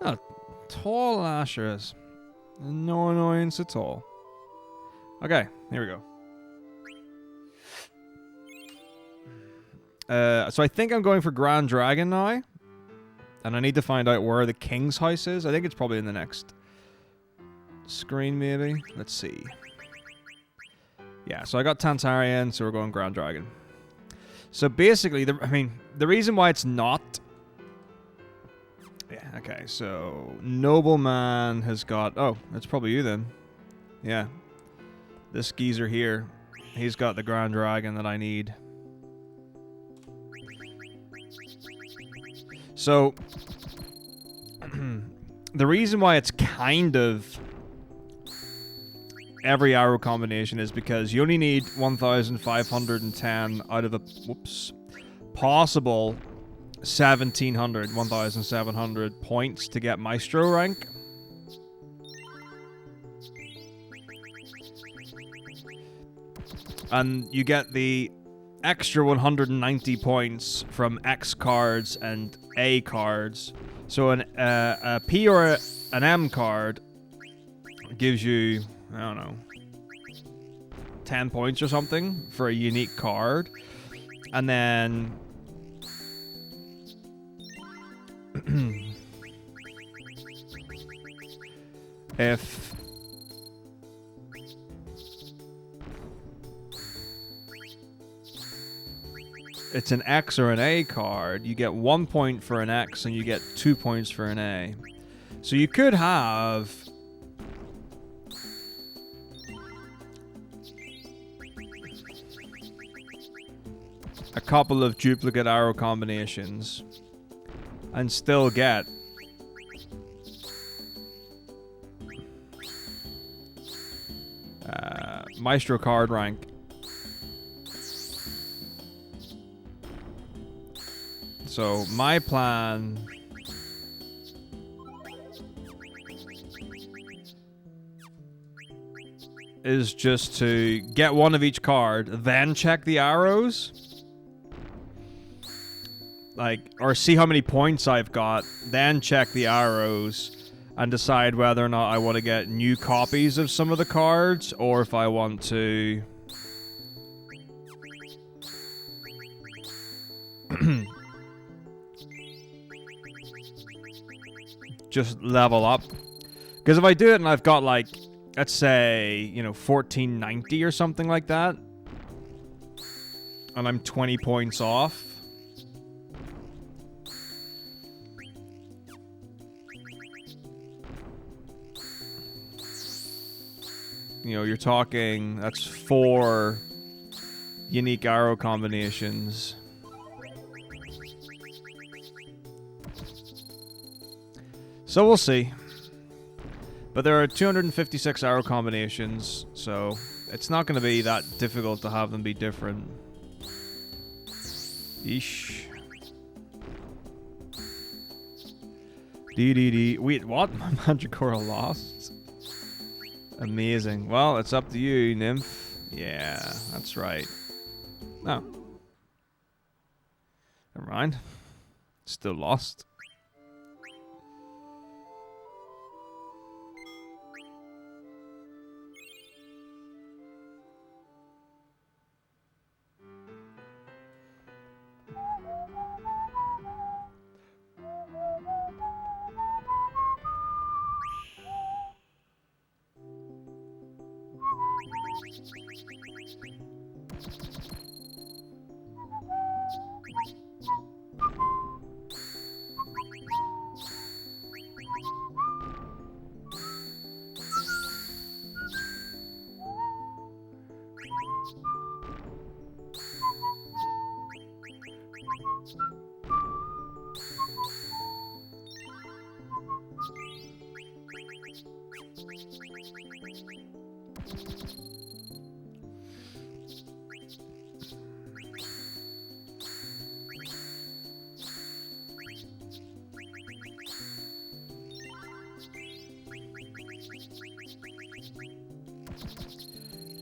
Oh, tall Lashes. No annoyance at all. Okay, here we go. So I think I'm going for Grand Dragon now. And I need to find out where the King's house is. I think it's probably in the next screen, maybe. Let's see. Yeah, so I got Tantarian, so we're going Grand Dragon. So basically, the reason why it's not... Yeah, okay, so Nobleman has got... Oh, that's probably you then. Yeah. This geezer here, he's got the Grand Dragon that I need. So, the reason why it's kind of every arrow combination is because you only need 1,510 out of a possible 1,700 points to get Maestro rank. And you get the extra 190 points from X cards and A cards. So a P or an M card gives you, I don't know, 10 points or something for a unique card. And then if it's an X or an A card, you get 1 point for an X and you get 2 points for an A. So you could have a couple of duplicate arrow combinations and still get Maestro card rank. So my plan is just to get one of each card, then check the arrows. Or see how many points I've got, then check the arrows, and decide whether or not I want to get new copies of some of the cards, or if I want to... just level up. Because if I do it and I've got, like, let's say, 1490 or something like that, and I'm 20 points off, you're talking, that's 4 unique arrow combinations. So we'll see. But there are 256 arrow combinations, so it's not going to be that difficult to have them be different. Eesh. DDD. Wait, what? My Mandragora lost? Amazing. Well, it's up to you, Nymph. Yeah, that's right. No. Never mind. Still lost.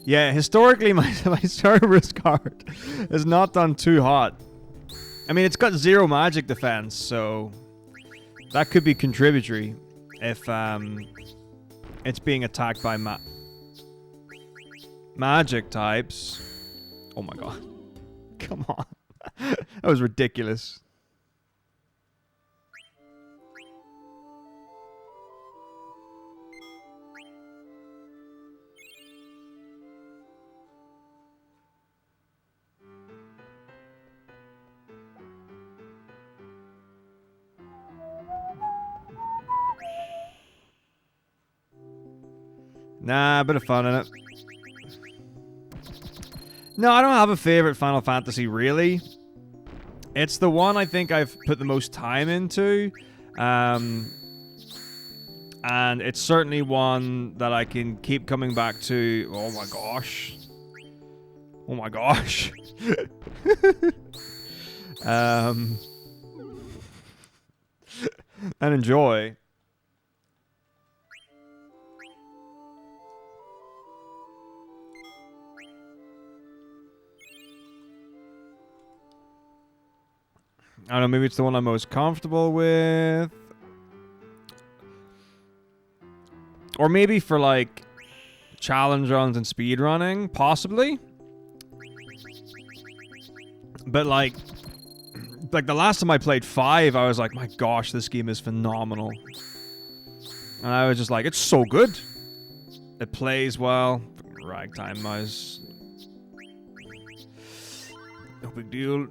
Yeah, historically, my Cerberus card has not done too hot. I mean, it's got 0 magic defense, so That could be contributory if it's being attacked by magic types. Oh my god. Come on. That was ridiculous. Nah, a bit of fun in it. No, I don't have a favorite Final Fantasy, really. It's the one I think I've put the most time into. And it's certainly one that I can keep coming back to. Oh my gosh. Oh my gosh. And enjoy. I don't know, maybe it's the one I'm most comfortable with. Or maybe for, like, challenge runs and speedrunning, possibly. But, like the last time I played 5, I was like, my gosh, this game is phenomenal. And I was just like, it's so good. It plays well. Ragtime mouse. No big deal.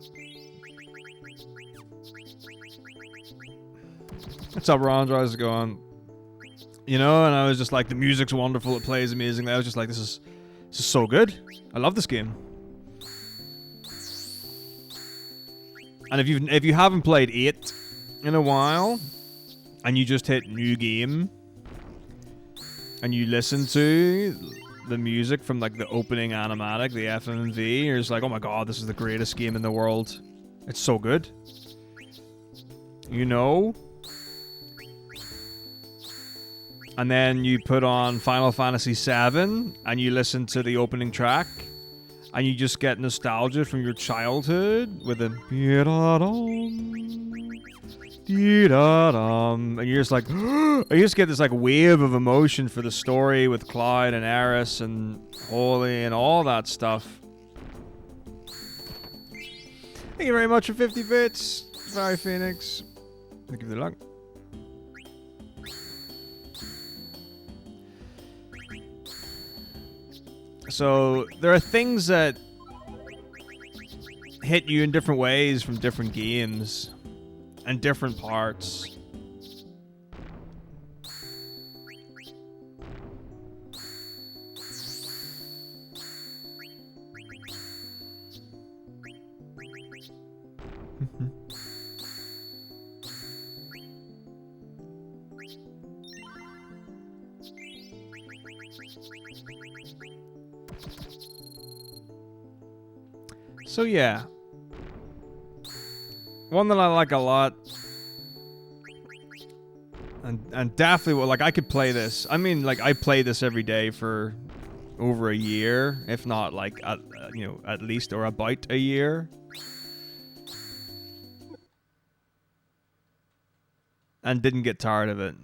What's up, Ron? How's it going? You know, and I was just like, the music's wonderful, it plays amazingly. I was just like, this is so good. I love this game. And if you haven't played 8 in a while, and you just hit new game, and you listen to the music from like the opening animatic, the FMV, you're just like, oh my god, this is the greatest game in the world. It's so good. You know? And then you put on Final Fantasy VII, and you listen to the opening track, and you just get nostalgia from your childhood with a and you're just like, you just get this like wave of emotion for the story with Cloud and Aeris and Holy and all that stuff. Thank you very much for 50 bits, Fire Phoenix. Thank you for the luck. So, there are things that hit you in different ways from different games and different parts. So yeah, one that I like a lot, and definitely, like, I could play this. I mean, like, I play this every day for over a year, if not like you know, at least or about a year, and didn't get tired of it.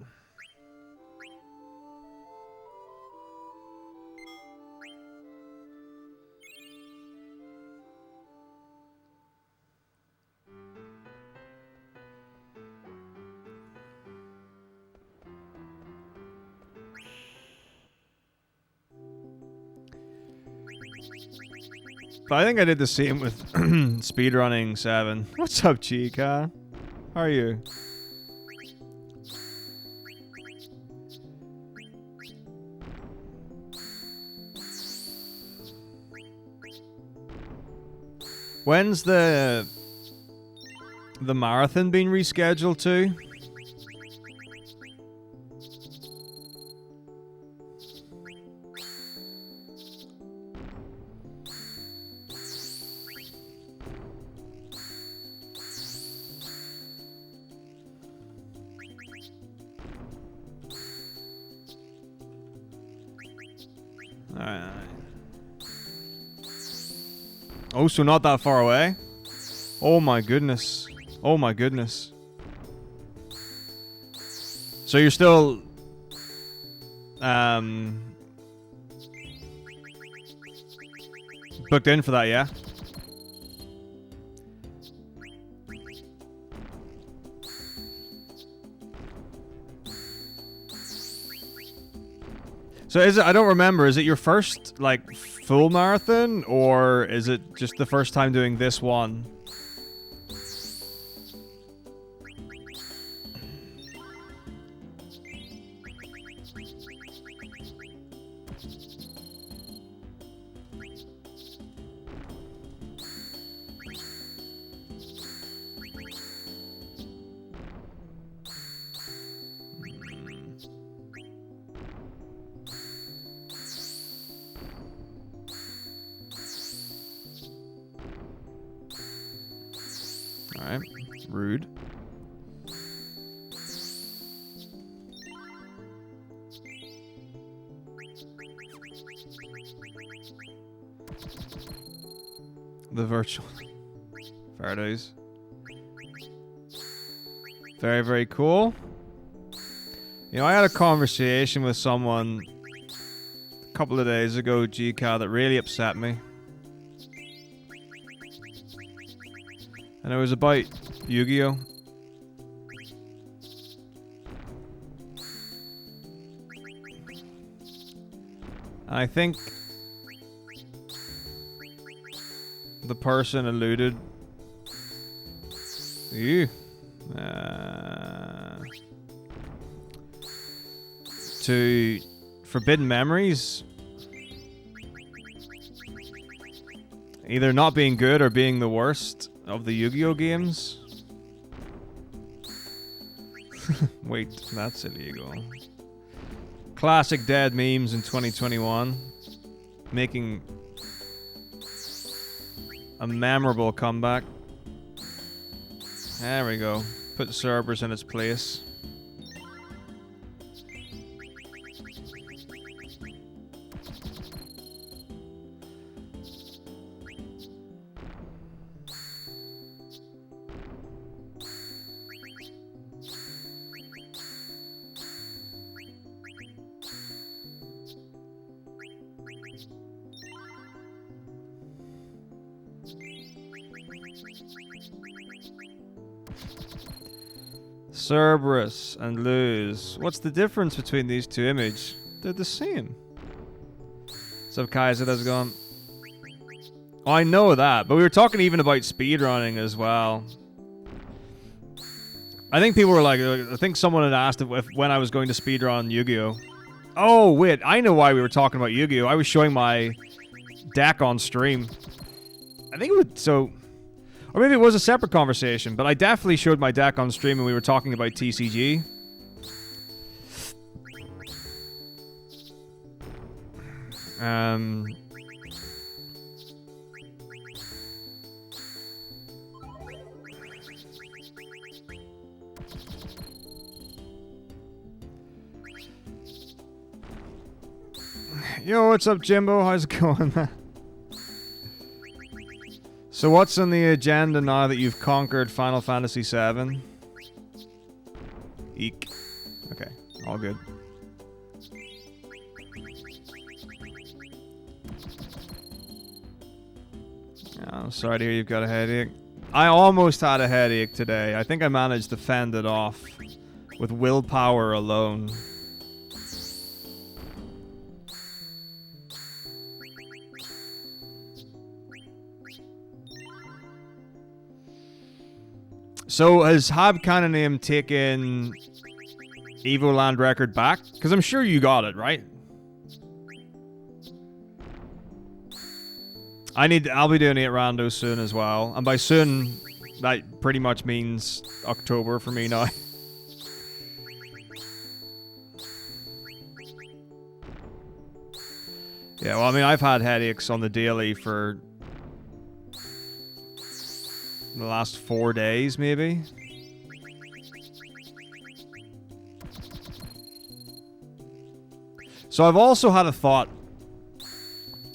But I think I did the same with speedrunning 7. What's up, Chica? How are you? When's the marathon being rescheduled to? Oh, so not that far away? Oh my goodness. Oh my goodness. So you're still booked in for that, yeah? So is it, I don't remember, is it your first, like, full marathon, or is it just the first time doing this one? Alright, rude. The virtual Faradays. Very, very cool. You know, I had a conversation with someone a couple of days ago, GCA, that really upset me. And it was about Yu-Gi-Oh! And I think the person alluded to forbidden memories either not being good or being the worst of the Yu-Gi-Oh! Games. Wait, that's illegal. Classic dead memes in 2021. Making a memorable comeback. There we go. Put Cerberus in its place. Cerberus and Luz. What's the difference between these two images? They're the same. So Kaiser has gone. Oh, I know that, but we were talking even about speedrunning as well. I think people were like, I think someone had asked if when I was going to speedrun Yu-Gi-Oh! Oh, wait, I know why we were talking about Yu-Gi-Oh! I was showing my deck on stream. I think it was, so... Or maybe it was a separate conversation, but I definitely showed my deck on stream and we were talking about TCG. Yo, what's up, Jimbo? How's it going, man? So what's on the agenda now that you've conquered Final Fantasy VII? Eek. Okay, all good. I'm sorry to hear you've got a headache. I almost had a headache today. I think I managed to fend it off with willpower alone. So has Hab Canoname taken Evoland record back? Because I'm sure you got it, right? I'll be doing 8 randos soon as well. And by soon, that pretty much means October for me now. Yeah, well, I mean, I've had headaches on the daily for the last 4 days, maybe. So I've also had a thought.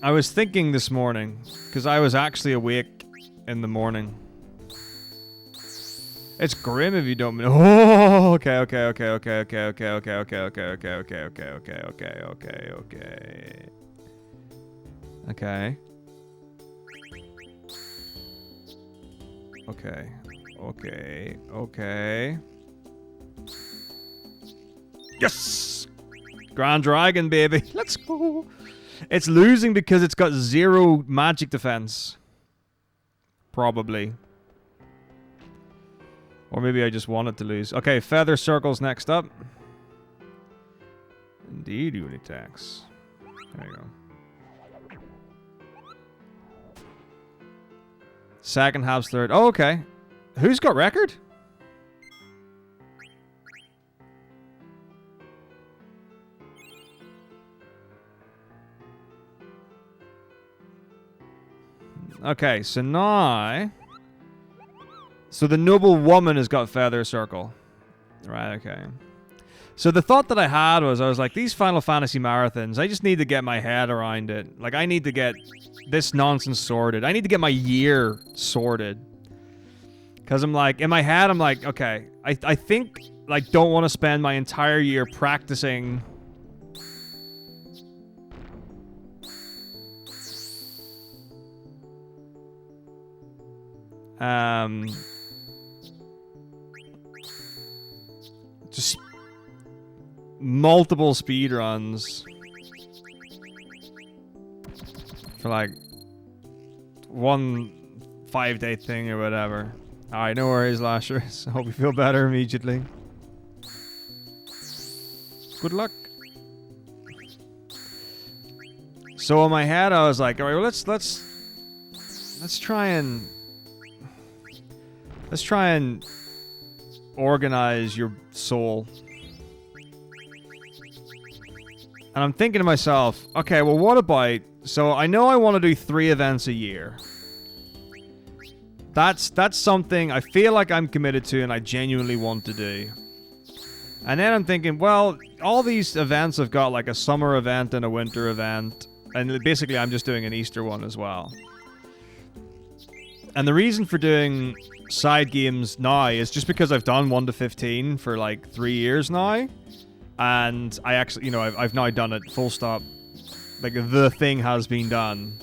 I was thinking this morning, because I was actually awake in the morning. It's grim if you don't know. Oh, okay, okay, okay, okay, okay, okay, okay, okay, okay, okay, okay, okay, okay, okay, okay, okay. Okay. Okay. Okay. Okay. Yes! Grand Dragon, baby. Let's go. It's losing because it's got 0 magic defense. Probably. Or maybe I just wanted to lose. Okay, Feather Circle's next up. Indeed, Unitax. There you go. Second half's third. Oh, okay. Who's got record? Okay, so now... So the noble woman has got Feather Circle. Right, okay. So the thought that I had was, I was like, these Final Fantasy marathons, I just need to get my head around it. Like, I need to get this nonsense sorted. I need to get my year sorted. Because I'm like, in my head, I'm like, okay, I think, like, don't want to spend my entire year practicing... just multiple speedruns for like one 5-day thing or whatever. Alright, no worries, Lashers. I hope you feel better immediately. Good luck. So in my head, I was like, alright, well, let's try and organize your soul. And I'm thinking to myself, okay, well, what about... So I know I want to do 3 events a year. That's something I feel like I'm committed to and I genuinely want to do. And then I'm thinking, well, all these events have got like a summer event and a winter event. And basically I'm just doing an Easter one as well. And the reason for doing side games now is just because I've done 1 to 15 for like 3 years now. And I actually, you know, I've now done it full stop. Like, the thing has been done.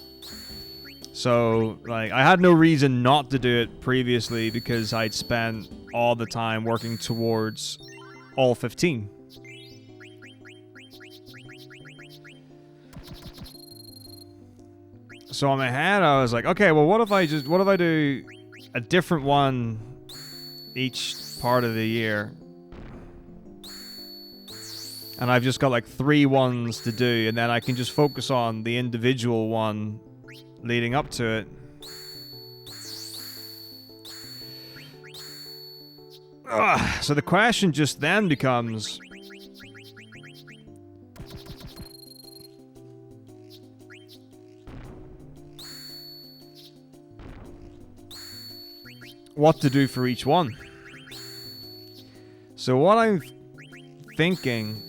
So, like, I had no reason not to do it previously because I'd spent all the time working towards all 15. So in my head, I was like, okay, well, what if I do a different one each part of the year? And I've just got like 3 ones to do, and then I can just focus on the individual one leading up to it. Ugh. So the question just then becomes... what to do for each one. So what I'm thinking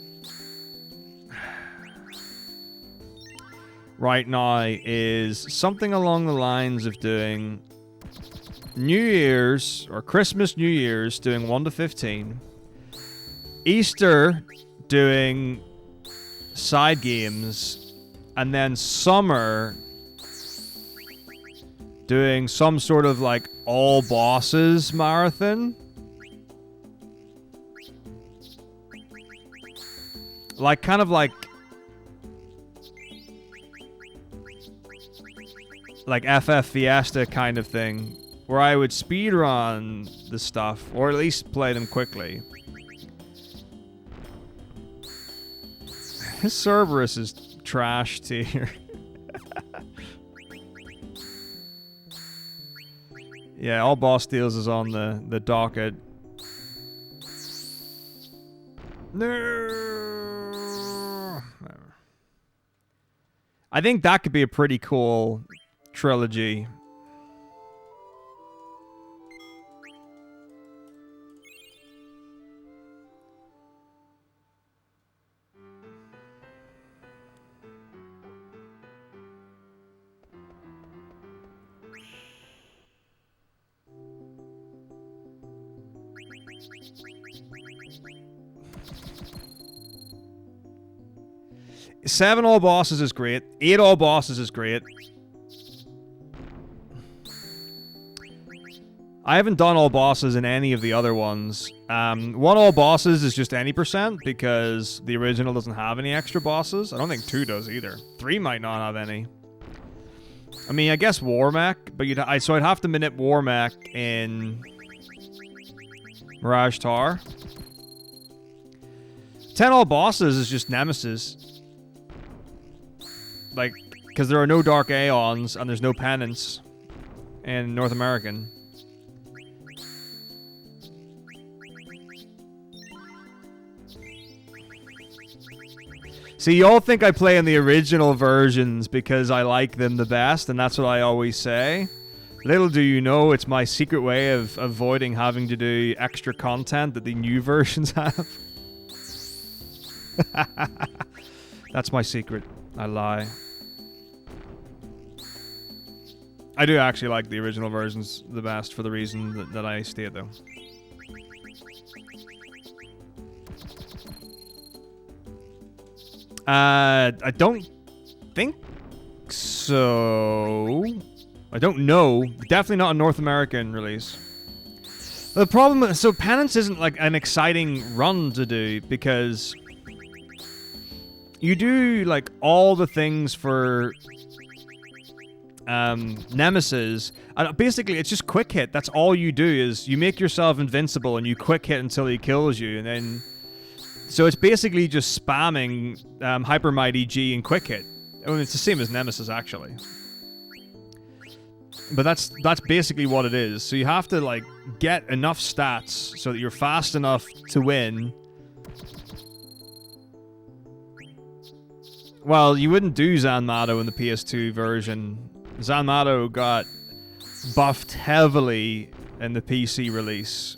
right now is something along the lines of doing New Year's or Christmas, New Year's doing 1 to 15, Easter doing side games, and then summer doing some sort of like all bosses marathon. Like kind of like FF Fiesta kind of thing, where I would speedrun the stuff, or at least play them quickly. His Cerberus is trash tier. Yeah, all boss deals is on the docket. No. I think that could be a pretty cool trilogy. Seven all bosses is great. 8 all bosses is great. I haven't done all bosses in any of the other ones. 1 all bosses is just any % because the original doesn't have any extra bosses. I don't think 2 does either. 3 might not have any. I mean, I guess Warmech, but so I'd have to minute Warmech in Mirage Tower. 10 all bosses is just Nemesis. Like, because there are no Dark Aeons and there's no penance in North American. See, you all think I play in the original versions because I like them the best, and that's what I always say. Little do you know, it's my secret way of avoiding having to do extra content that the new versions have. That's my secret. I lie. I do actually like the original versions the best for the reason that I state, though. I don't think so. I don't know. Definitely not a North American release. The problem, so Penance isn't like an exciting run to do because you do like all the things for Nemesis. And basically, it's just quick hit. That's all you do is you make yourself invincible and you quick hit until he kills you, and then. So it's basically just spamming Hyper Mighty G and quick hit. I mean, it's the same as Nemesis, actually. But that's basically what it is. So you have to like get enough stats so that you're fast enough to win. Well, you wouldn't do Zanmato in the PS2 version. Zanmato got buffed heavily in the PC release.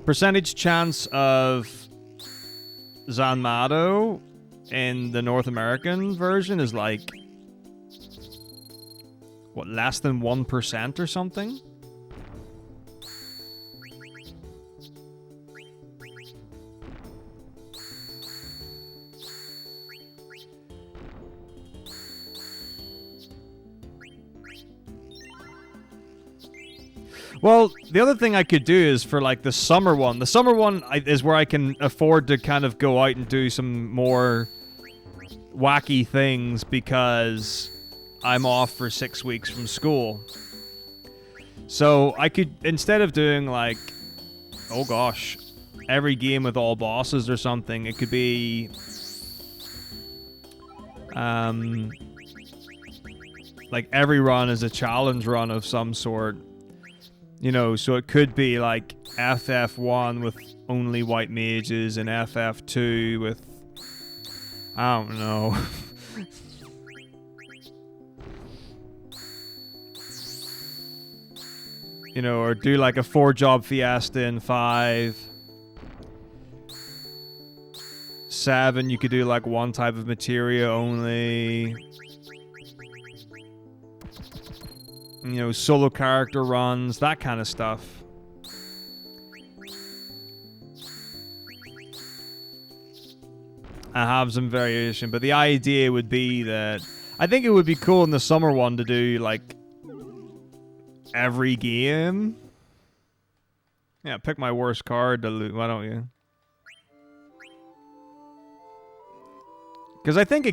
Percentage chance of Zanmato in the North American version is like, what, less than 1% or something? Well, the other thing I could do is for like the summer one. The summer one is where I can afford to kind of go out and do some more wacky things because I'm off for 6 weeks from school. So I could, instead of doing like, oh gosh, every game with all bosses or something, it could be like every run is a challenge run of some sort. You know, so it could be like FF1 with only white mages and FF2 with, I don't know. You know, or do like a 4-job fiesta in 5. 7, you could do like one type of materia only. You know, solo character runs, that kind of stuff. I have some variation, but the idea would be that I think it would be cool in the summer one to do like every game. Yeah, pick my worst card to loot. Why don't you? Because I think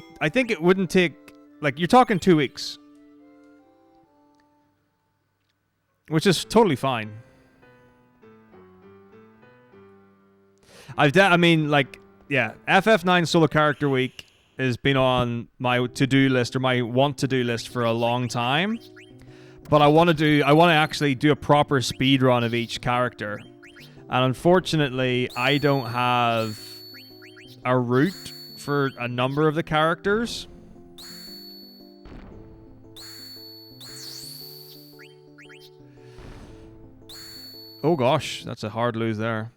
it wouldn't take, like, you're talking 2 weeks. Which is totally fine. I mean, like, yeah, FF9 solo character week has been on my to-do list or my want-to-do list for a long time. But I want to actually do a proper speedrun of each character. And unfortunately, I don't have a route for a number of the characters. Oh gosh, that's a hard lose there.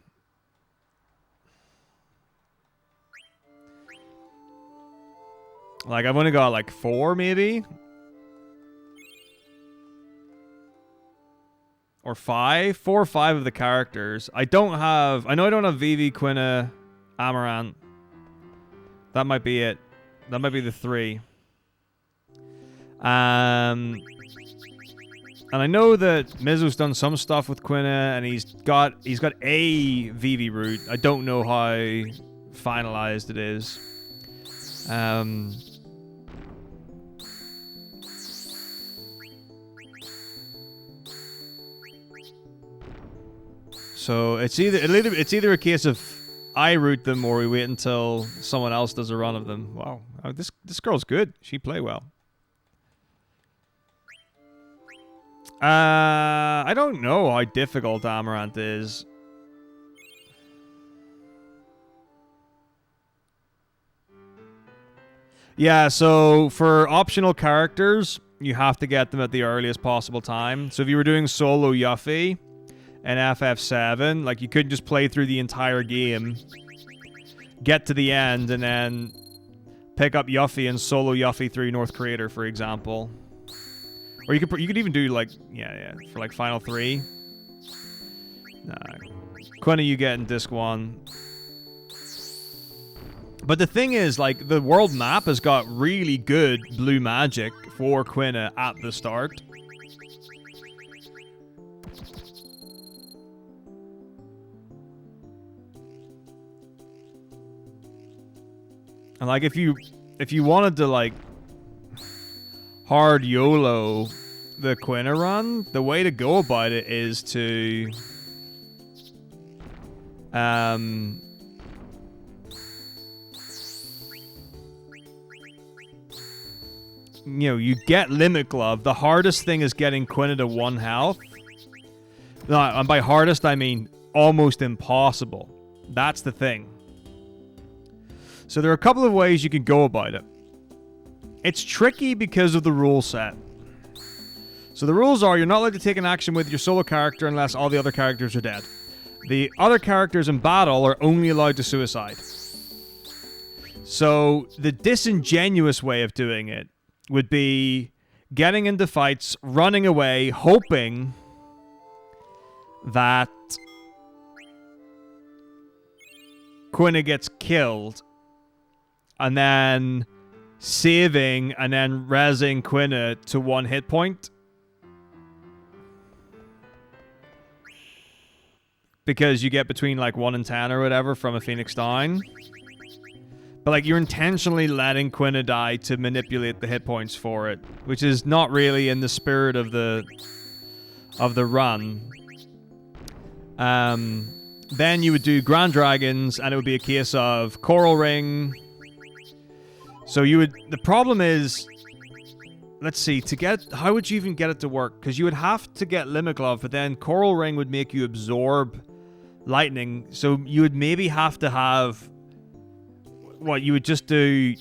Like, I've only got like 4 maybe. or 5, 4 or 5 of the characters. I know I don't have Vivi, Quina, Amaranth. That might be it. That might be the 3. And I know that Mizu's done some stuff with Quina, and he's got a Vivi route. I don't know how finalized it is. So it's either a case of I route them or we wait until someone else does a run of them. Wow, this girl's good. She play well. I don't know how difficult Amaranth is. Yeah, so for optional characters, you have to get them at the earliest possible time. So if you were doing solo Yuffie and FF7, like you couldn't just play through the entire game, get to the end, and then pick up Yuffie and solo Yuffie through North Crater, for example. Or you could even do like for like Final 3. Nah, Quina you get in Disc 1. But the thing is, like, the world map has got really good blue magic for Quina at the start. And like if you wanted to like hard YOLO the Quina run, the way to go about it is to you know, you get Limit Glove. The hardest thing is getting Quina to 1 health. No, and by hardest I mean almost impossible. That's the thing. So there are a couple of ways you can go about it. It's tricky because of the rule set. So the rules are you're not allowed to take an action with your solo character unless all the other characters are dead. The other characters in battle are only allowed to suicide. So the disingenuous way of doing it would be getting into fights, running away, hoping that Quina gets killed, and then saving and then rezzing Quina to 1 hit point. Because you get between like 1 and 10 or whatever from a Phoenix down. But like you're intentionally letting Quina die to manipulate the hit points for it, which is not really in the spirit of the run. Then you would do Grand Dragons, and it would be a case of Coral Ring. So you would. The problem is, let's see, how would you even get it to work? Because you would have to get Limit Glove, but then Coral Ring would make you absorb lightning. So you would maybe have to have. What, you would just do...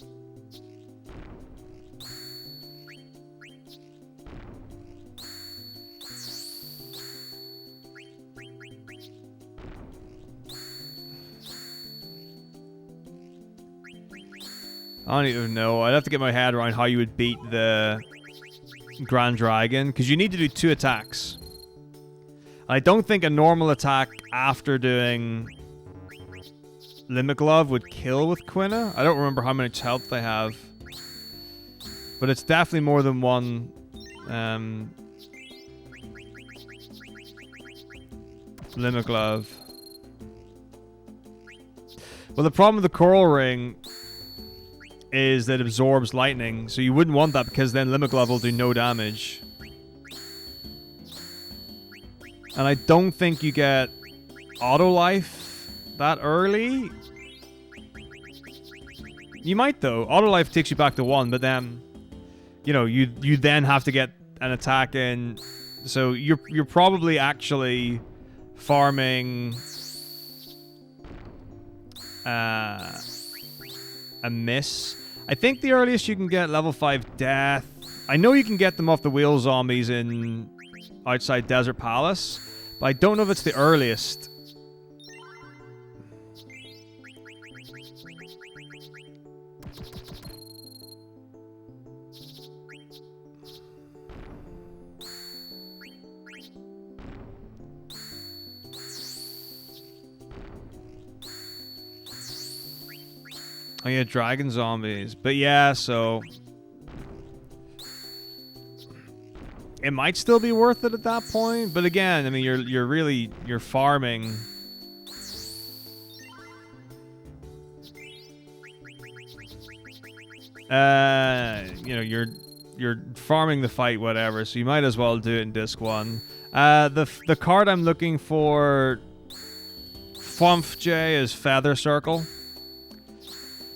I don't even know. I'd have to get my head around how you would beat the Grand Dragon, because you need to do 2 attacks. I don't think a normal attack after doing Limit Glove would kill with Quina. I don't remember how much health they have. But it's definitely more than 1. Limit Glove. Well, the problem with the Coral Ring is that it absorbs lightning. So you wouldn't want that because then Limit Glove will do no damage. And I don't think you get auto life that early. You might though. Auto life takes you back to 1, but then, you know, you then have to get an attack in. So you're probably actually farming a miss. I think the earliest you can get level 5 death. I know you can get them off the wheel zombies in outside Desert Palace, but I don't know if it's the earliest. Oh yeah, dragon zombies. But yeah, so it might still be worth it at that point. But again, I mean, you're farming. You know, you're farming the fight, whatever. So you might as well do it in disc 1. The card I'm looking for, Fumf is Feather Circle.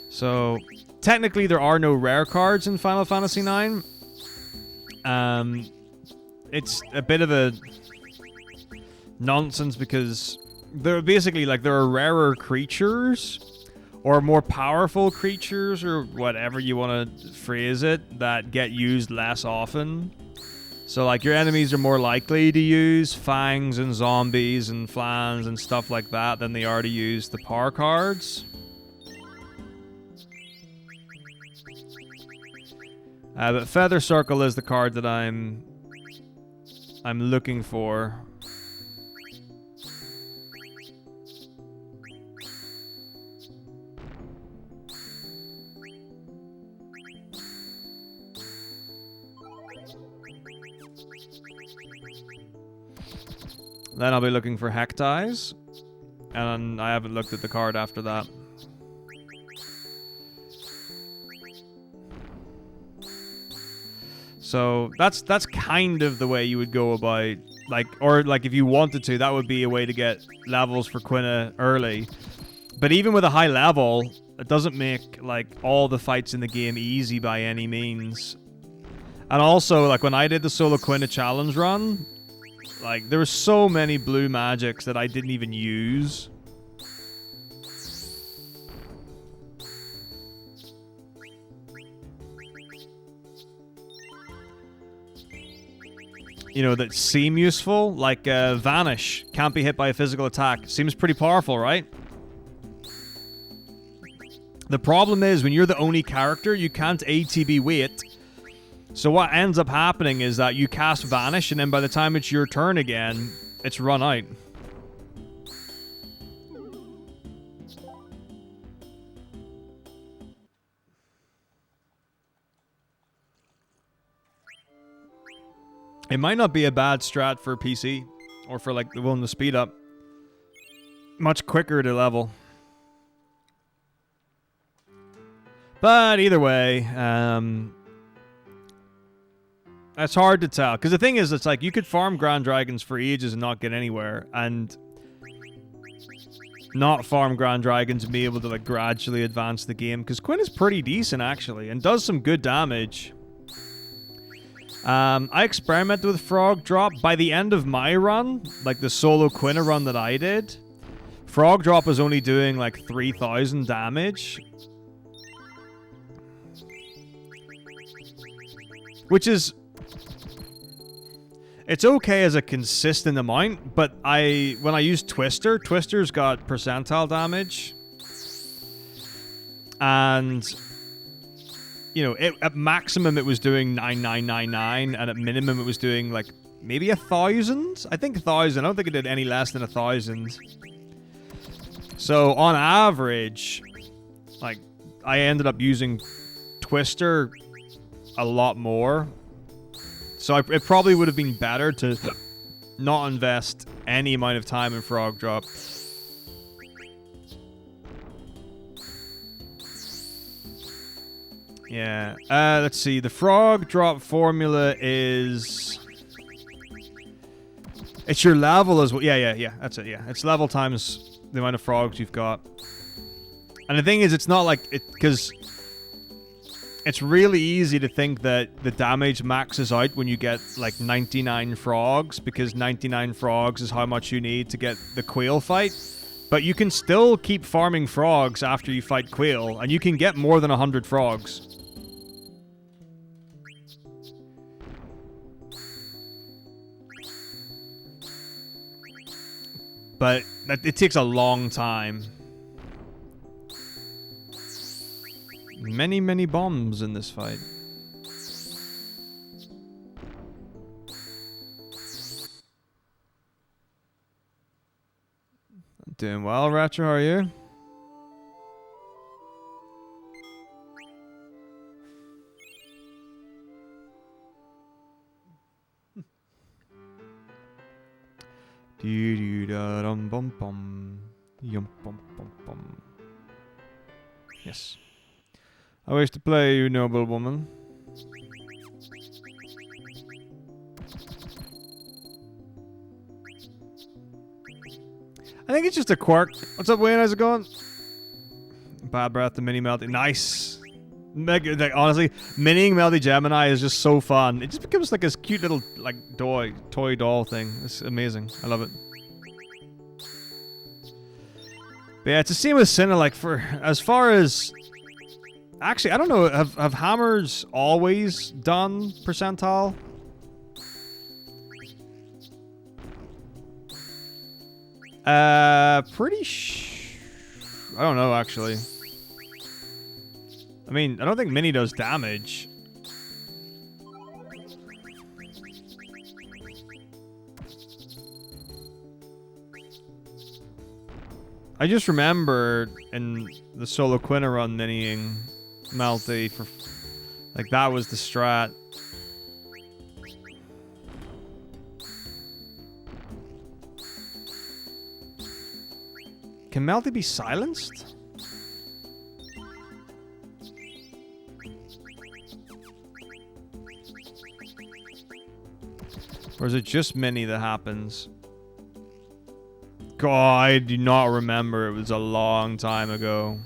So technically, there are no rare cards in Final Fantasy IX. It's a bit of a nonsense because they're basically like there are rarer creatures or more powerful creatures or whatever you want to phrase it that get used less often. So like your enemies are more likely to use fangs and zombies and flans and stuff like that than they are to use the power cards. But Feather Circle is the card that I'm looking for. Then I'll be looking for Hectize, and I haven't looked at the card after that. So that's kind of the way you would go about, like, or like if you wanted to, that would be a way to get levels for Quina early. But even with a high level, it doesn't make like all the fights in the game easy by any means. And also, like when I did the solo Quina challenge run, like there were so many blue magics that I didn't even use. You know, that seem useful, like Vanish, can't be hit by a physical attack. Seems pretty powerful, right? The problem is, when you're the only character, you can't ATB wait. So what ends up happening is that you cast Vanish, and then by the time it's your turn again, it's run out. It might not be a bad strat for PC, or for like the one to speed up. Much quicker to level. But either way, that's hard to tell. Because the thing is, it's like you could farm Grand Dragons for ages and not get anywhere, and not farm Grand Dragons and be able to like gradually advance the game. Because Quinn is pretty decent actually, and does some good damage. I experimented with Frog Drop. By the end of my run, like the solo Quina run that I did, Frog Drop was only doing like 3,000 damage. Which is... It's okay as a consistent amount, but when I used Twister, Twister's got percentile damage. And... You know, at maximum it was doing 9,999, and at minimum it was doing like maybe 1,000. I think 1,000. I don't think it did any less than 1,000. So on average, like I ended up using Twister a lot more. So it probably would have been better to not invest any amount of time in Frog Drop. Yeah. Let's see. The Frog Drop formula is... It's your level as well. Yeah. That's it, yeah. It's level times the amount of frogs you've got. And the thing is, it's not like... Because it's really easy to think that the damage maxes out when you get, like, 99 frogs. Because 99 frogs is how much you need to get the Quail fight. But you can still keep farming frogs after you fight Quail. And you can get more than 100 frogs. But it takes a long time. Many, many bombs in this fight. Doing well, Ratcher, how are you? Yes. I wish to play you, noble woman. I think it's just a quirk. What's up, Wayne? How's it going? Bad breath to mini melty. Nice. Like, honestly, miniing Melty Gemini is just so fun. It just becomes like this cute little like toy doll thing. It's amazing. I love it. But yeah, it's the same with Cinna. Like for as far as actually, I don't know. Have hammers always done percentile? I don't know actually. I mean, I don't think Mini does damage. I just remember in the solo Quina run miniing Melty for like that was the strat. Can Melty be silenced? Or is it just Mini that happens? God, I do not remember. It was a long time ago.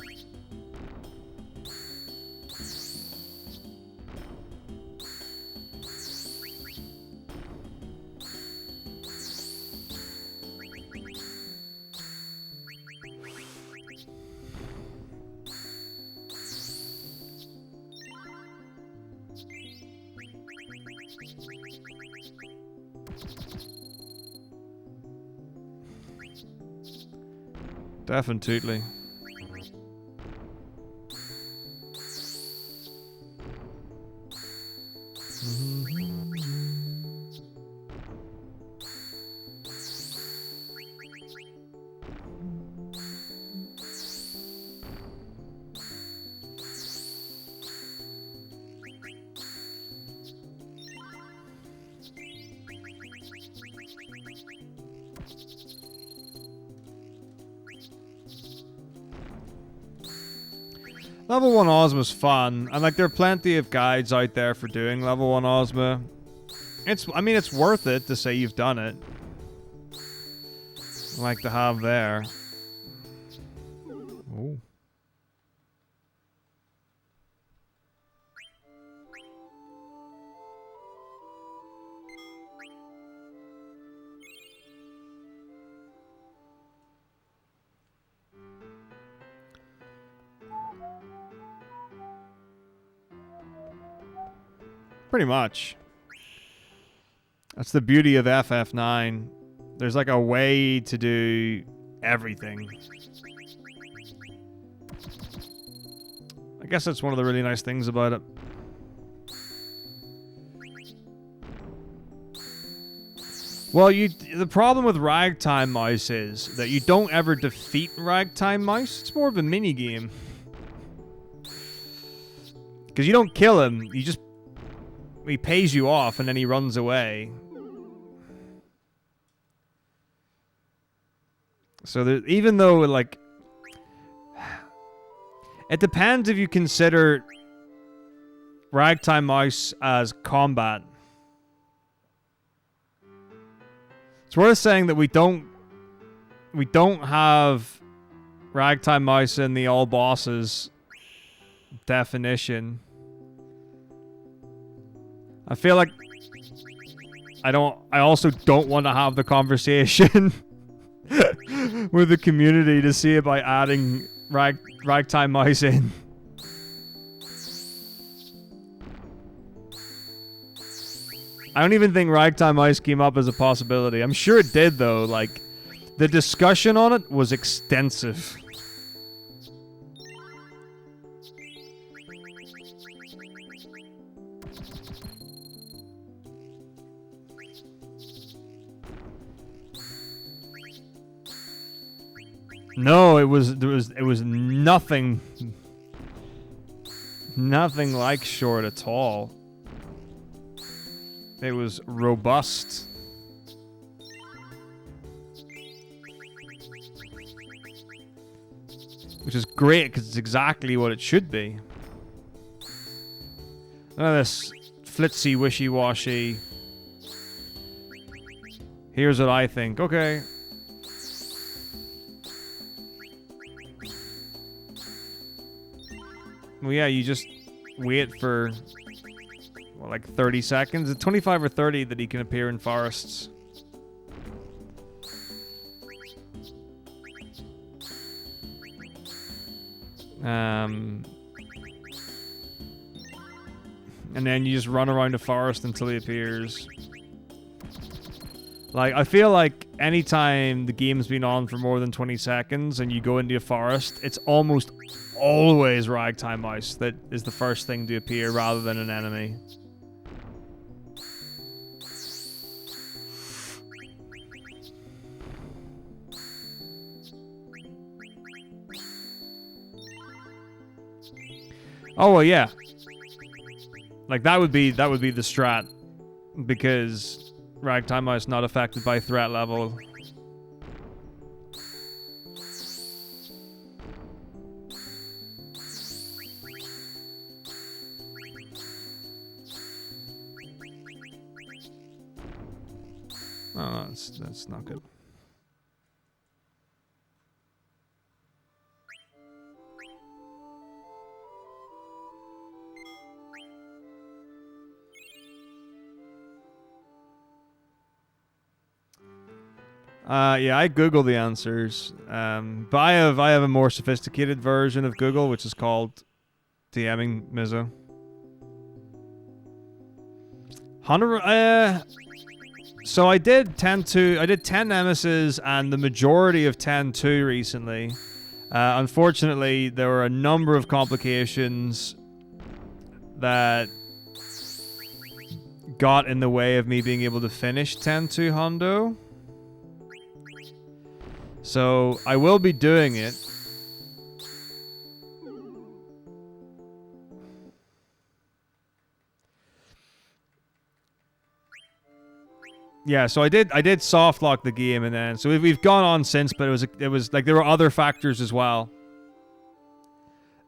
Definitely. Level 1 Ozma's fun, and like there are plenty of guides out there for doing level 1 Ozma. I mean, it's worth it to say you've done it. Like to have there. Oh. Pretty much. That's the beauty of FF9. There's like a way to do everything. I guess that's one of the really nice things about it. Well, the problem with Ragtime Mouse is that you don't ever defeat Ragtime Mouse. It's more of a mini game. Because you don't kill him, you just he pays you off and then he runs away. So there, even though like it depends if you consider Ragtime Mouse as combat. It's worth saying that we don't have Ragtime Mouse in the all bosses definition. I feel like I also don't want to have the conversation with the community to see about adding Ragtime Mouse in. I don't even think Ragtime Mouse came up as a possibility. I'm sure it did though, like the discussion on it was extensive. No, it was nothing like short at all. It was robust. Which is great, because it's exactly what it should be. None of this flitzy, wishy-washy. Here's what I think. Okay. Well, yeah, you just wait for, what, like 30 seconds? It's 25 or 30 that he can appear in forests. And then you just run around the forest until he appears. Like, I feel like anytime the game's been on for more than 20 seconds and you go into a forest, it's almost always Ragtime Mouse that is the first thing to appear rather than an enemy. Oh, well, yeah. Like, that would be the strat, because Ragtime Mouse not affected by threat level. Oh, that's not good. Yeah, I Google the answers, but I have a more sophisticated version of Google, which is called DMing Mizzo. 100. So I did 10-2. I did 10 Nemesis and the majority of 10-2 recently. Unfortunately, there were a number of complications that got in the way of me being able to finish 10-2 Hondo. So I will be doing it. Yeah, so I did soft lock the game, and then so we've gone on since, but it was like there were other factors as well.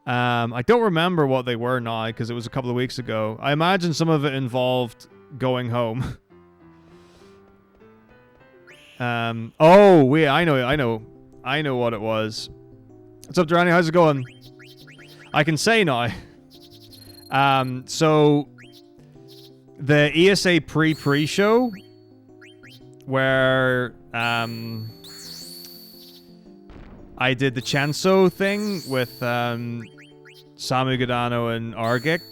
I don't remember what they were now because it was a couple of weeks ago. I imagine some of it involved going home. Oh, wait, I know what it was. What's up, Durrani? How's it going? I can say now. So the ESA pre-show, where I did the Chanso thing with Samu Gadano and Argic.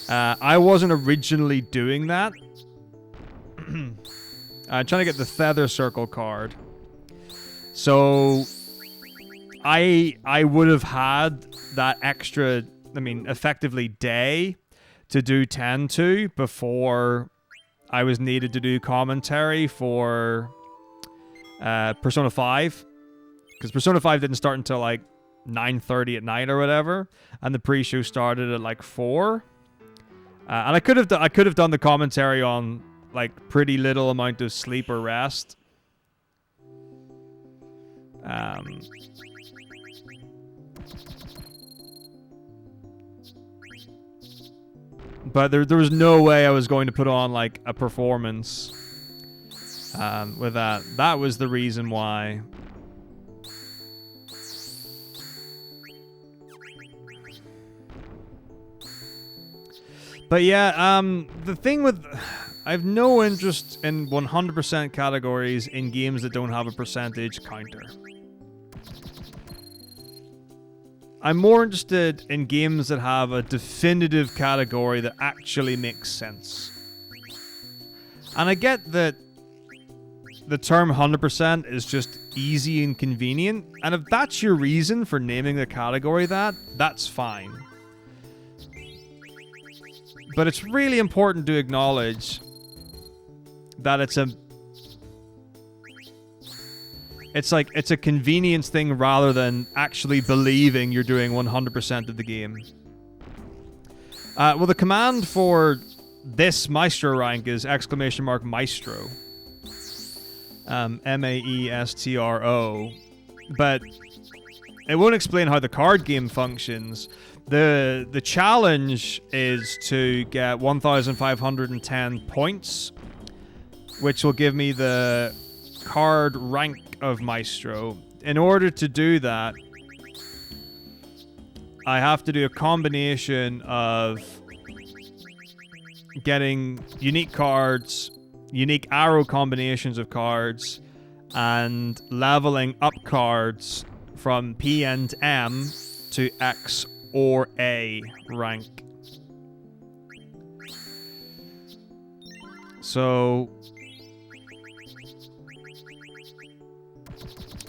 I wasn't originally doing that. I'm trying to get the Feather Circle card. So I would have had that extra, I mean, effectively day to do 10-2 before I was needed to do commentary for Persona 5. Because Persona 5 didn't start until like 9:30 at night or whatever. And the pre-show started at like 4. And I could have done the commentary on like pretty little amount of sleep or rest. But there was no way I was going to put on like a performance with that. That was the reason why. But yeah, the thing with... I have no interest in 100% categories in games that don't have a percentage counter. I'm more interested in games that have a definitive category that actually makes sense. And I get that the term 100% is just easy and convenient, and if that's your reason for naming the category that, that's fine. But it's really important to acknowledge that it's a convenience thing rather than actually believing you're doing 100% of the game. Well, the command for this Maestro rank is !Maestro. Maestro. but it won't explain how the card game functions. The challenge is to get 1,510 points, which will give me the card rank of Maestro. In order to do that, I have to do a combination of getting unique cards, unique arrow combinations of cards, and leveling up cards from P and M to X or A rank. So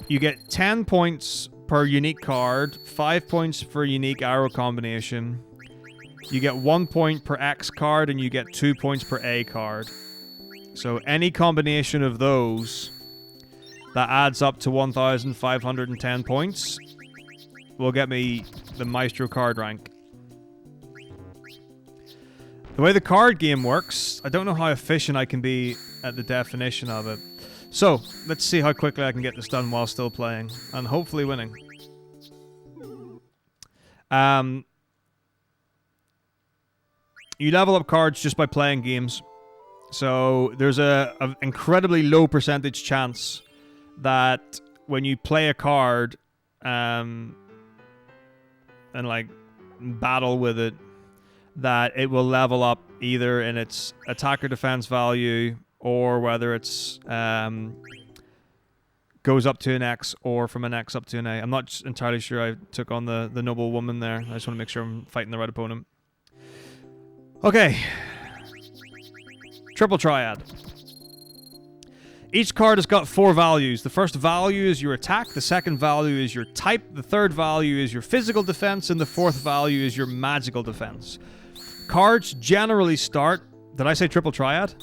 you get 10 points per unique card, 5 points for unique arrow combination. You get 1 point per X card, and you get 2 points per A card. So any combination of those that adds up to 1,510 points will get me the Maestro card rank. The way the card game works, I don't know how efficient I can be at the definition of it. So, let's see how quickly I can get this done while still playing, and hopefully winning. You level up cards just by playing games. So, there's an incredibly low percentage chance that when you play a card, and like battle with it, that it will level up either in its attack or defense value, or whether it's goes up to an X or from an X up to an A. I'm not entirely sure I took on the noble woman there. I just want to make sure I'm fighting the right opponent. Okay. Triple Triad. Each card has got 4 values. The first value is your attack, the second value is your type, the third value is your physical defense, and the fourth value is your magical defense. Cards generally start... Did I say Triple Triad?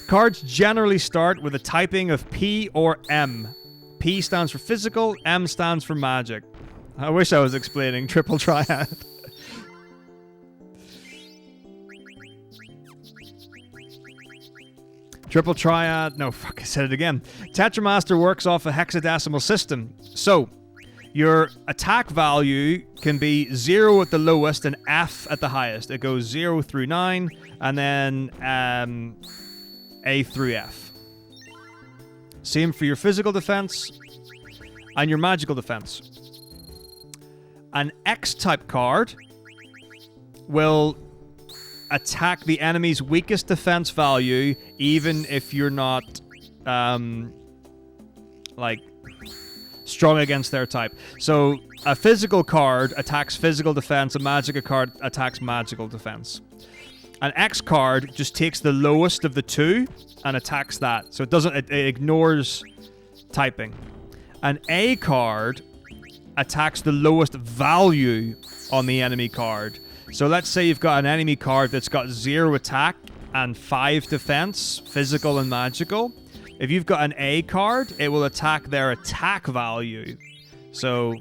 Cards generally start with a typing of P or M. P stands for physical, M stands for magic. I wish I was explaining Triple Triad. Triple Triad... No, fuck, I said it again. Tetramaster works off a hexadecimal system. So, your attack value can be 0 at the lowest and F at the highest. It goes 0 through 9, and then A through F. Same for your physical defense and your magical defense. An X-type card will attack the enemy's weakest defense value, even if you're not, like, strong against their type. So, a physical card attacks physical defense, a magical card attacks magical defense. An X card just takes the lowest of the two and attacks that. So it ignores typing. An A card attacks the lowest value on the enemy card. So let's say you've got an enemy card that's got 0 attack and 5 defense, physical and magical. If you've got an A card, it will attack their attack value. So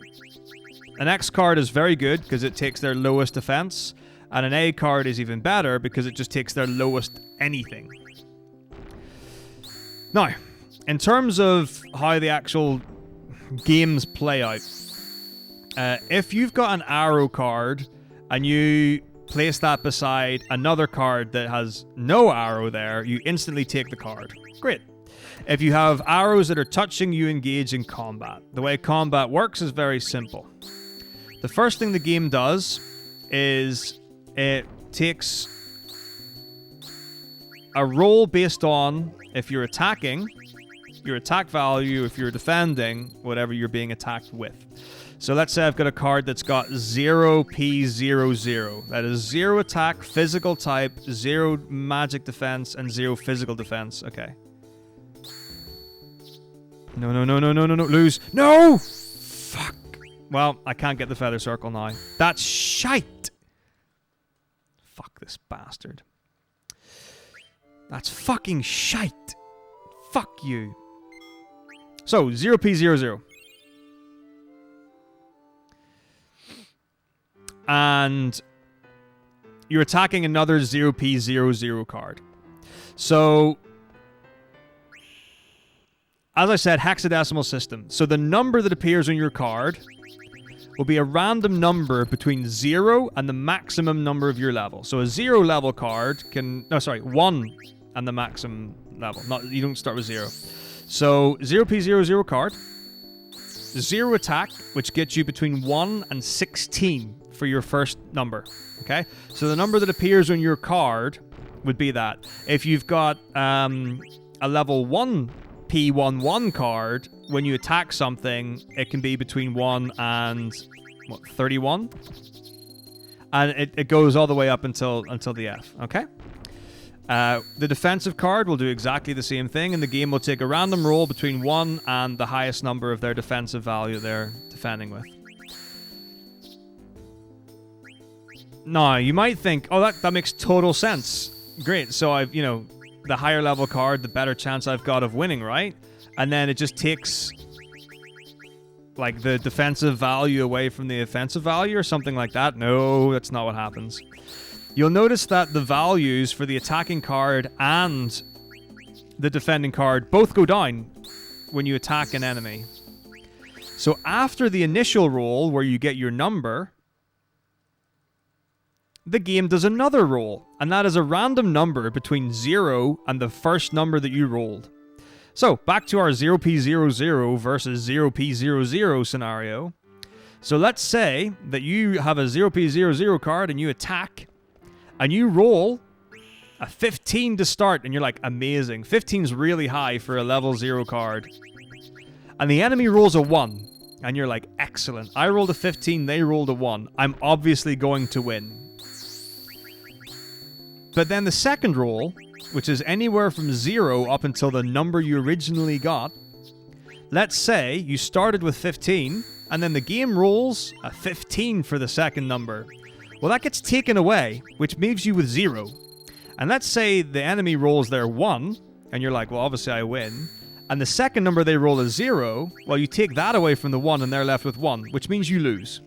an X card is very good because it takes their lowest defense, and an A card is even better because it just takes their lowest anything. Now, in terms of how the actual games play out, if you've got an arrow card and you place that beside another card that has no arrow there, you instantly take the card. Great. If you have arrows that are touching, you engage in combat. The way combat works is very simple. The first thing the game does is it takes a roll based on if you're attacking, your attack value, if you're defending, whatever you're being attacked with. So let's say I've got a card that's got 0P00. That is 0 attack, physical type, 0 magic defense, and 0 physical defense. Okay. No, lose. No! Fuck. Well, I can't get the feather circle now. That's shite! Fuck this bastard. That's fucking shite. Fuck you. So, 0P00. And you're attacking another 0P00 card. So, as I said, hexadecimal system. So the number that appears on your card will be a random number between 0 and the maximum number of your level. So a 0 level card can... No, sorry, 1 and the maximum level. You don't start with 0. So 0p00 card. 0 attack, which gets you between 1 and 16 for your first number. Okay? So the number that appears on your card would be that. If you've got a level 1 P11 card, when you attack something, it can be between 1 and 31, and it goes all the way up until the F. Okay. The defensive card will do exactly the same thing, and the game will take a random roll between 1 and the highest number of their defensive value they're defending with. Now you might think, oh, that makes total sense. Great. So I've the higher level card, the better chance I've got of winning, right? And then it just takes like the defensive value away from the offensive value or something like that. No, that's not what happens. You'll notice that the values for the attacking card and the defending card both go down when you attack an enemy. So after the initial roll where you get your number, the game does another roll, and that is a random number between 0 and the first number that you rolled. So, back to our 0p00 versus 0p00 scenario. So let's say that you have a 0p00 card and you attack, and you roll a 15 to start, and you're like, amazing. 15's really high for a level 0 card. And the enemy rolls a 1, and you're like, excellent. I rolled a 15, they rolled a 1. I'm obviously going to win. But then the second roll, which is anywhere from 0 up until the number you originally got, let's say you started with 15, and then the game rolls a 15 for the second number. Well, that gets taken away, which leaves you with 0. And let's say the enemy rolls their 1, and you're like, well, obviously I win. And the second number they roll is 0, well, you take that away from the 1, and they're left with 1, which means you lose.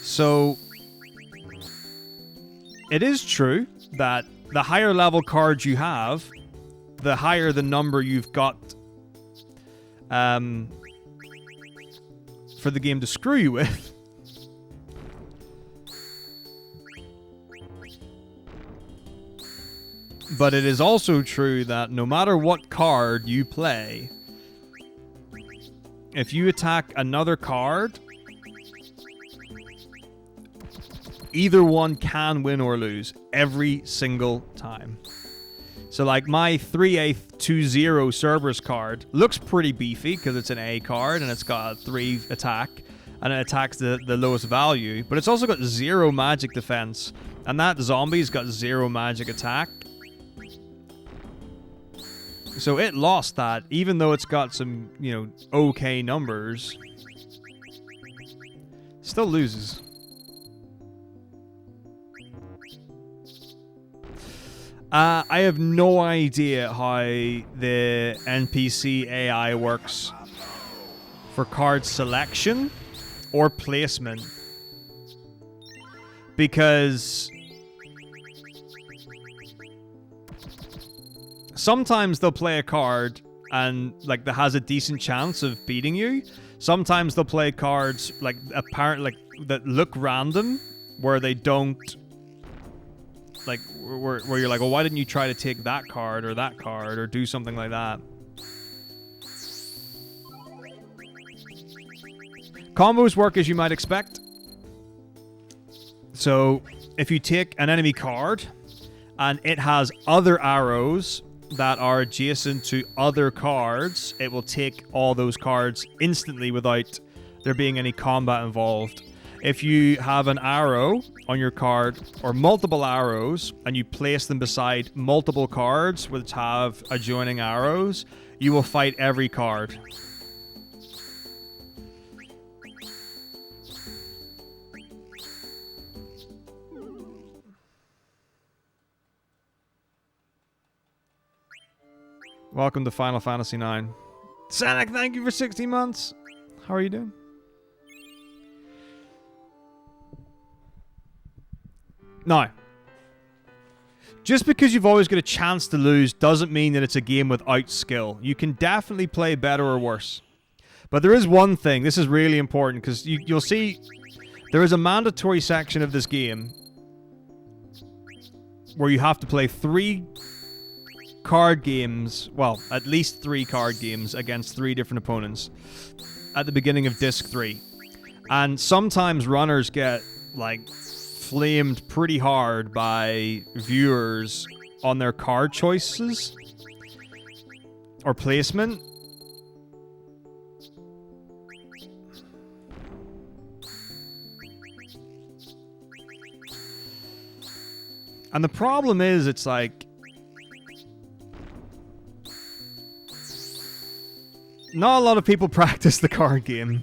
So, it is true that the higher level cards you have, the higher the number you've got for the game to screw you with. But it is also true that no matter what card you play, if you attack another card, either one can win or lose every single time. So like my 3/8/2/0 Cerberus card looks pretty beefy because it's an A card and it's got a 3 attack and it attacks the lowest value, but it's also got 0 magic defense, and that zombie's got 0 magic attack. So it lost that, even though it's got some, okay numbers. Still loses. I have no idea how the NPC AI works for card selection or placement, because sometimes they'll play a card and that has a decent chance of beating you. Sometimes they'll play cards that look random, where they don't where you're like, well, why didn't you try to take that card or do something like that? Combos work as you might expect. So if you take an enemy card and it has other arrows that are adjacent to other cards, it will take all those cards instantly without there being any combat involved. If you have an arrow on your card, or multiple arrows, and you place them beside multiple cards which have adjoining arrows, you will fight every card. Welcome to Final Fantasy IX. Sonic, thank you for 16 months. How are you doing? Now, just because you've always got a chance to lose doesn't mean that it's a game without skill. You can definitely play better or worse. But there is one thing, this is really important, because you'll see there is a mandatory section of this game where you have to play 3 card games, well, at least 3 card games against 3 different opponents at the beginning of Disc 3. And sometimes runners get, like, flamed pretty hard by viewers on their card choices or placement. And the problem is, it's like, not a lot of people practice the card game.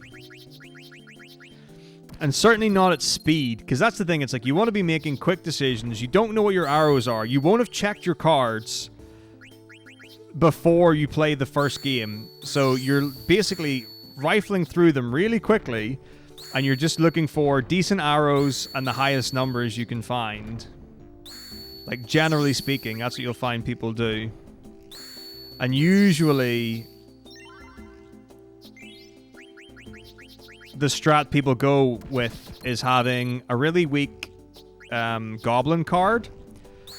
And certainly not at speed, because that's the thing, it's like, you want to be making quick decisions, you don't know what your arrows are, you won't have checked your cards before you play the first game, so you're basically rifling through them really quickly, and you're just looking for decent arrows and the highest numbers you can find. Like, generally speaking, that's what you'll find people do. And usually the strat people go with is having a really weak goblin card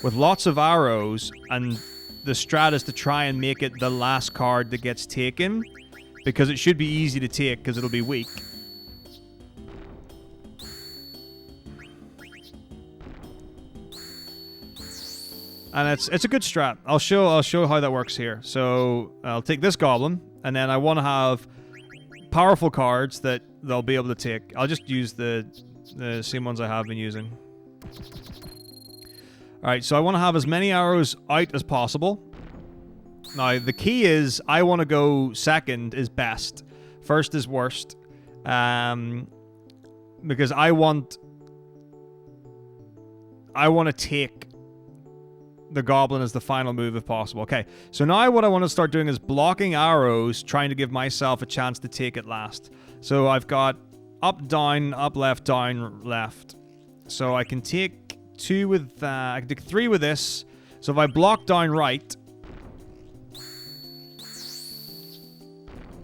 with lots of arrows, and the strat is to try and make it the last card that gets taken, because it should be easy to take because it'll be weak. And it's a good strat. I'll show how that works here. So I'll take this goblin, and then I want to have powerful cards that they'll be able to take. I'll just use the same ones I have been using. Alright, so I want to have as many arrows out as possible. Now, the key is I want to go second is best. First is worst. Because I want to take the goblin as the final move if possible. Okay, so now what I want to start doing is blocking arrows, trying to give myself a chance to take it last. So I've got up, down, down, left. So I can take 2 with I can take 3 with this. So if I block down right.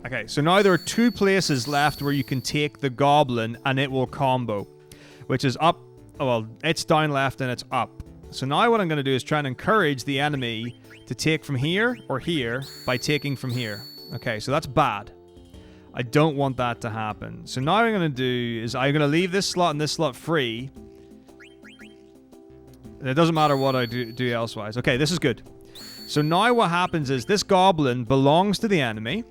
Okay, so now there are 2 places left where you can take the goblin and it will combo, which is up. Oh, well, it's down left and it's up. So now what I'm going to do is try and encourage the enemy to take from here or here by taking from here. Okay, so that's bad. I don't want that to happen. So now what I'm going to do is I'm going to leave this slot and this slot free. It doesn't matter what I do elsewise. Okay, this is good. So now what happens is this goblin belongs to the enemy.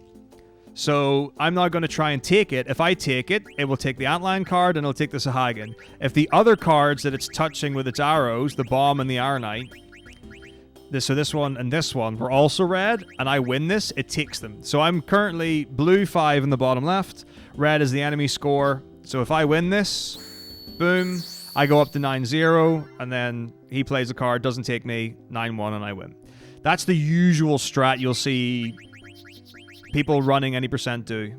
So I'm not going to try and take it. If I take it, it will take the Antlion card and it'll take the Sahagin. If the other cards that it's touching with its arrows, the Bomb and the Ironite, so this one and this one were also red, and I win this, it takes them. So I'm currently blue 5 in the bottom left. Red is the enemy score. So if I win this, boom, I go up to 9-0, and then he plays a card, doesn't take me, 9-1, and I win. That's the usual strat you'll see people running any percent do.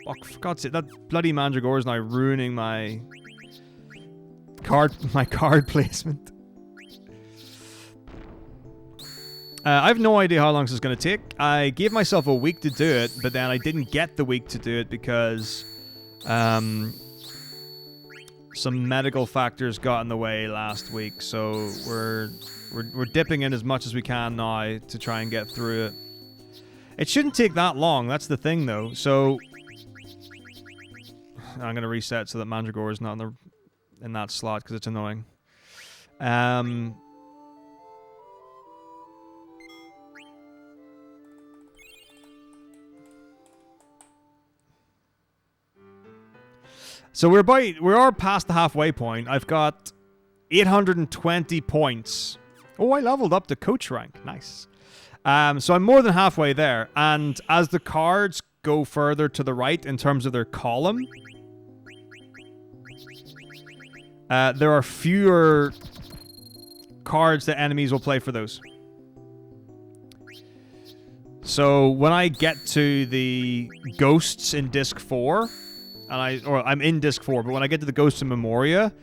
Oh, for God's sake, that bloody Mandragora is now ruining my card placement. I have no idea how long this is going to take. I gave myself a week to do it, but then I didn't get the week to do it because some medical factors got in the way last week. So we're dipping in as much as we can now to try and get through it. It shouldn't take that long. That's the thing, though. So I'm going to reset so that Mandragora is not in that slot because it's annoying. So we are past the halfway point. I've got 820 points. Oh, I leveled up to coach rank. Nice. So I'm more than halfway there, and as the cards go further to the right in terms of their column, there are fewer cards that enemies will play for those. So when I get to the ghosts in Disc 4, I'm in Disc 4, but when I get to the Ghosts in Memoria,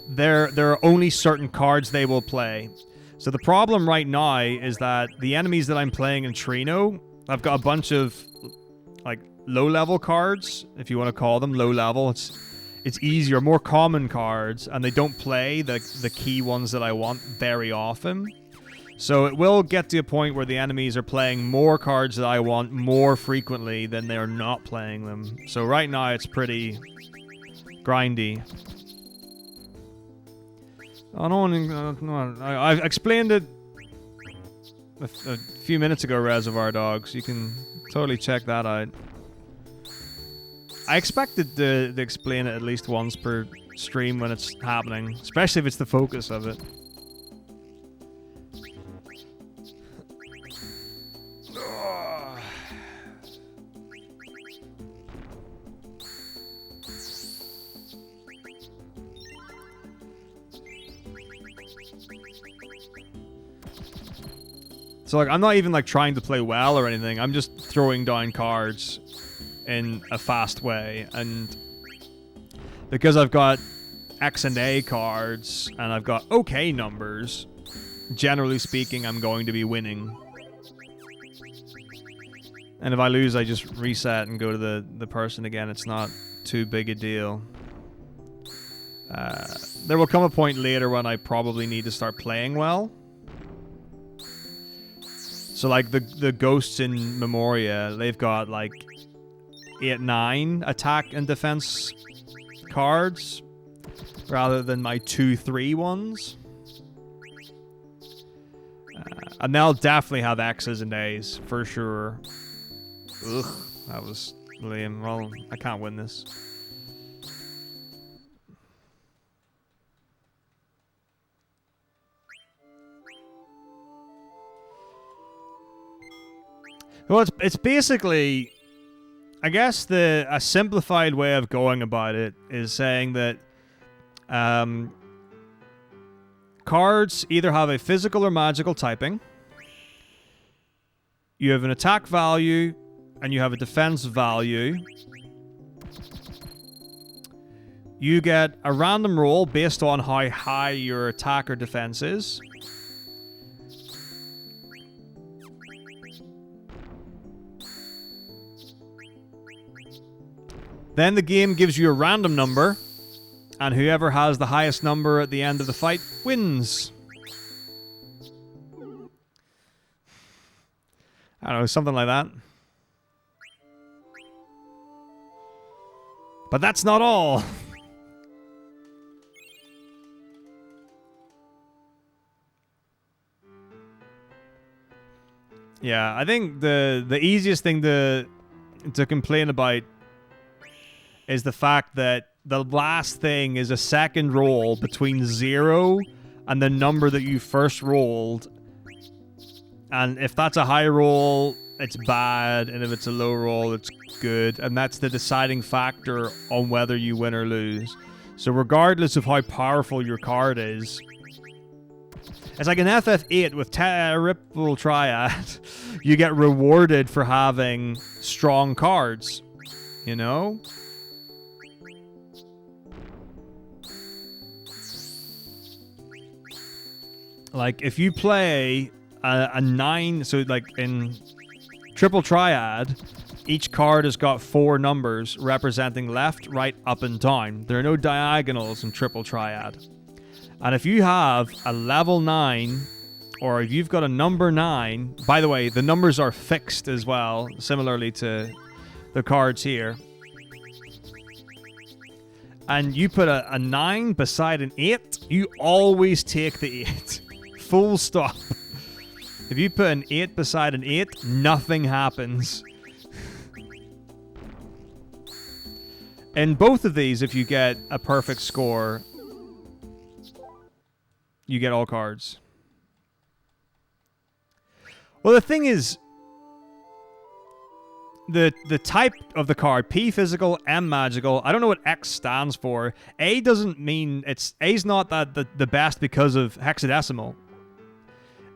there are only certain cards they will play. So the problem right now is that the enemies that I'm playing in Trino, I've got a bunch of like low-level cards, if you want to call them low-level. It's easier, more common cards, and they don't play the key ones that I want very often. So it will get to a point where the enemies are playing more cards that I want more frequently than they're not playing them. So right now it's pretty grindy. I don't want I explained it a few minutes ago, Reservoir Dogs. You can totally check that out. I expected to explain it at least once per stream when it's happening, especially if it's the focus of it. So, like, I'm not even, like, trying to play well or anything. I'm just throwing down cards in a fast way. And because I've got X and A cards and I've got okay numbers, generally speaking, I'm going to be winning. And if I lose, I just reset and go to the person again. It's not too big a deal. There will come a point later when I probably need to start playing well. So, like, the ghosts in Memoria, they've got, like, 8-9 attack and defense cards rather than my 2-3 ones. And they'll definitely have X's and A's, for sure. Ugh, that was lame. Well, I can't win this. Well, it's basically, I guess a simplified way of going about it is saying that cards either have a physical or magical typing. You have an attack value and you have a defense value. You get a random roll based on how high your attack or defense is. Then the game gives you a random number, and whoever has the highest number at the end of the fight wins. I don't know, something like that. But that's not all. Yeah, I think the easiest thing to complain about is the fact that the last thing is a second roll between 0 and the number that you first rolled. And if that's a high roll, it's bad, and if it's a low roll, it's good. And that's the deciding factor on whether you win or lose. So regardless of how powerful your card is, it's like an FF8 with Triple Triad. You get rewarded for having strong cards, you know? Like, if you play a 9, so like in Triple Triad, each card has got 4 numbers representing left, right, up, and down. There are no diagonals in Triple Triad. And if you have a level 9, or if you've got a number 9, by the way, the numbers are fixed as well, similarly to the cards here. And you put a 9 beside an 8, you always take the 8. Full stop. If you put an 8 beside an 8, nothing happens. In both of these, if you get a perfect score, you get all cards. Well, the thing is, the type of the card, P physical, M magical, I don't know what X stands for. A doesn't mean A's not the best because of hexadecimal.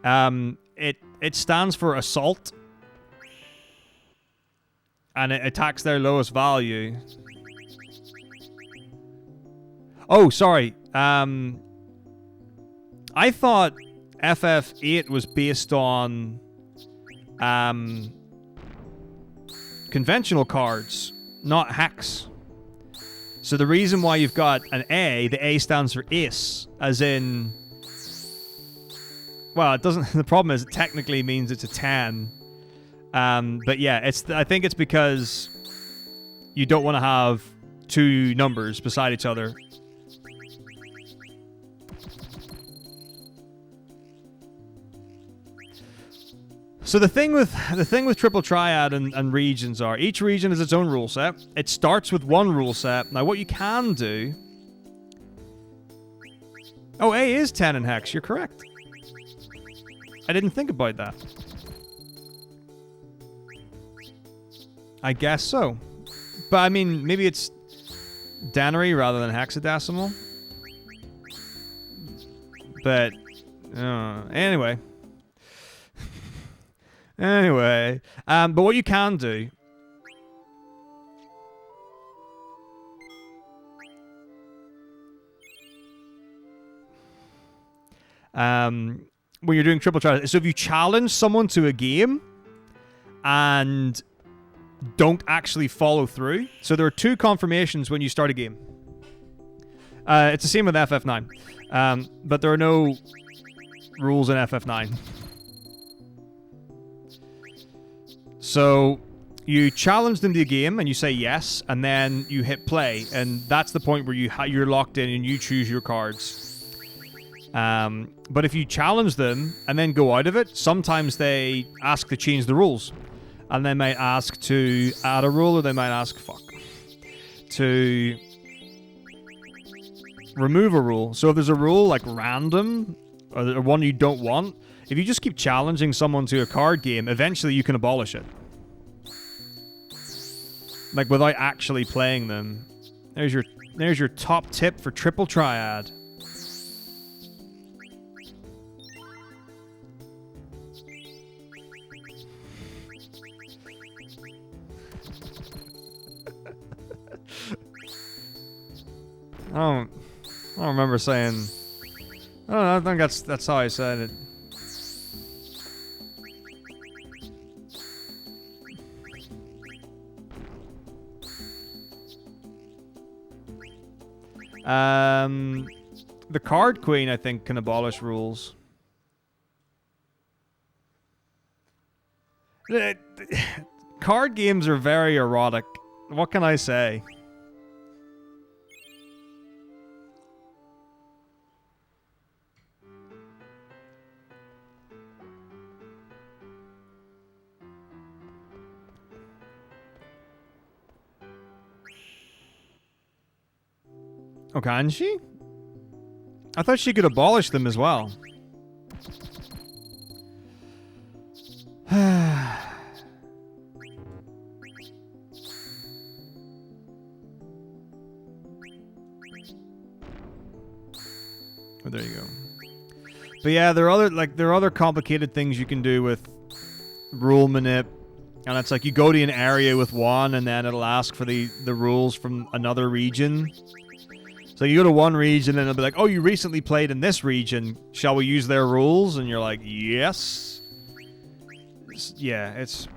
It stands for assault, and it attacks their lowest value. Oh, sorry. I thought FF8 was based on conventional cards, not hex. So the reason why you've got an A, the A stands for ace, as in... Well, it doesn't... The problem is it technically means it's a 10. But yeah, I think it's because you don't want to have two numbers beside each other. So the thing with Triple Triad and regions are, each region has its own rule set. It starts with one rule set. Now what you can do... Oh, A is 10 in hex, you're correct. I didn't think about that. I guess so. But I mean, maybe it's denary rather than hexadecimal. But, anyway. Anyway, but what you can do... when you're doing triple trial, so if you challenge someone to a game and don't actually follow through, so there are two confirmations when you start a game. It's the same with FF9, but there are no rules in FF9. So you challenge them to a game and you say yes, and then you hit play, and that's the point where you're locked in and you choose your cards. But if you challenge them and then go out of it, sometimes they ask to change the rules, and they might ask to add a rule, or they might ask to remove a rule. So if there's a rule like random or one you don't want, if you just keep challenging someone to a card game, eventually you can abolish it. Like, without actually playing them. There's your top tip for Triple Triad. I don't remember saying... I don't know, I think that's how I said it. The Card Queen, I think, can abolish rules. Card games are very erotic. What can I say? Oh, can she? I thought she could abolish them as well. Oh, there you go. But yeah, there are other complicated things you can do with rule manip. And it's like you go to an area with one, and then it'll ask for the rules from another region. So you go to one region and it'll be like, oh, you recently played in this region. Shall we use their rules? And you're like, yes. It's...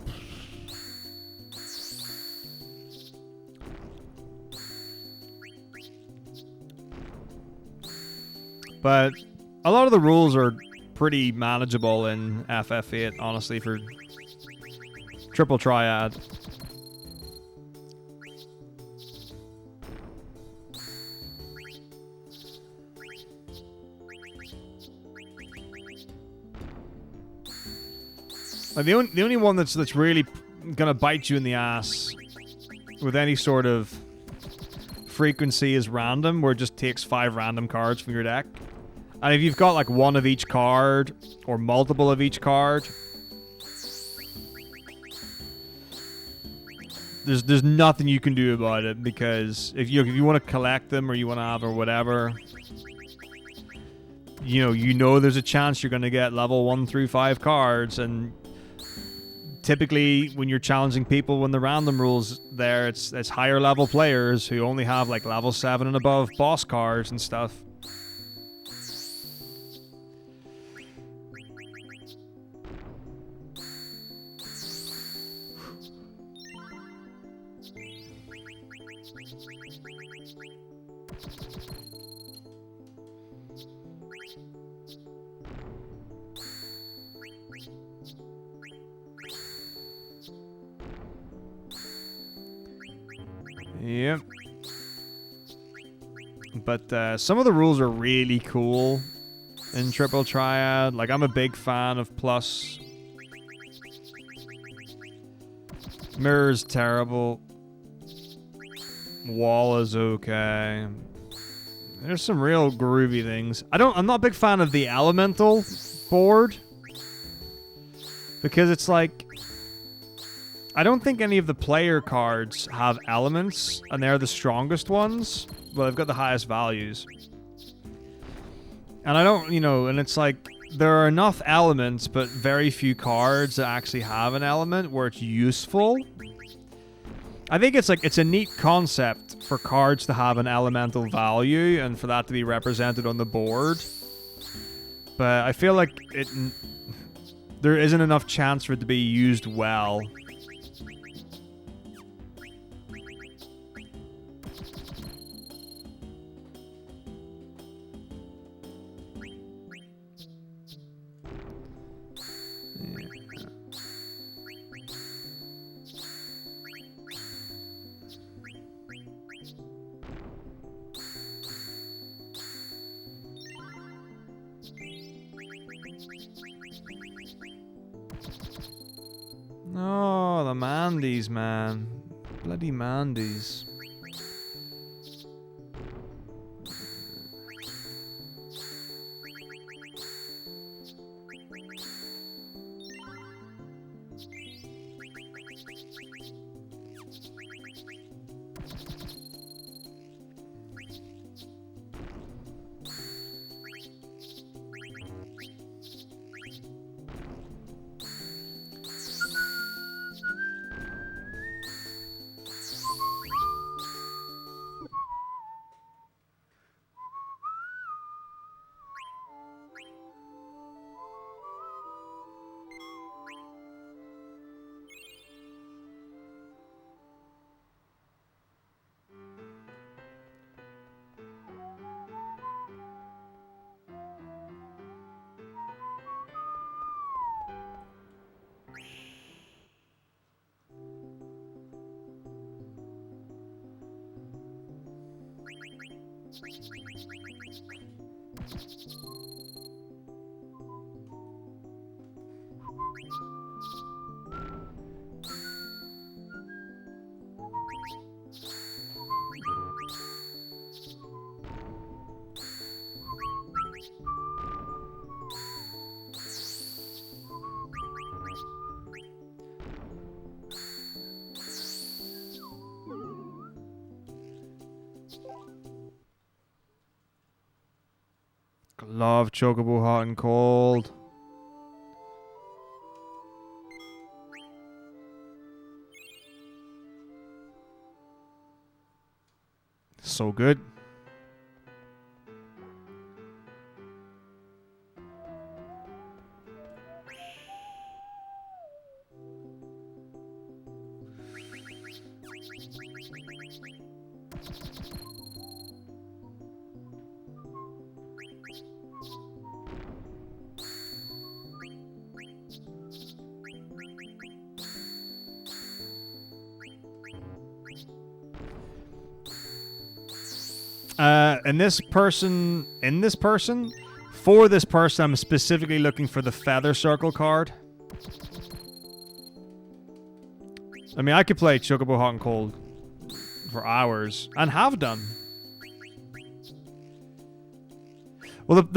But a lot of the rules are pretty manageable in FF8, honestly, for Triple Triad. The only one that's really gonna bite you in the ass with any sort of frequency is random, where it just takes 5 random cards from your deck. And if you've got like one of each card or multiple of each card, there's nothing you can do about it, because if you want to collect them or you want to have or whatever, you know there's a chance you're going to get level 1 through 5 cards, and typically when you're challenging people, when the random rules there, it's higher level players who only have like level 7 and above boss cards and stuff. Yep. But some of the rules are really cool in Triple Triad. Like, I'm a big fan of plus. Mirror's terrible. Wall is okay. There's some real groovy things. I'm not a big fan of the elemental board. Because it's like, I don't think any of the player cards have elements, and they're the strongest ones. Well, they've got the highest values. And I don't, and it's like, there are enough elements, but very few cards that actually have an element where it's useful. I think it's like, it's a neat concept for cards to have an elemental value and for that to be represented on the board. But I feel like there isn't enough chance for it to be used well. Oh, the Mandies, man. Bloody Mandies. Love Chocobo Hot and Cold. So good. For this person, I'm specifically looking for the Feather Circle card. I mean, I could play Chocobo Hot and Cold for hours, and have done. Well,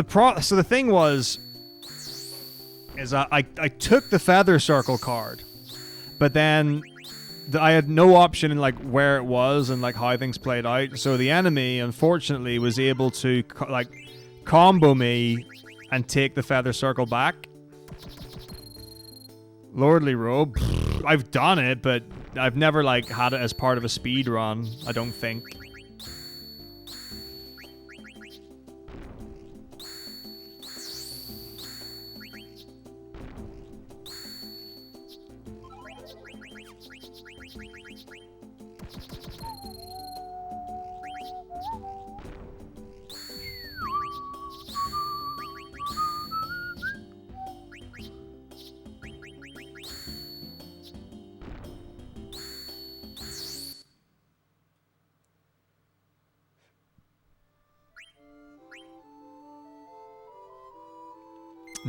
so the thing was, is I took the Feather Circle card, but then I had no option in like where it was and like how things played out. So the enemy, unfortunately, was able to like combo me and take the Feather Circle back. Lordly Robe, I've done it, but I've never like had it as part of a speed run. I don't think.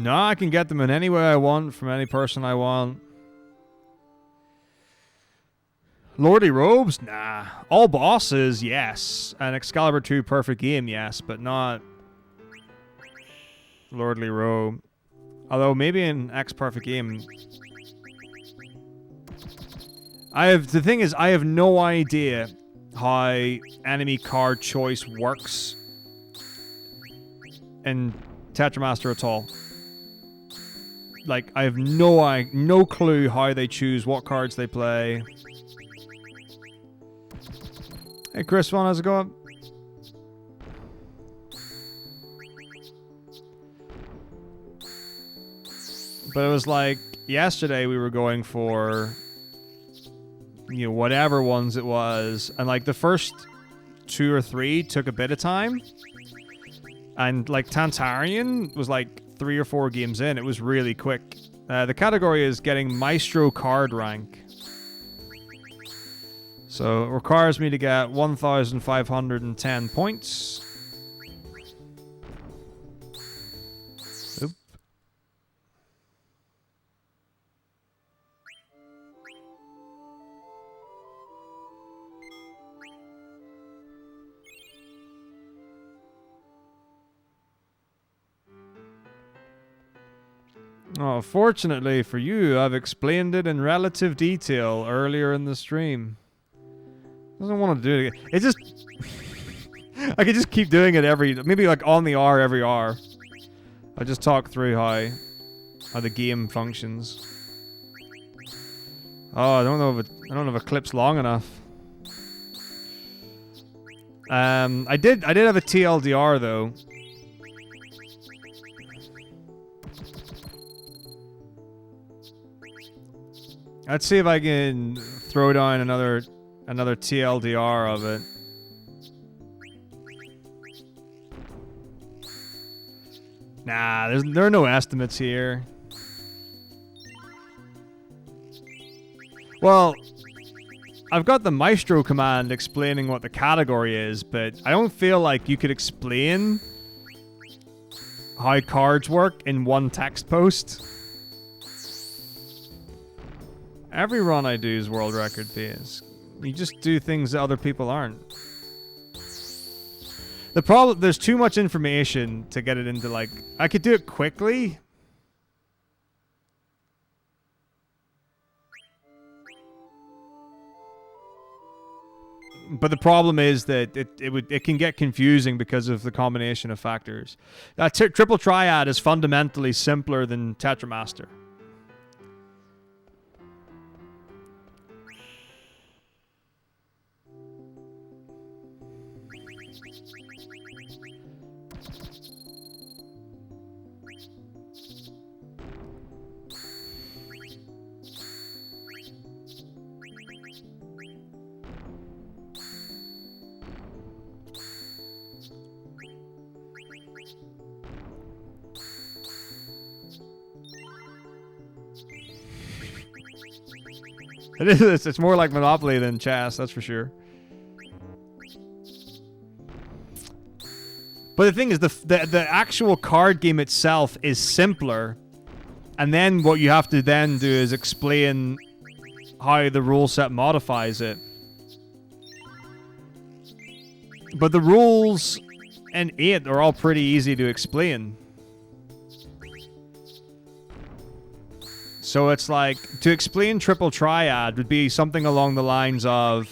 No, I can get them in any way I want from any person I want. Lordly Robes? Nah. All bosses, yes. And Excalibur 2 perfect game, yes, but not Lordly Robe. Although maybe in X perfect game. The thing is, I have no idea how enemy card choice works in Tetramaster at all. Like, I have no clue how they choose what cards they play. Hey, Chris, how's it going? But it was like, yesterday we were going for, you know, whatever ones it was. And like the first 2 or 3 took a bit of time. And like Tantarian was like 3 or 4 games in. It was really quick. The category is getting Maestro card rank. So it requires me to get 1,510 points. Oop. Oh, fortunately for you, I've explained it in relative detail earlier in the stream. Doesn't want to do it again. It just... I could just keep doing it maybe like on the hour every hour. I just talk through how the game functions. Oh, I don't know if a clip's long enough. I did have a TLDR though. Let's see if I can throw down another TLDR of it. Nah, there are no estimates here. Well, I've got the Maestro command explaining what the category is, but I don't feel like you could explain how cards work in one text post. Every run I do is world record pace. You just do things that other people aren't. The problem, there's too much information to get it into, like, I could do it quickly. But the problem is that it can get confusing because of the combination of factors. Triple Triad is fundamentally simpler than Tetramaster. It is. It's more like Monopoly than chess, that's for sure. But the thing is, the actual card game itself is simpler, and then what you have to then do is explain how the rule set modifies it. But the rules in 8 are all pretty easy to explain. So it's like, to explain Triple Triad would be something along the lines of...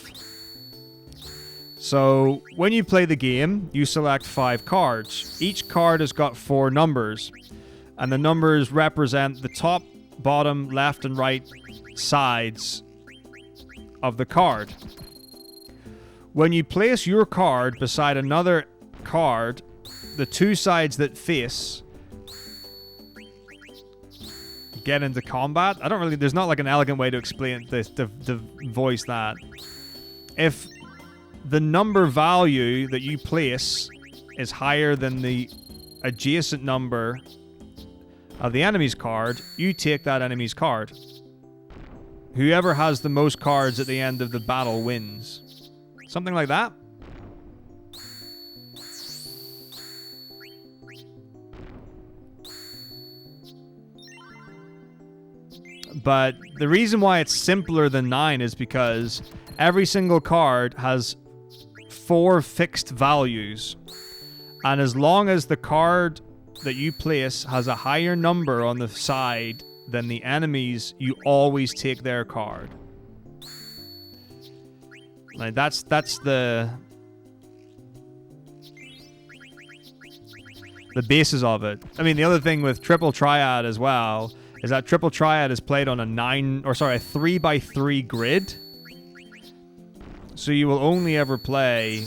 So, when you play the game, you select 5 cards. Each card has got 4 numbers. And the numbers represent the top, bottom, left, and right sides of the card. When you place your card beside another card, the 2 sides that face... get into combat. There's not like an elegant way to explain this, to voice that. If the number value that you place is higher than the adjacent number of the enemy's card, you take that enemy's card. Whoever has the most cards at the end of the battle wins. Something like that. But the reason why it's simpler than 9 is because every single card has 4 fixed values. And as long as the card that you place has a higher number on the side than the enemies, you always take their card. Like that's the basis of it. I mean, the other thing with Triple Triad as well is that Triple Triad is played on a 3x3 grid. So you will only ever play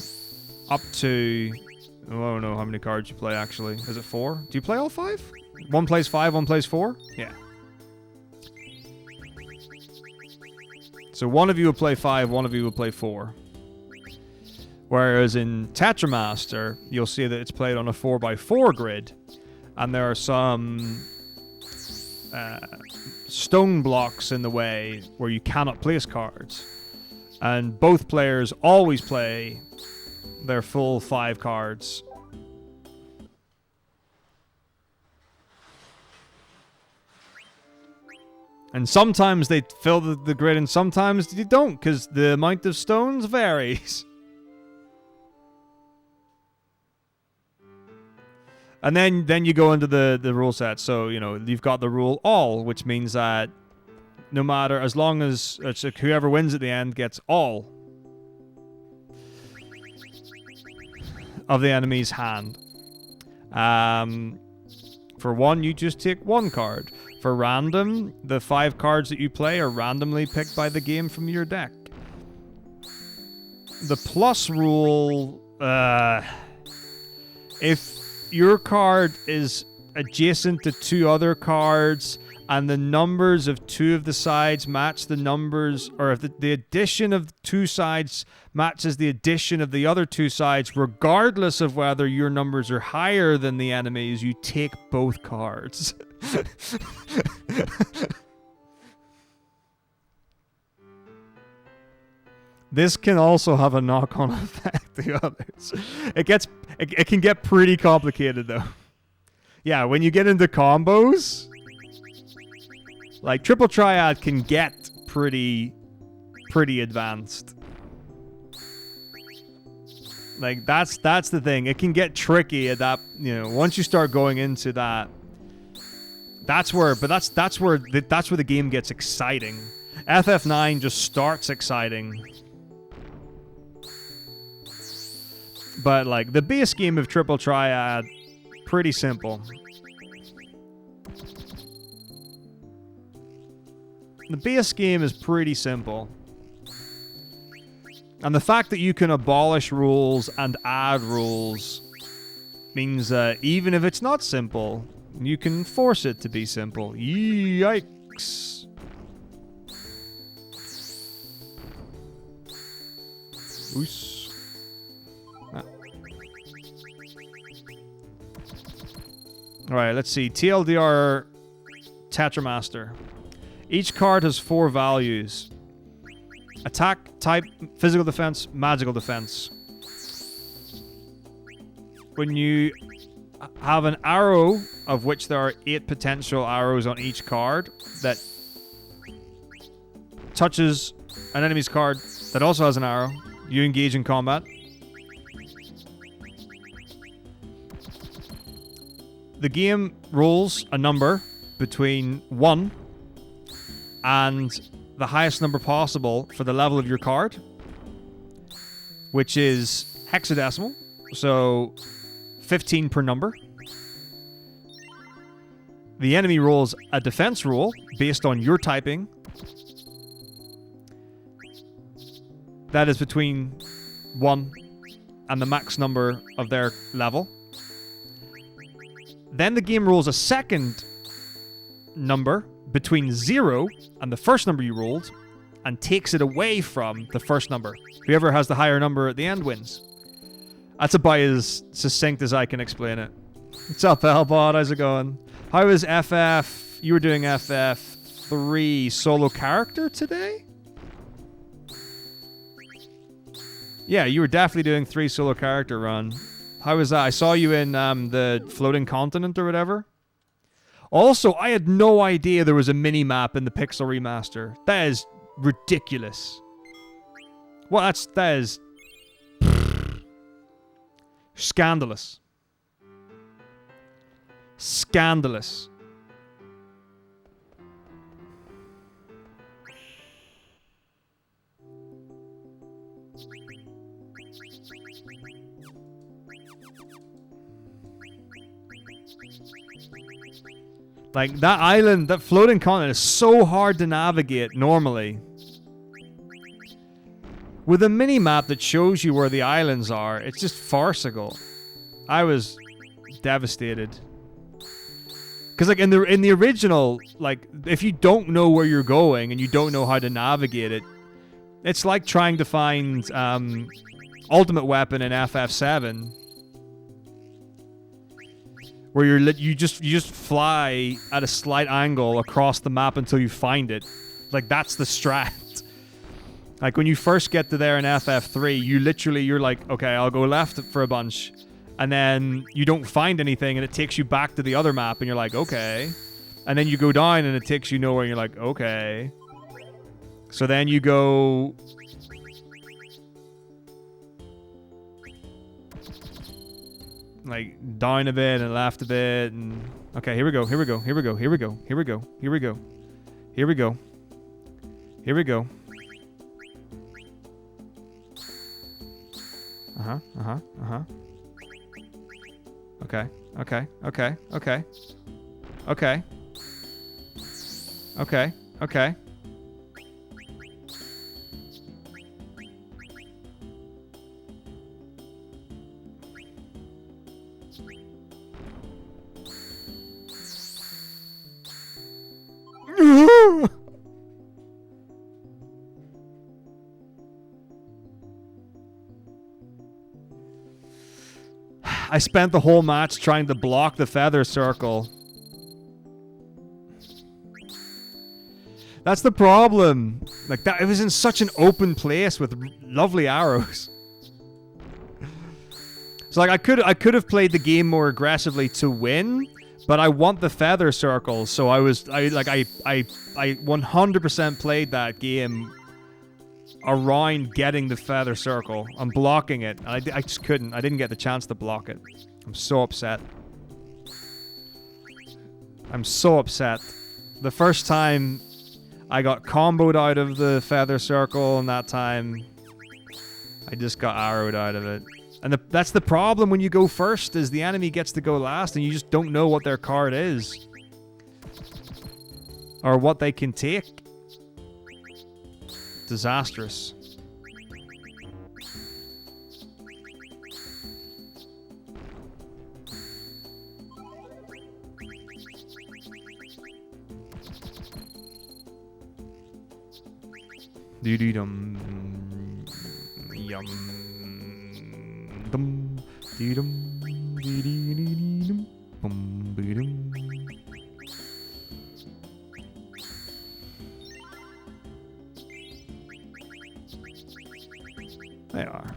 up to... Oh, I don't know how many cards you play, actually. Is it 4? Do you play all 5? One plays 5, one plays 4? Yeah. So one of you will play 5, one of you will play 4. Whereas in Tetramaster, you'll see that it's played on a 4x4 grid. And there are some stone blocks in the way where you cannot place cards. And both players always play their full 5 cards. And sometimes they fill the grid and sometimes they don't, because the amount of stones varies. And then you go into the rule set. So, you know, you've got the rule all, which means that no matter, as long as whoever wins at the end gets all of the enemy's hand. For 1, you just take 1 card. For random, the 5 cards that you play are randomly picked by the game from your deck. The plus rule, if your card is adjacent to 2 other cards and the numbers of 2 of the sides match the numbers, or if the addition of 2 sides matches the addition of the other 2 sides, regardless of whether your numbers are higher than the enemy's, you take both cards. This can also have a knock-on effect to others. It can get pretty complicated though. Yeah, when you get into combos, like Triple Triad can get pretty advanced. Like that's the thing. It can get tricky at that, you know, once you start going into that. That's where the game gets exciting. FF9 just starts exciting. But like the base game of Triple Triad, pretty simple. The base game is pretty simple. And the fact that you can abolish rules and add rules means that even if it's not simple, you can force it to be simple. Yikes. Oos. Ah. Alright, let's see. TLDR Tetramaster. Each card has 4 values. Attack, type, physical defense, magical defense. When you have an arrow, of which there are 8 potential arrows on each card, that touches an enemy's card that also has an arrow, you engage in combat. The game rolls a number between 1 and the highest number possible for the level of your card, which is hexadecimal, so 15 per number. The enemy rolls a defense roll based on your typing. That is between 1 and the max number of their level. Then the game rolls a second number between 0 and the first number you rolled and takes it away from the first number. Whoever has the higher number at the end wins. That's about as succinct as I can explain it. What's up, Elbot? How's it going? How is FF... You were doing FF3 solo character today? Yeah, you were definitely doing 3 solo character run. How was that? I saw you in the floating continent or whatever. Also, I had no idea there was a mini-map in the Pixel Remaster. That is ridiculous. Well, that is... scandalous. Scandalous. Like, that island, that floating continent is so hard to navigate normally. With a mini-map that shows you where the islands are, it's just farcical. I was devastated. Because, like, in the original, like, if you don't know where you're going and you don't know how to navigate it, it's like trying to find Ultimate Weapon in FF7. Where you just fly at a slight angle across the map until you find it. Like, that's the strat. Like, when you first get to there in FF3, you're like, okay, I'll go left for a bunch. And then you don't find anything, and it takes you back to the other map, and you're like, okay. And then you go down, and it takes you nowhere, and you're like, okay. So then you go... like, down a bit and left a bit, and... okay, here we go, here we go, here we go, here we go, here we go, here we go. Here we go. Here we go. Uh-huh, uh-huh, uh-huh. Okay, okay, okay, okay. Okay. Okay, okay. I spent the whole match trying to block the feather circle. That's the problem. Like, that, it was in such an open place with lovely arrows. So, like, I could have played the game more aggressively to win, but I want the feather circles. So I 100% played that game around getting the feather circle. I'm blocking it. I just couldn't. I didn't get the chance to block it. I'm so upset. I'm so upset. The first time I got comboed out of the feather circle, and that time I just got arrowed out of it. And that's the problem when you go first, is the enemy gets to go last, and you just don't know what their card is. Or what they can take. Disastrous. Doo-dee-dum. Yum. Dum. Dee-dum. Dee-dee-dee-dee-dum. Bum. Dee-dum. They are.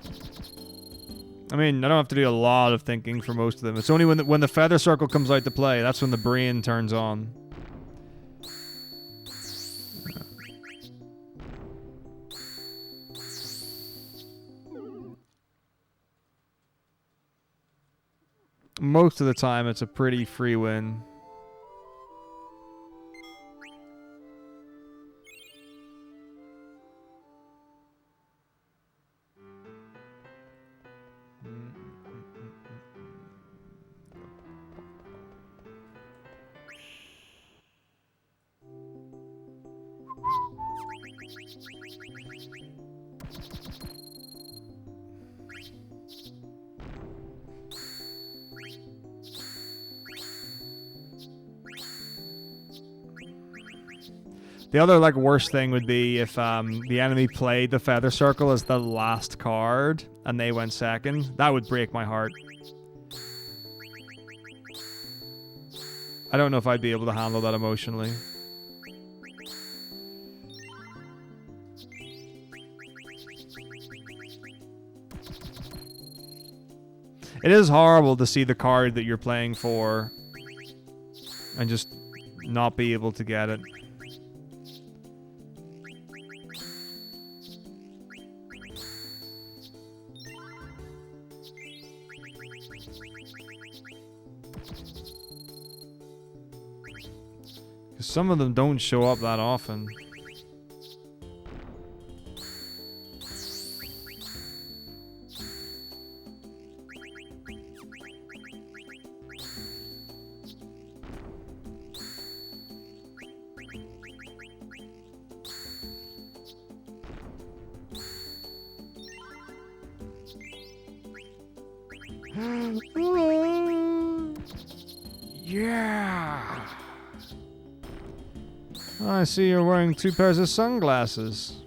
I mean, I don't have to do a lot of thinking for most of them. It's only when the feather circle comes out to play, that's when the brain turns on. Most of the time, it's a pretty free win. The other, like, worst thing would be if the enemy played the feather circle as the last card and they went second. That would break my heart. I don't know if I'd be able to handle that emotionally. It is horrible to see the card that you're playing for and just not be able to get it. Some of them don't show up that often. Yeah. I see you're wearing 2 pairs of sunglasses.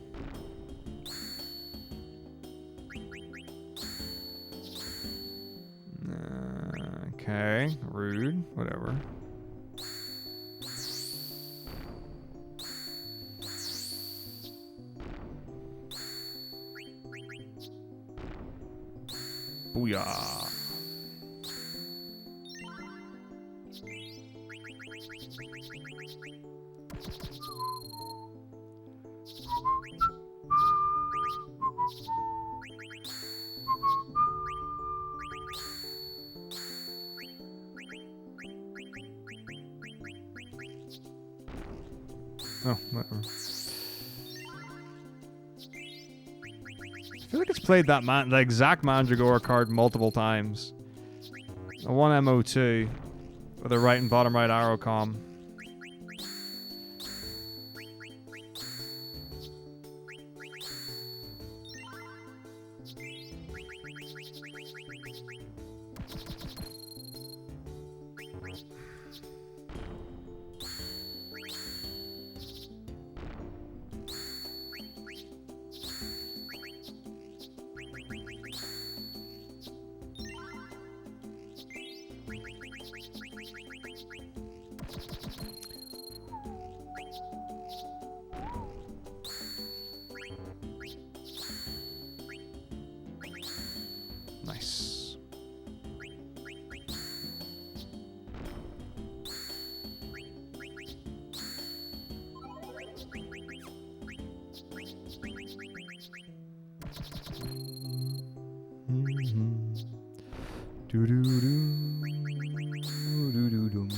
Okay, rude, whatever. Booyah. Oh, whatever. I feel like it's played that the exact Mandragora card multiple times. A 1 MO2 with a right and bottom right arrow comm. Nice. Do do do do do do do do.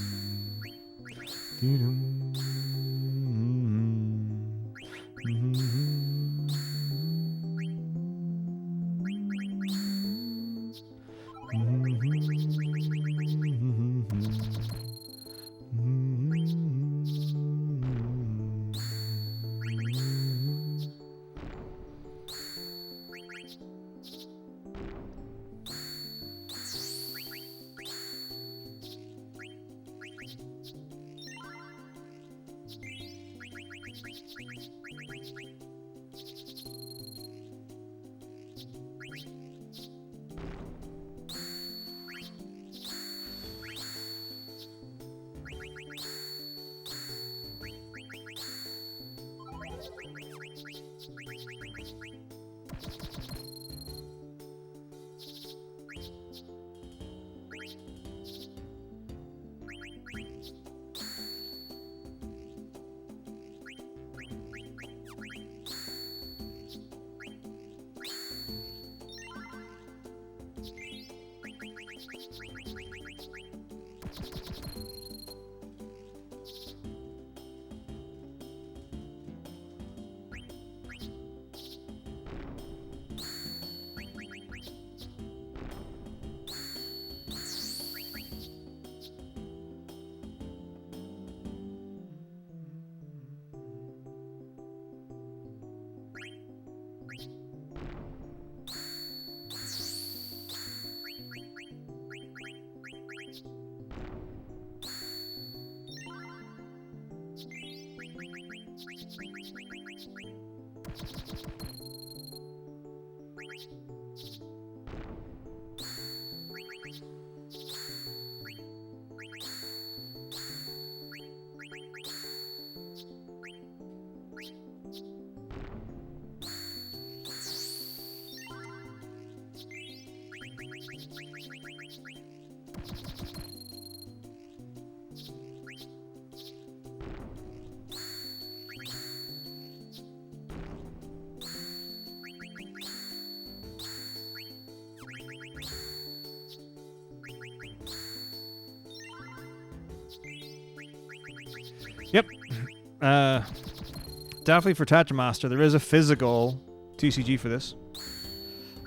Definitely for Tetramaster. There is a physical TCG for this.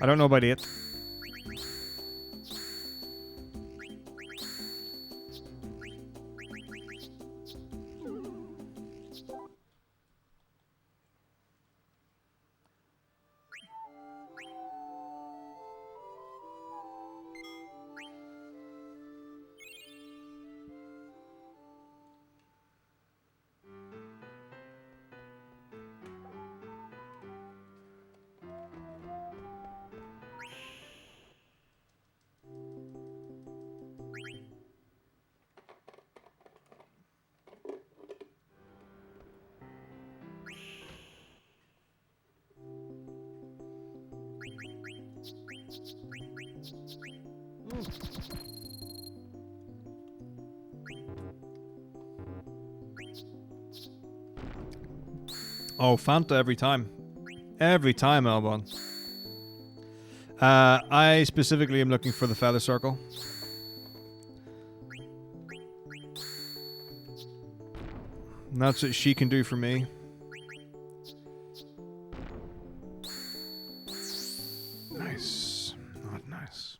I don't know about it. Oh, Fanta every time. Every time, Albon. I specifically am looking for the Feather Circle. And that's what she can do for me. Nice. Not nice.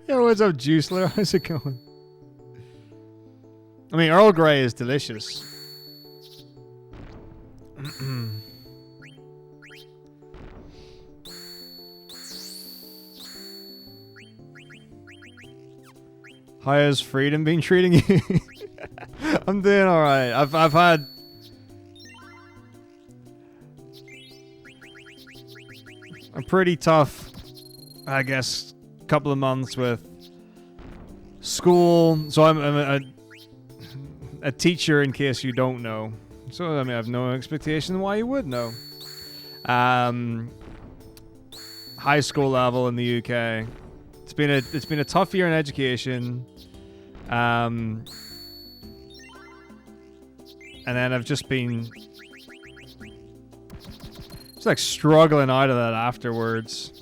Yo, what's up, Juicler? How's it going? I mean, Earl Grey is delicious. How has Freedom been treating you? I'm doing alright. I've had a pretty tough, I guess, couple of months with school. So I'm a teacher, in case you don't know. So I mean, I have no expectation why you would know. High school level in the UK. It's been a tough year in education. And then I've just been like struggling out of that afterwards.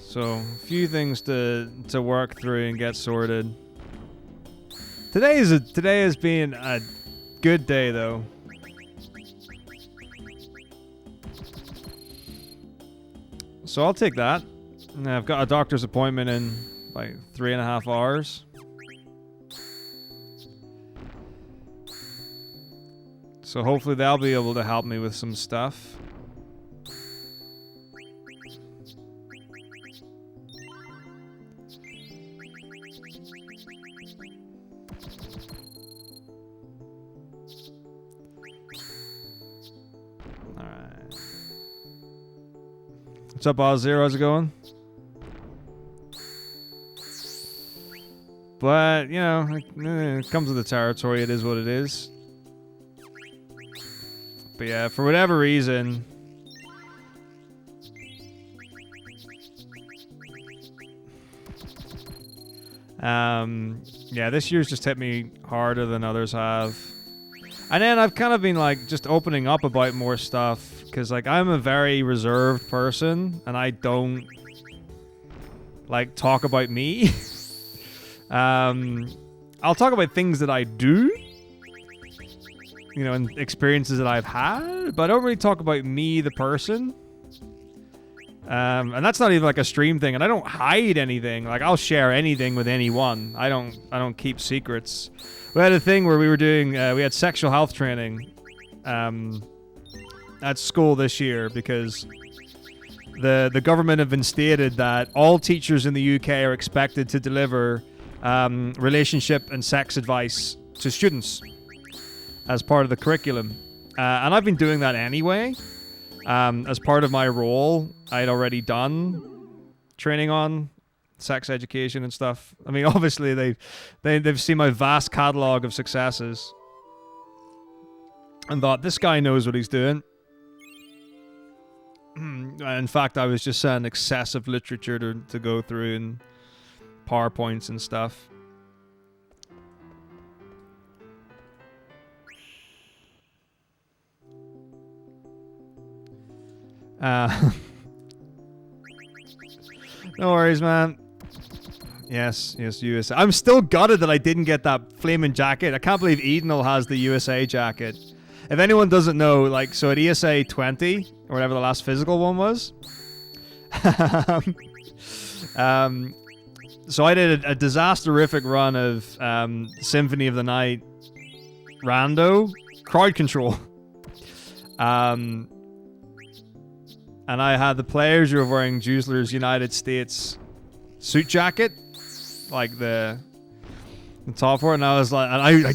So a few things to work through and get sorted. Today has been a good day though. So I'll take that. And I've got a doctor's appointment in like 3.5 hours. So hopefully they'll be able to help me with some stuff. Alright. What's up, Oz0? How's it going? But, you know, it comes with the territory. It is what it is. But yeah, for whatever reason, yeah, this year's just hit me harder than others have. And then I've kind of been like just opening up about more stuff because like I'm a very reserved person and I don't like talk about me. I'll talk about things that I do, you know, and experiences that I've had, but I don't really talk about me, the person. And that's not even like a stream thing, and I don't hide anything. Like I'll share anything with anyone. I don't keep secrets. We had a thing where we were doing, we had sexual health training, at school this year because the government have been stated that all teachers in the UK are expected to deliver relationship and sex advice to students as part of the curriculum. And I've been doing that anyway. As part of my role, I'd already done training on sex education and stuff. I mean, obviously they've seen my vast catalog of successes and thought, this guy knows what he's doing. In fact, I was just saying excessive literature to go through and PowerPoints and stuff. No worries, man. Yes, USA. I'm still gutted that I didn't get that flaming jacket. I can't believe Edenal has the USA jacket. If anyone doesn't know, like, so at ESA 20, or whatever the last physical one was, so I did a disaster-rific run of Symphony of the Night Rando crowd control. And I had the players who were wearing Juicler's United States suit jacket, like the top for it, and I was like, and I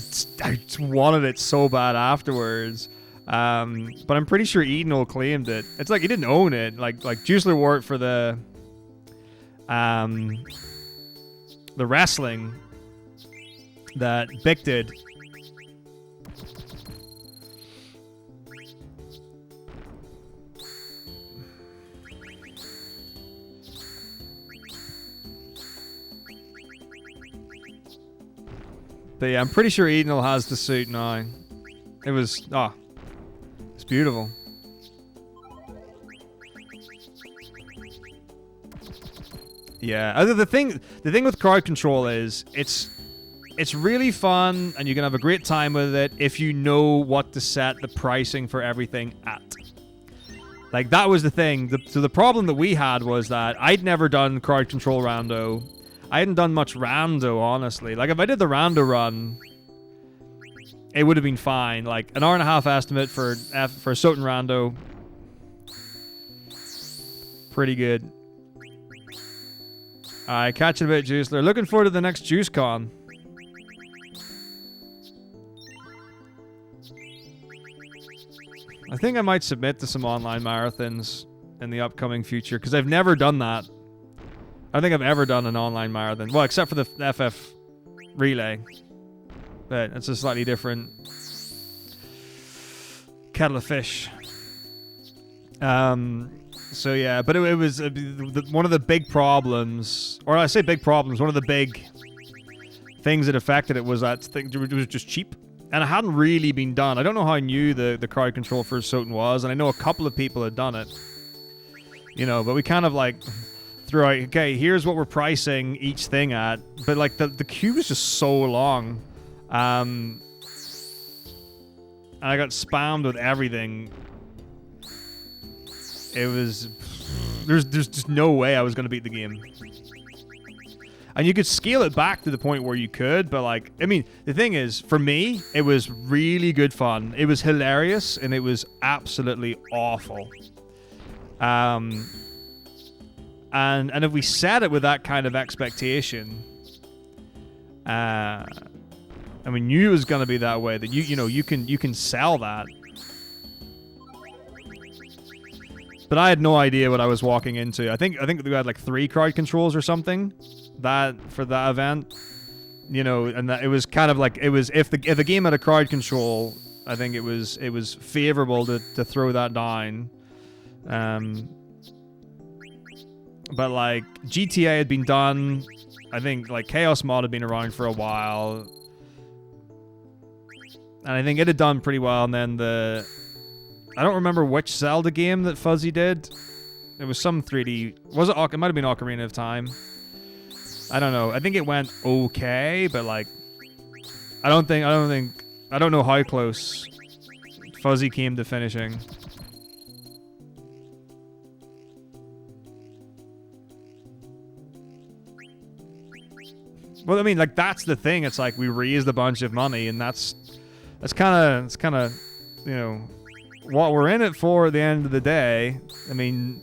just wanted it so bad afterwards. But I'm pretty sure Edenal claimed it. It's like he didn't own it. Like Juicler wore it for the wrestling that Bick did. But yeah, I'm pretty sure Edenal has the suit now. It was, it's beautiful. Yeah, the thing with crowd control is it's really fun and you can have a great time with it if you know what to set the pricing for everything at. Like, that was the thing. So the problem that we had was that I'd never done crowd control rando. I hadn't done much rando, honestly. Like, if I did the rando run, it would have been fine. Like, an hour and a half estimate for Soten rando. Pretty good. Alright, catch you a bit, Juicler. Looking forward to the next JuiceCon. I think I might submit to some online marathons in the upcoming future, because I've never done that. I don't think I've ever done an online marathon. Well, except for the FF relay. But it's a slightly different kettle of fish. So yeah, but it was one of the big problems, or I say big problems, one of the big things that affected it was that it was just cheap. And it hadn't really been done. I don't know how new the crowd control for Soten was, and I know a couple of people had done it. You know, but we kind of like threw out, okay, here's what we're pricing each thing at. But like the queue was just so long. And I got spammed with everything. It was... There's just no way I was going to beat the game. And you could scale it back to the point where you could, but like, I mean, the thing is, for me, it was really good fun. It was hilarious, and it was absolutely awful. And if we set it with that kind of expectation, and we knew it was going to be that way, that you can sell that. But I had no idea what I was walking into. I think we had like 3 crowd controls or something for that event, you know, and that it was kind of like, it was if the game had a crowd control, I think it was favorable to throw that down. But like GTA had been done, I think like Chaos Mod had been around for a while, and I think it had done pretty well. And then I don't remember which Zelda game that Fuzzy did. It was some 3D. Was it? It might have been Ocarina of Time. I don't know. I think it went okay, but like, I don't know how close Fuzzy came to finishing. Well, I mean, like, that's the thing. It's like we raised a bunch of money, and that's kind of, you know, what we're in it for at the end of the day. I mean,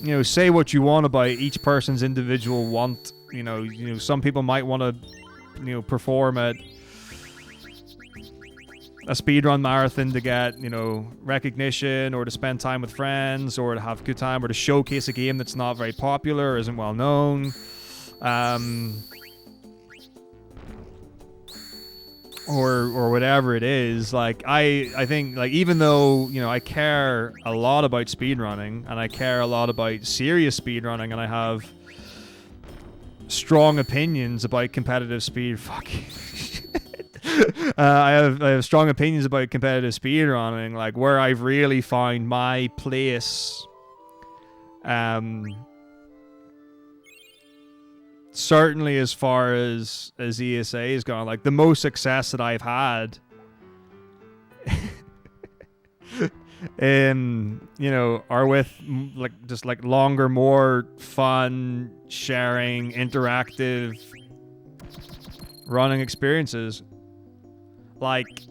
you know, say what you want about each person's individual want some people might want to, perform at a speedrun marathon to get, recognition, or to spend time with friends, or to have a good time, or to showcase a game that's not very popular or isn't well known. Or whatever it is. Like, I think, like, even though, I care a lot about speedrunning, and I care a lot about serious speedrunning, and I have strong opinions about competitive speed. I have strong opinions about competitive speedrunning, like, where I've really found my place. Certainly as far as ESA is gone, like, the most success that I've had are with just longer, more fun, sharing, interactive running experiences. Like,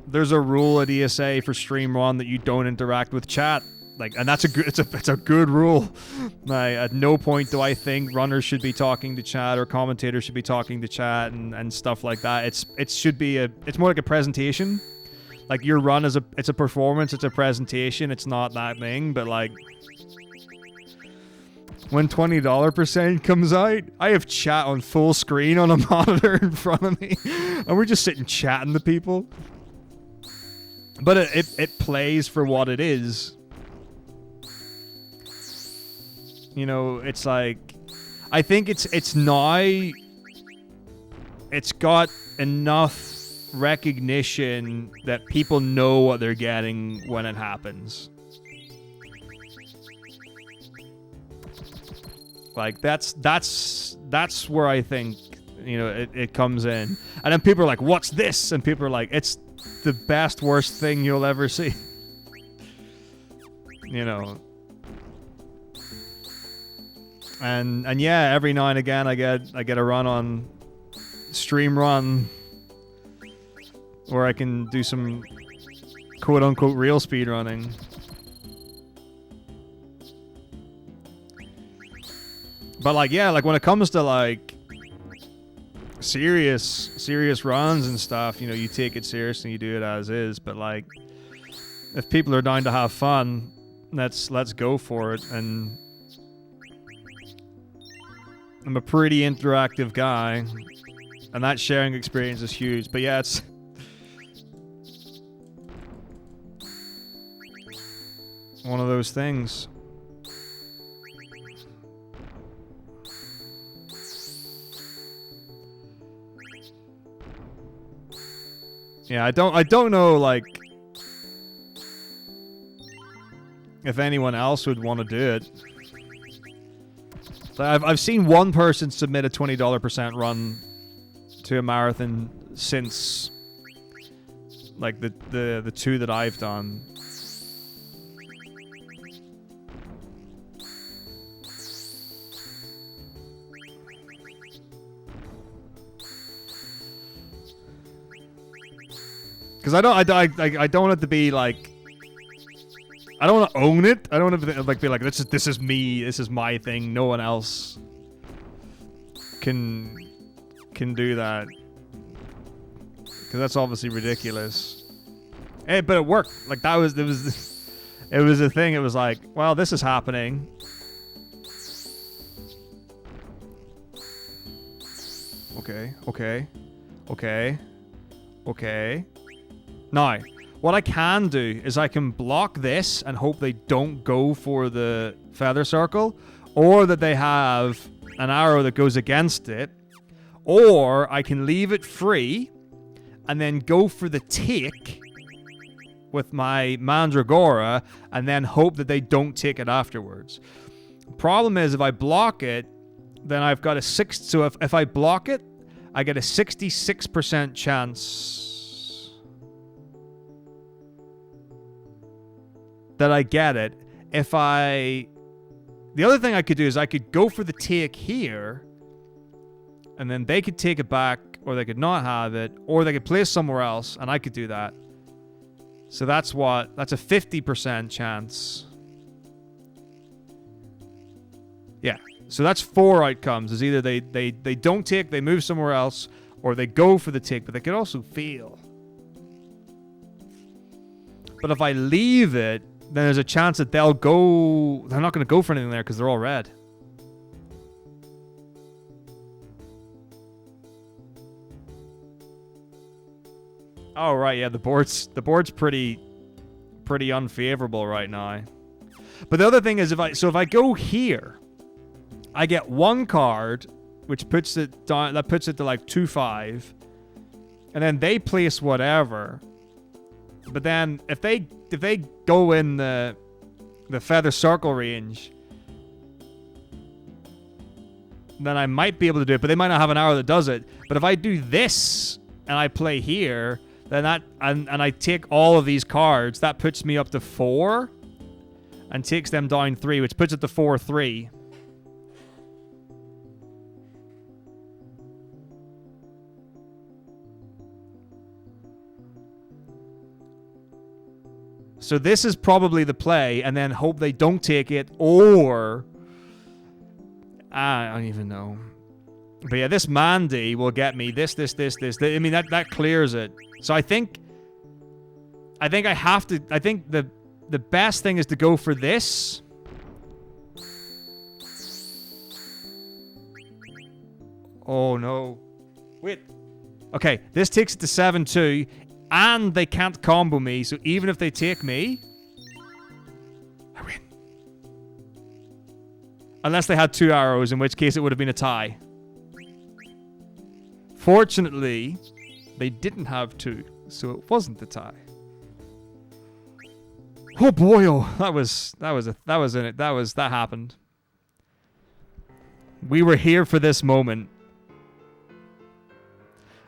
there's a rule at ESA for stream run that you don't interact with chat. Like, and that's it's a good rule. Like, at no point do I think runners should be talking to chat, or commentators should be talking to chat, and stuff like that. It's more like a presentation. Like, your run it's a performance, it's a presentation, it's not that thing. But like, when $20% comes out, I have chat on full screen on a monitor in front of me, and we're just sitting chatting to people. But it plays for what it is. It's like, I think it's now, it's got enough recognition that people know what they're getting when it happens. Like, that's where I think, it comes in. And then people are like, what's this? And people are like, it's the best, worst thing you'll ever see. And yeah, every now and again I get a run on Stream Run where I can do some quote unquote real speed running. But like, yeah, like when it comes to like serious runs and stuff, you take it serious and you do it as is. But like, if people are down to have fun, let's go for it. And I'm a pretty interactive guy, and that sharing experience is huge. But yeah, it's one of those things. Yeah, I don't know, like, if anyone else would want to do it. So I've seen one person submit a $20% run to a marathon since, like, the two that I've done. Because I don't want it to be like, I don't want to own it. I don't want to like be like, this is me. This is my thing. No one else can do that. Because that's obviously ridiculous. Hey, but it worked. Like, it was a thing. It was like, well, this is happening. Okay. Now, what I can do is I can block this and hope they don't go for the feather circle, or that they have an arrow that goes against it, or I can leave it free and then go for the take with my Mandragora and then hope that they don't take it afterwards. Problem is, if I block it, then I've got a so if I block it, I get a 66% chance that I get it. The other thing I could do is I could go for the take here, and then they could take it back, or they could not have it, or they could place somewhere else, and I could do that. So that's a 50% chance. Yeah, So that's 4 outcomes. Is either they don't take, they move somewhere else, or they go for the take, but they could also fail. But if I leave it, then there's a chance that they'll go... They're not going to go for anything there because they're all red. Oh, right, yeah, the board's pretty unfavorable right now. But the other thing is, if I go here, I get 1 card, which puts it down, that puts it to like 2-5, and then they place whatever. But then if they go in the feather circle range, then I might be able to do it. But they might not have an arrow that does it. But if I do this and I play here, then that and I take all of these cards, that puts me up to 4, and takes them down 3, which puts it to 4-3. So this is probably the play, and then hope they don't take it, or... I don't even know. But yeah, this Mandy will get me this. I mean, that clears it. So I think I have to... I think the best thing is to go for this. Oh, no. Wait. Okay, this takes it to 7-2. And they can't combo me, so even if they take me, I win. Unless they had 2 arrows, in which case it would have been a tie. Fortunately, they didn't have 2, so it wasn't a tie. Oh boy, oh, that happened. We were here for this moment.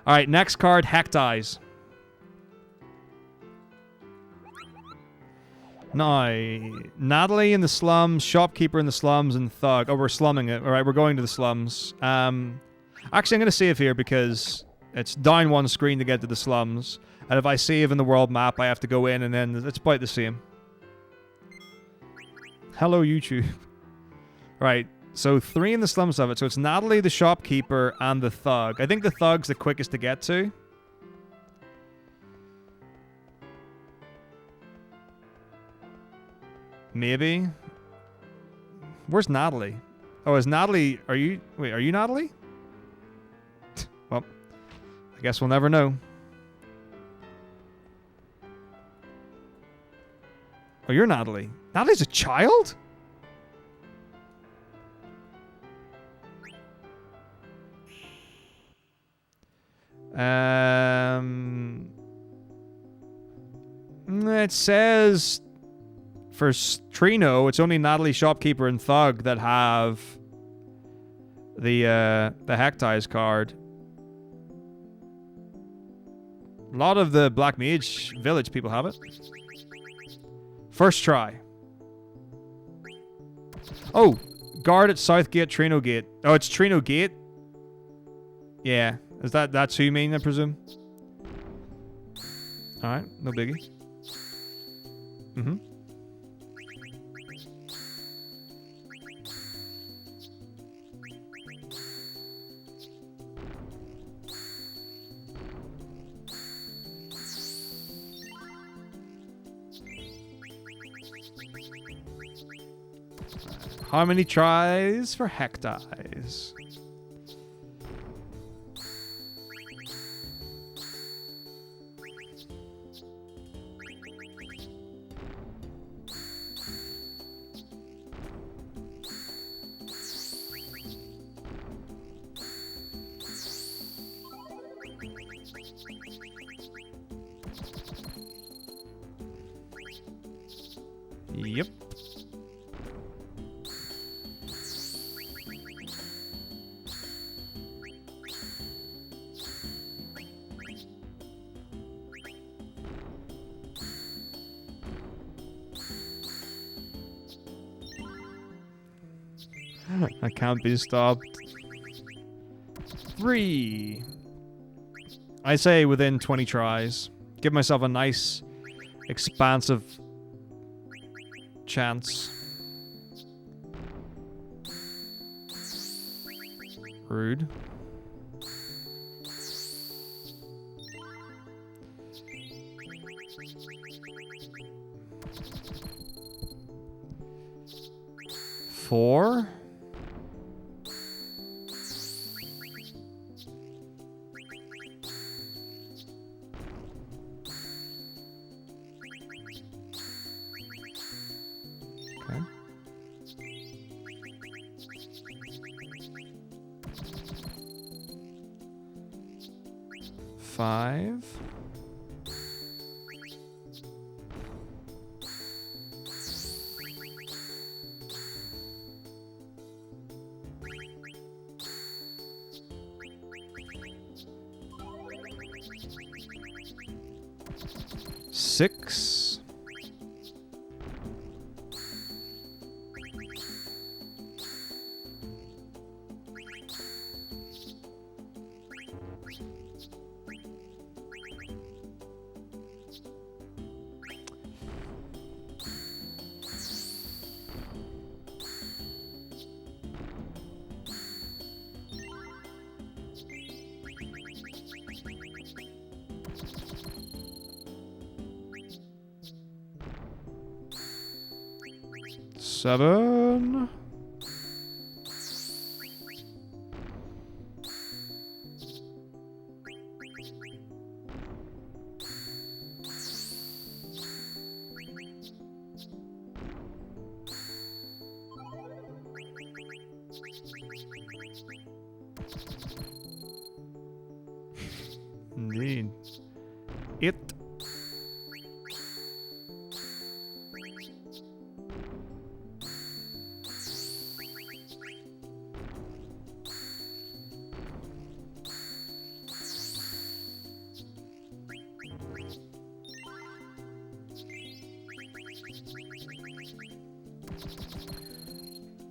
All right, next card, Hecht Eyes. Now, Natalie in the slums, Shopkeeper in the slums, and Thug. Oh, we're slumming it. All right, we're going to the slums. Actually, I'm going to save here because it's down 1 screen to get to the slums. And if I save in the world map, I have to go in, and then it's about the same. Hello, YouTube. Right, so 3 in the slums of it. So it's Natalie, the Shopkeeper, and the Thug. I think the Thug's the quickest to get to. Maybe. Where's Natalie? Oh, is Natalie... Are you... Wait, are you Natalie? Well, I guess we'll never know. Oh, you're Natalie. Natalie's a child? It says... For Trino, it's only Natalie, Shopkeeper, and Thug that have the Hecht Eyes card. A lot of the Black Mage Village people have it. First try. Oh, guard at Southgate, Trino Gate. Oh, it's Trino Gate? Yeah. That's who you mean, I presume? Alright, no biggie. Mm-hmm. How many tries for Hecht Eyes? Yep. I can't be stopped. 3. I say within 20 tries. Give myself a nice, expansive chance. Rude. Four. Okay. Five. Six. Seven. Indeed. It.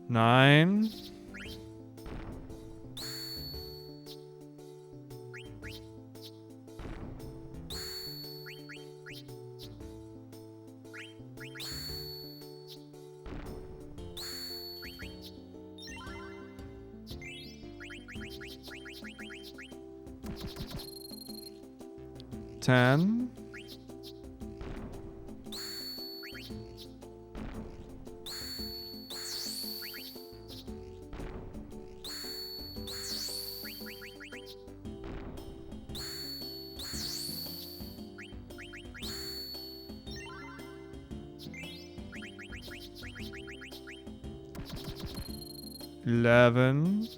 Nine. Ten. Eleven.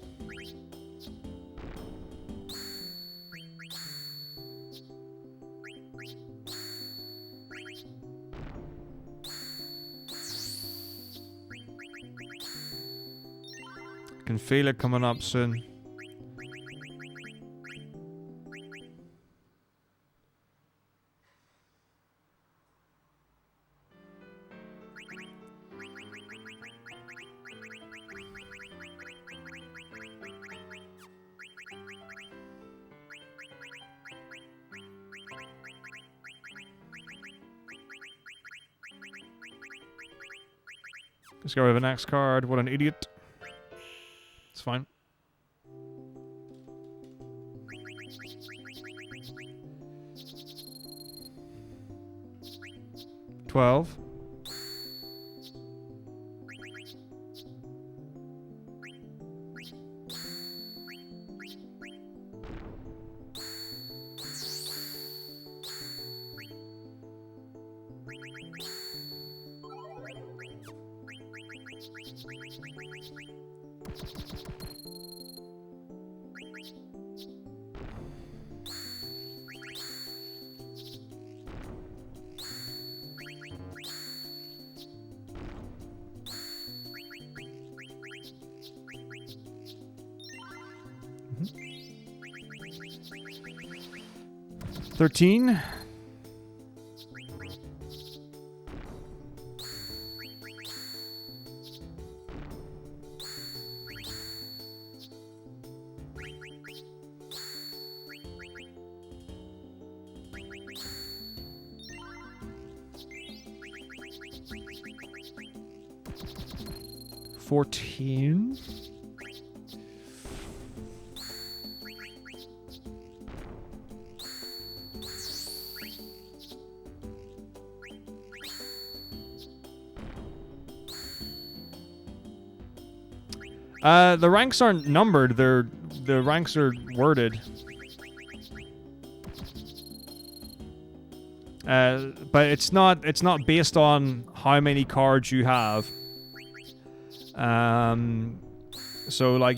Can feel it coming up soon. Let's go with the next card. What an idiot. It's fine. $12. $13. $14. The ranks aren't numbered. The ranks are worded. But it's not based on how many cards you have. So like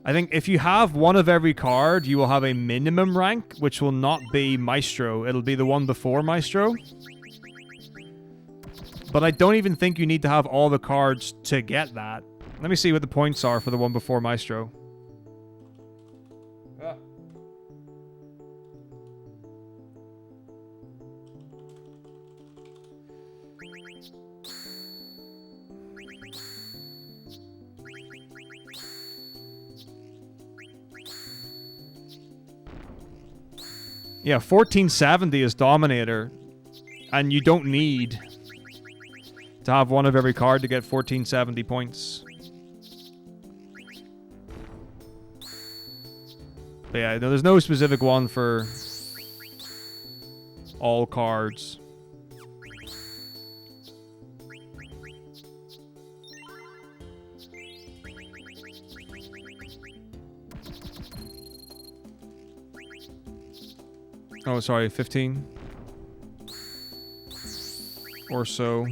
I think if you have one of every card, you will have a minimum rank, which will not be Maestro. It'll be the one before Maestro. But I don't even think you need to have all the cards to get that. Let me see what the points are for the one before Maestro. Ah. Yeah, 1470 is Dominator, and you don't need to have one of every card to get 1470 points. But yeah, there's no specific one for all cards. Oh, sorry, 15 or so.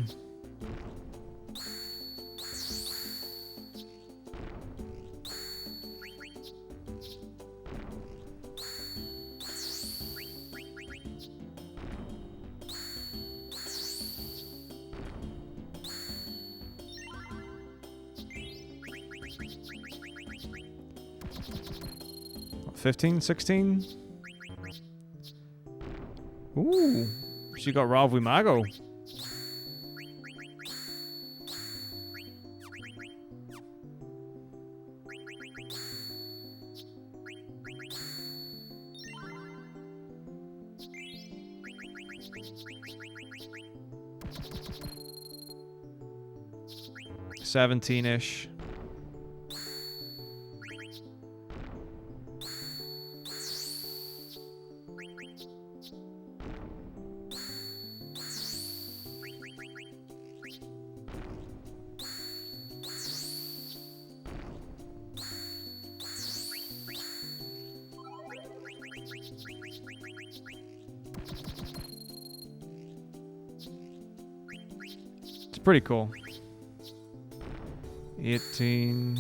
$15, $16? Ooh, she got Ralph Wimago. $17-ish. Pretty cool. 18.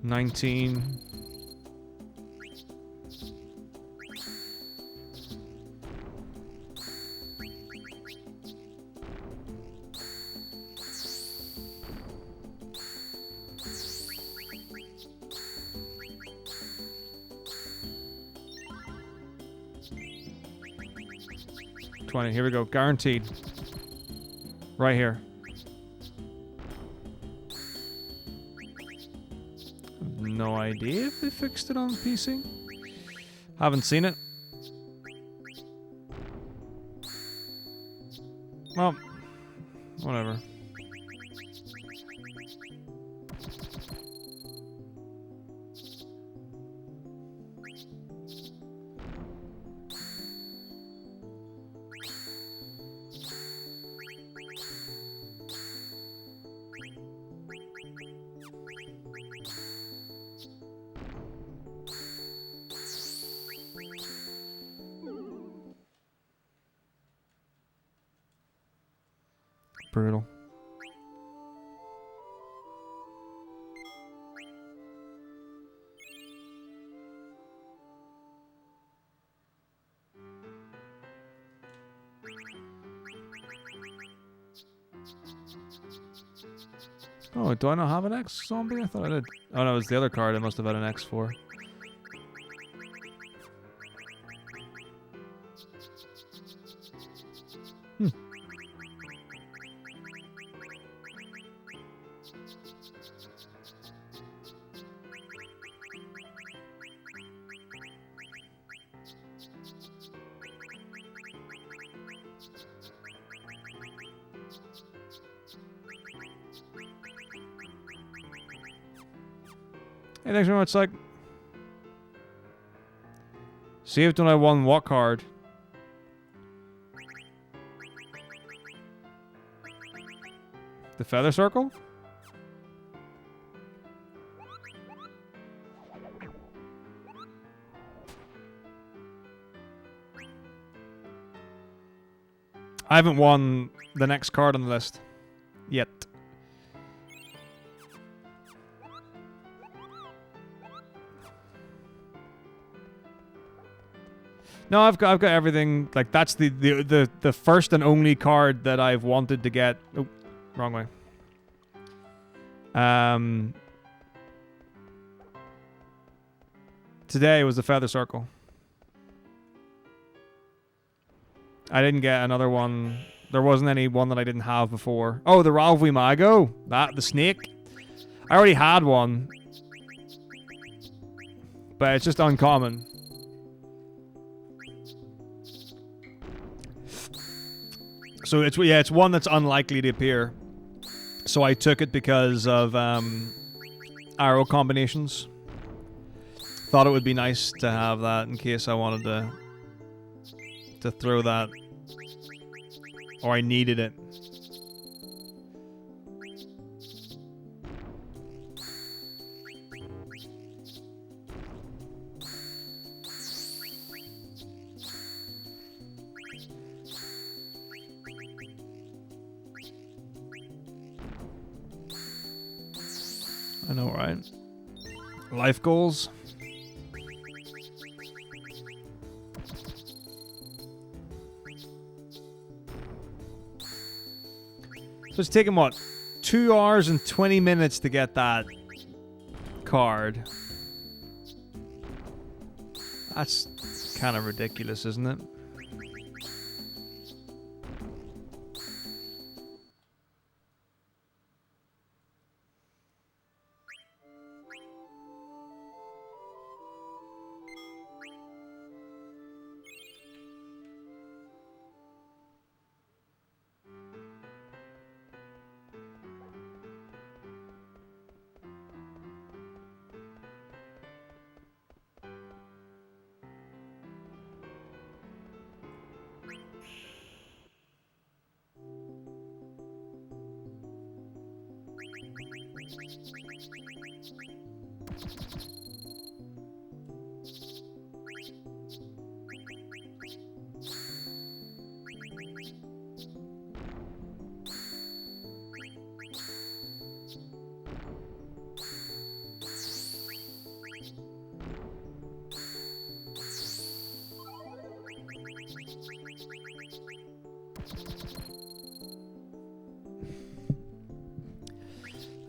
$19. $20. Here we go. Guaranteed. Right here. No idea if they fixed it on PC. Haven't seen it. Well, whatever. Brutal. Oh, do I not have an X zombie? I thought I did. Oh no, it was the other card I must have had an X for. Hey, thanks very much, like. Saved when I won what card? The feather circle? I haven't won the next card on the list yet. No, I've got everything. Like that's the first and only card that I've wanted to get. Oh, wrong way. Today was the feather circle. I didn't get another one. There wasn't any one that I didn't have before. Oh, the Ralvi Mago. The snake. I already had one. But it's just uncommon. So it's one that's unlikely to appear. So I took it because of arrow combinations. Thought it would be nice to have that in case I wanted to throw that, or I needed it. I know, right? Life goals. So it's taken, what, 2 hours and 20 minutes to get that card. That's kind of ridiculous, isn't it?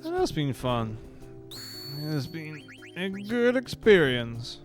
That's been fun. It has been a good experience.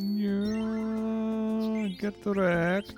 Yeah, get wrecked.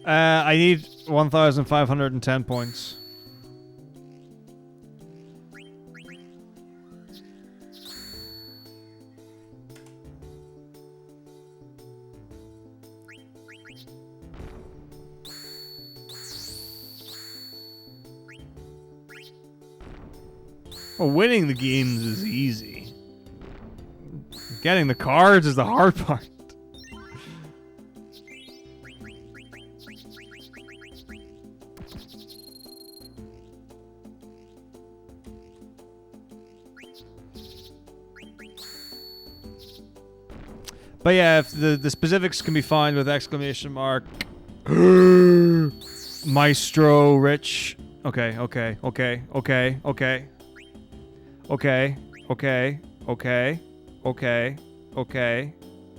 I need 1,510 points. Well, winning the games is easy. Getting the cards is the hard part. But yeah, if the specifics can be found with exclamation mark. Maestro, Rich. Okay, okay, okay, okay, okay. Okay, okay, okay, okay, okay,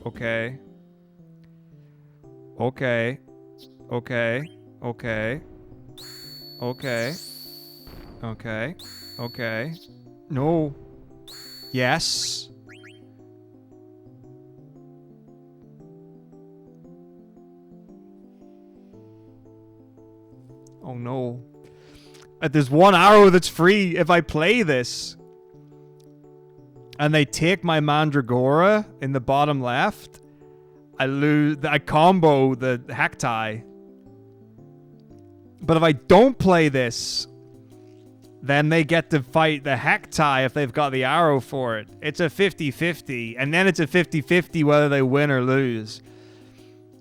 okay. Okay, okay, okay. Okay. Okay. Okay. No. Yes. Oh no. There's one arrow that's free if I play this. And they take my Mandragora in the bottom left. I combo the Hacti. But if I don't play this, then they get to fight the Hacti if they've got the arrow for it. It's a 50-50. And then it's a 50-50 whether they win or lose.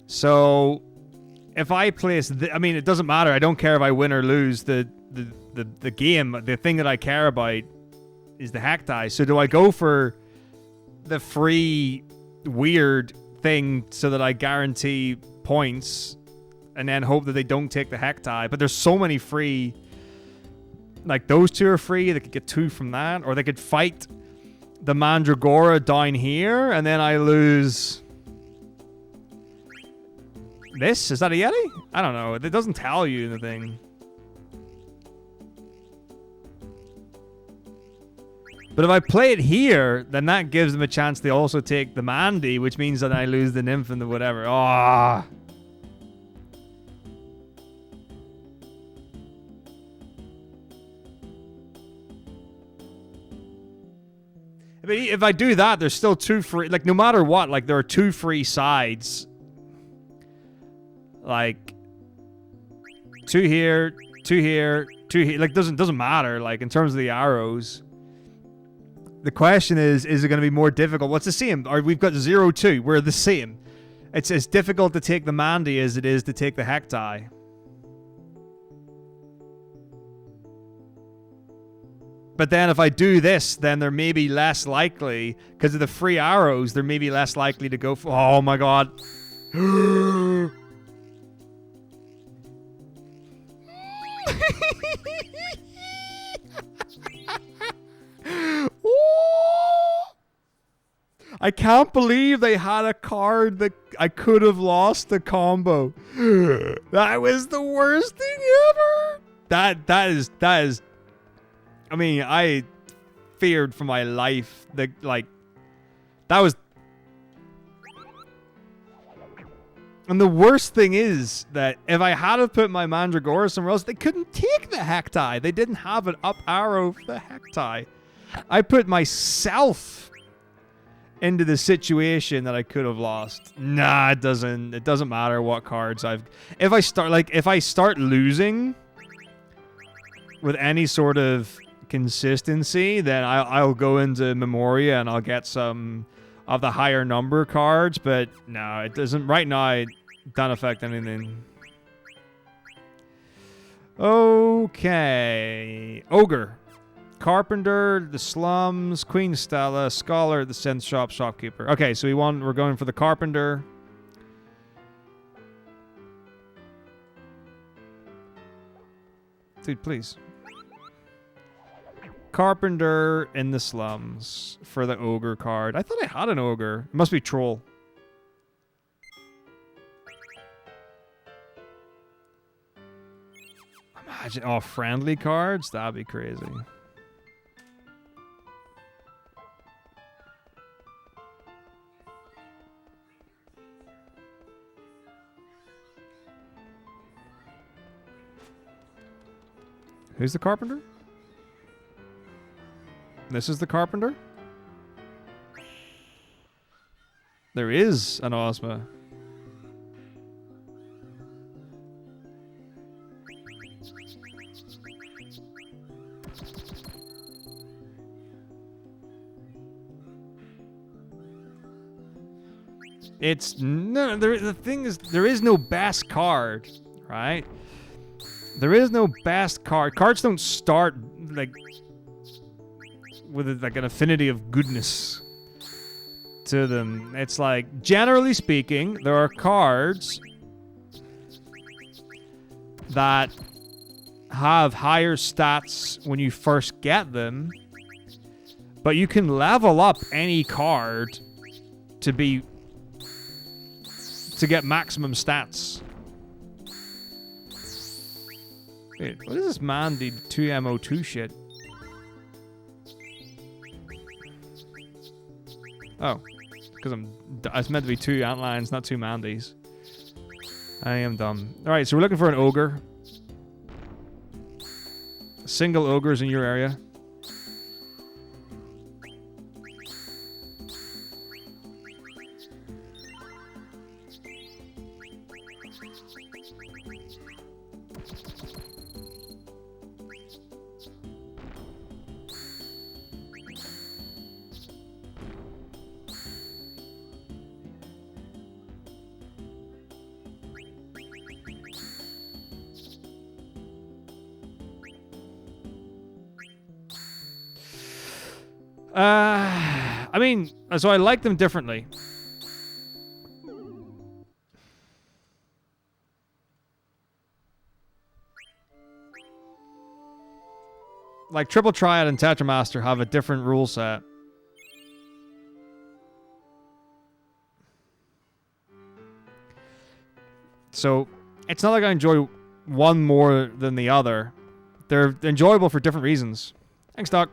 So if I place... I mean, it doesn't matter. I don't care if I win or lose. The game, the thing that I care about is the Hacti. So do I go for the free weird thing so that I guarantee points and then hope that they don't take the Hacti? But there's so many free... Like, those two are free. They could get 2 from that. Or they could fight the Mandragora down here and then I lose... This? Is that a Yeti? I don't know. It doesn't tell you the thing. But if I play it here, then that gives them a chance to also take the Mandy, which means that I lose the Nymph and the whatever. Ah. I mean, if I do that, there's still 2 free... Like, no matter what, like, there are 2 free sides. Like, 2 here, 2 here, 2 here. Like, doesn't matter, like, in terms of the arrows. The question is it going to be more difficult? What's the same? Or we've got 0-2. We're the same. It's as difficult to take the Mandy as it is to take the Hacti. But then if I do this, then they're maybe less likely, because of the free arrows, they're maybe less likely to go for... Oh my god. I can't believe they had a card that I could have lost the combo. That was the worst thing ever. That is. I mean, I feared for my life. That was. And the worst thing is that if I had to put my Mandragora somewhere else, they couldn't take the Hacti. They didn't have an up arrow for the Hacti. I put myself into the situation that I could have lost. Nah, it doesn't matter what cards I've... If I start losing with any sort of consistency, then I'll go into Memoria and I'll get some of the higher number cards, but no, it doesn't. Right now, it doesn't affect anything. Okay. Ogre. Carpenter, the slums, Queen Stella, Scholar, the synth shop, shopkeeper. Okay, so we're going for the carpenter. Dude, please. Carpenter in the slums for the ogre card. I thought I had an ogre. It must be troll. Imagine, oh, friendly cards? That'd be crazy. Who's the carpenter? This is the carpenter? There is an Ozma. It's no. The thing is, there is no best card, right? There is no best card. Cards don't start like with like an affinity of goodness to them. It's like, generally speaking, there are cards that have higher stats when you first get them, but you can level up any card to get maximum stats. Wait, what is this Mandy 2MO2 shit? Oh, because it's meant to be 2 Antlines, not 2 Mandys. I am dumb. Alright, so we're looking for an ogre. Single ogres in your area. I mean, so I like them differently. Like Triple Triad and Tetramaster have a different rule set. So it's not like I enjoy one more than the other. They're enjoyable for different reasons. Thanks, Doc.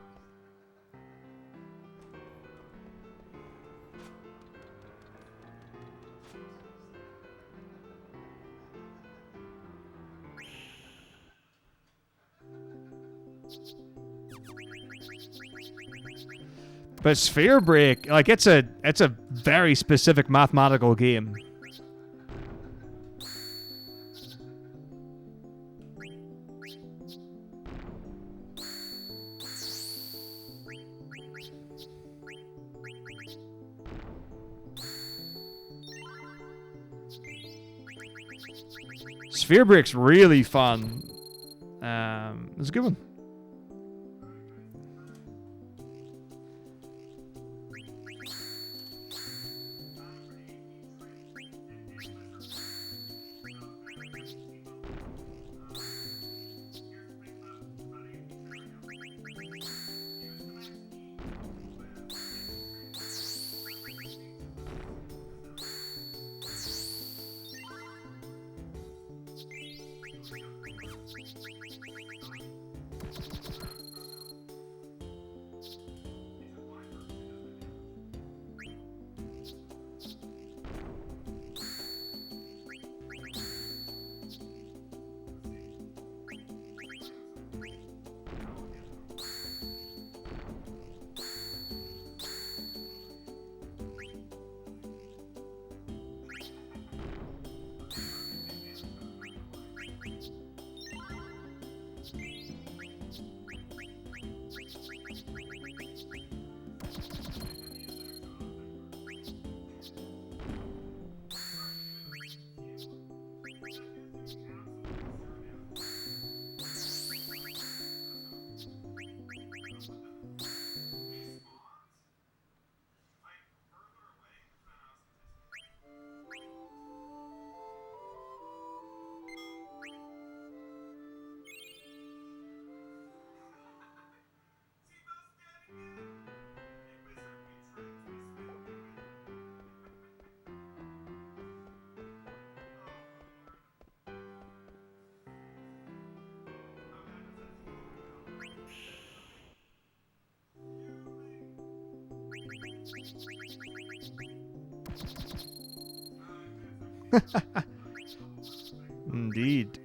But Sphere Break, like it's a very specific mathematical game. Sphere Break's really fun. It's a good one. Indeed.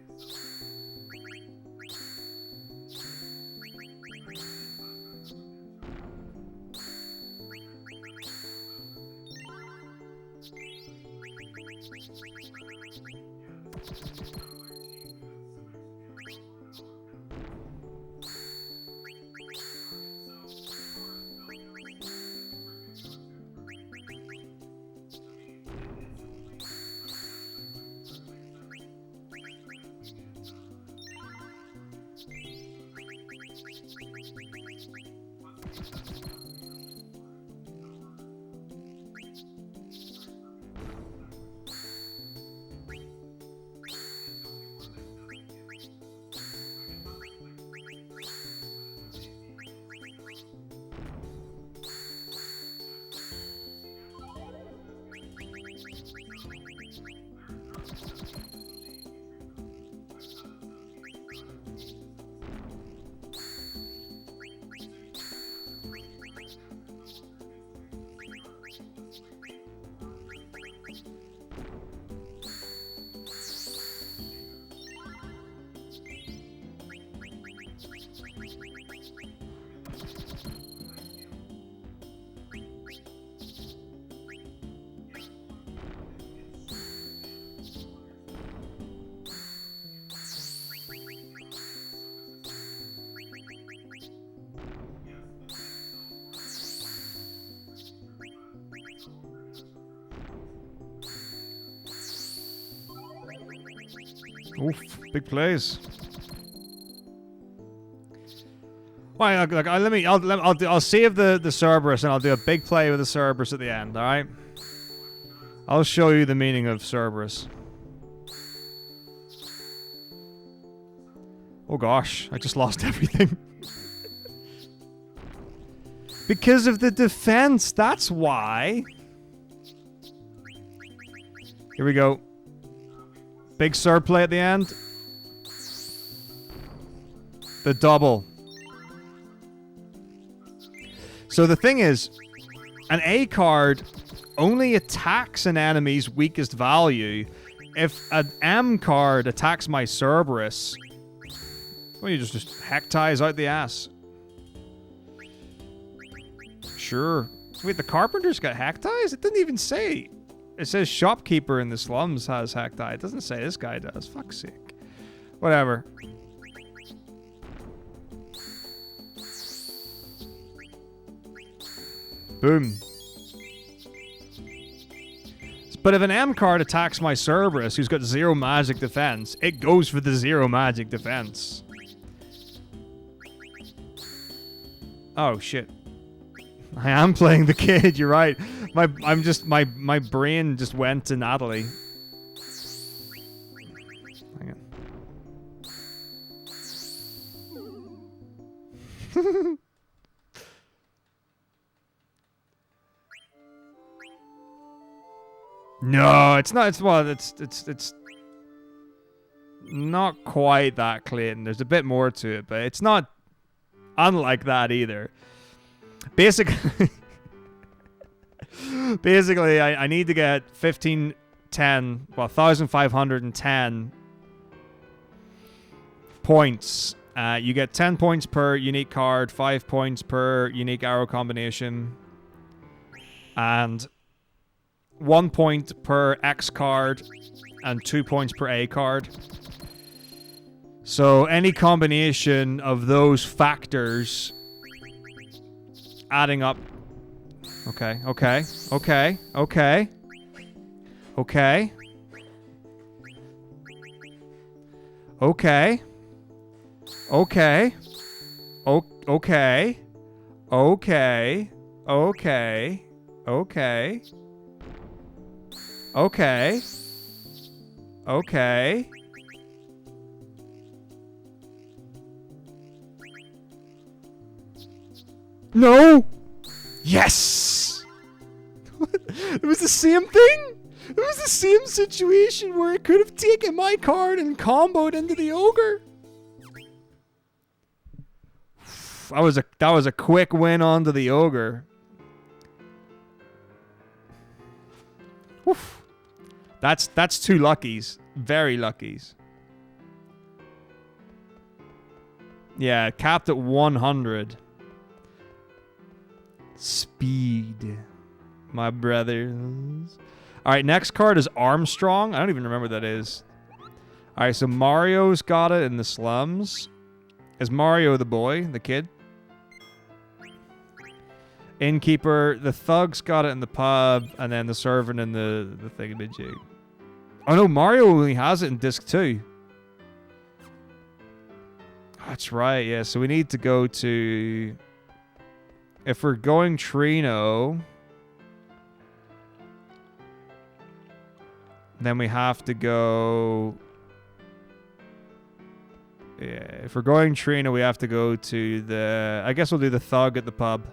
Oof, big plays. Well, I'll save the Cerberus and I'll do a big play with the Cerberus at the end. All right. I'll show you the meaning of Cerberus. Oh gosh, I just lost everything. Because of the defense, that's why. Here we go. Big Cerb play at the end. The double. So the thing is, an A card only attacks an enemy's weakest value. If an M card attacks my Cerberus, well, you just hack ties out the ass. Sure. Wait, the Carpenter's got hack ties? It didn't even say. It says shopkeeper in the slums has hack tie. It doesn't say this guy does. Fuck's sake. Whatever. Boom. But if an M card attacks my Cerberus, who's got 0 magic defense, it goes for the 0 magic defense. Oh shit. I am playing the kid, you're right. My brain just went to Natalie. Hang on. No, it's not. It's not quite that clean. There's a bit more to it, but it's not unlike that either. Basically, I need to get 1,510 points. You get 10 points per unique card, 5 points per unique arrow combination, and 1 point per X card, and 2 points per A card. So any combination of those factors adding up. Okay. Okay. Okay. Okay. Okay. Okay. Okay. Okay. Okay. Okay. Okay. Okay. Okay. No! Yes! It was the same thing! It was the same situation where it could have taken my card and comboed into the ogre. That was a quick win onto the ogre. Oof. That's 2 luckies. Very luckies. Yeah, capped at 100. Speed. My brothers. Alright, next card is Armstrong. I don't even remember what that is. Alright, so Mario's got it in the slums. Is Mario the boy? The kid? Innkeeper. The thug's got it in the pub. And then the servant in the thingamajig. Oh no, Mario only has it in disc 2. That's right, yeah. So we need to go to... If we're going Trino... Then we have to go... Yeah, if we're going Trino, we have to go to the... I guess we'll do the thug at the pub.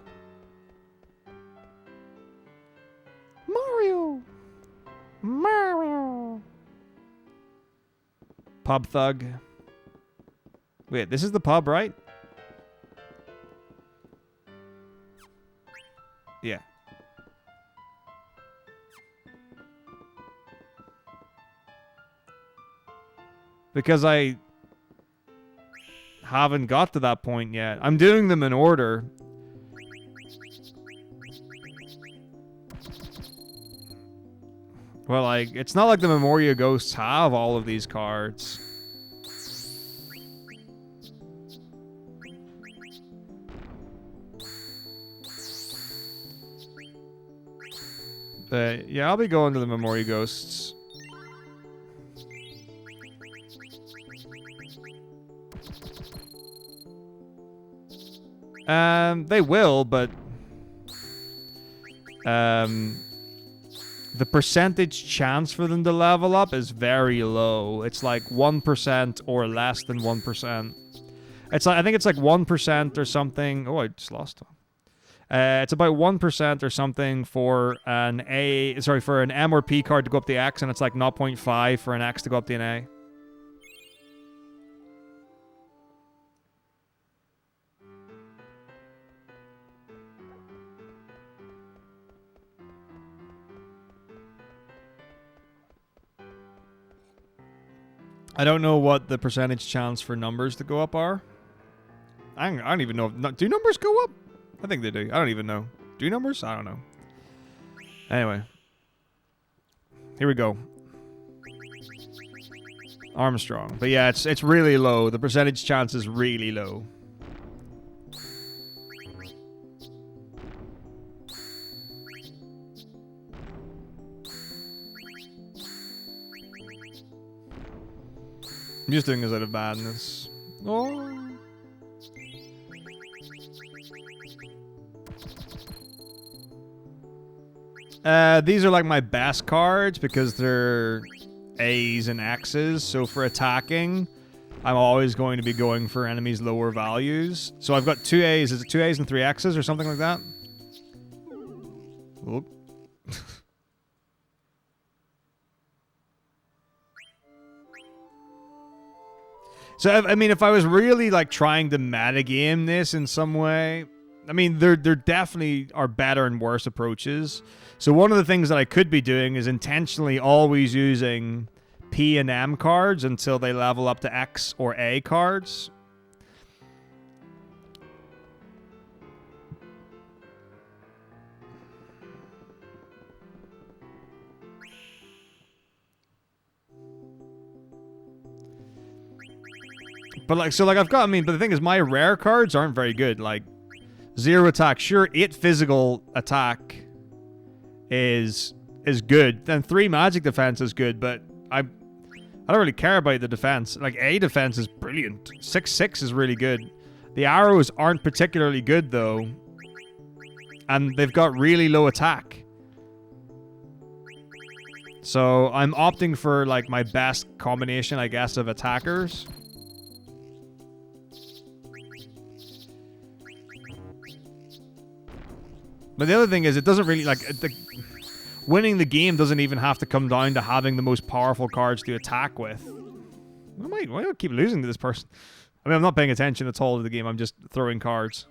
Mario! Mario! Pub thug. Wait, this is the pub, right? Yeah. Because I haven't got to that point yet. I'm doing them in order. Well, like, it's not like the Memoria Ghosts have all of these cards. But, yeah, I'll be going to the Memoria Ghosts. They will, but... the percentage chance for them to level up is very low. It's like 1% or less than 1%. It's like, I think it's like 1% or something. Oh, I just lost one. It's about 1% or something for an for an M or P card to go up the X, and it's like 0.5 for an X to go up the A. I don't know what the percentage chance for numbers to go up are. I don't even know. Do numbers go up? I think they do. I don't even know. Do numbers? I don't know. Anyway. Here we go. Armstrong. But yeah, it's really low. The percentage chance is really low. I'm just doing this out of madness. Oh. These are like my best cards because they're A's and X's. So for attacking, I'm always going to be going for enemies' lower values. So I've got 2 A's. Is it 2 A's and 3 X's or something like that? Whoop. So, I mean, if I was really, like, trying to metagame this in some way, I mean, there definitely are better and worse approaches. So one of the things that I could be doing is intentionally always using P and M cards until they level up to X or A cards. But like, so like I've got, I mean, but the thing is my rare cards aren't very good. Like 0 attack, sure, 8 physical attack is good. Then 3 magic defense is good, but I don't really care about the defense. Like A defense is brilliant. 6/6 is really good. The arrows aren't particularly good though. And they've got really low attack. So I'm opting for like my best combination, I guess, of attackers. But the other thing is, it doesn't really, like, winning the game doesn't even have to come down to having the most powerful cards to attack with. Why do I keep losing to this person? I mean, I'm not paying attention at all to the game, I'm just throwing cards.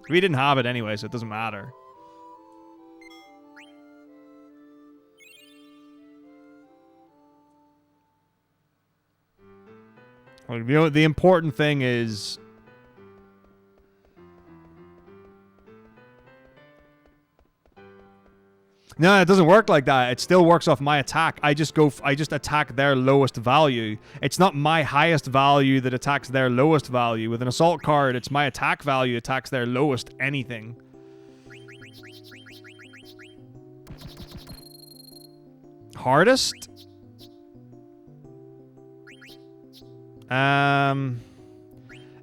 We didn't have it anyway, so it doesn't matter. Like, you know, the important thing is... No, it doesn't work like that. It still works off my attack. I just attack their lowest value. It's not my highest value that attacks their lowest value. With an assault card, it's my attack value attacks their lowest anything. Hardest?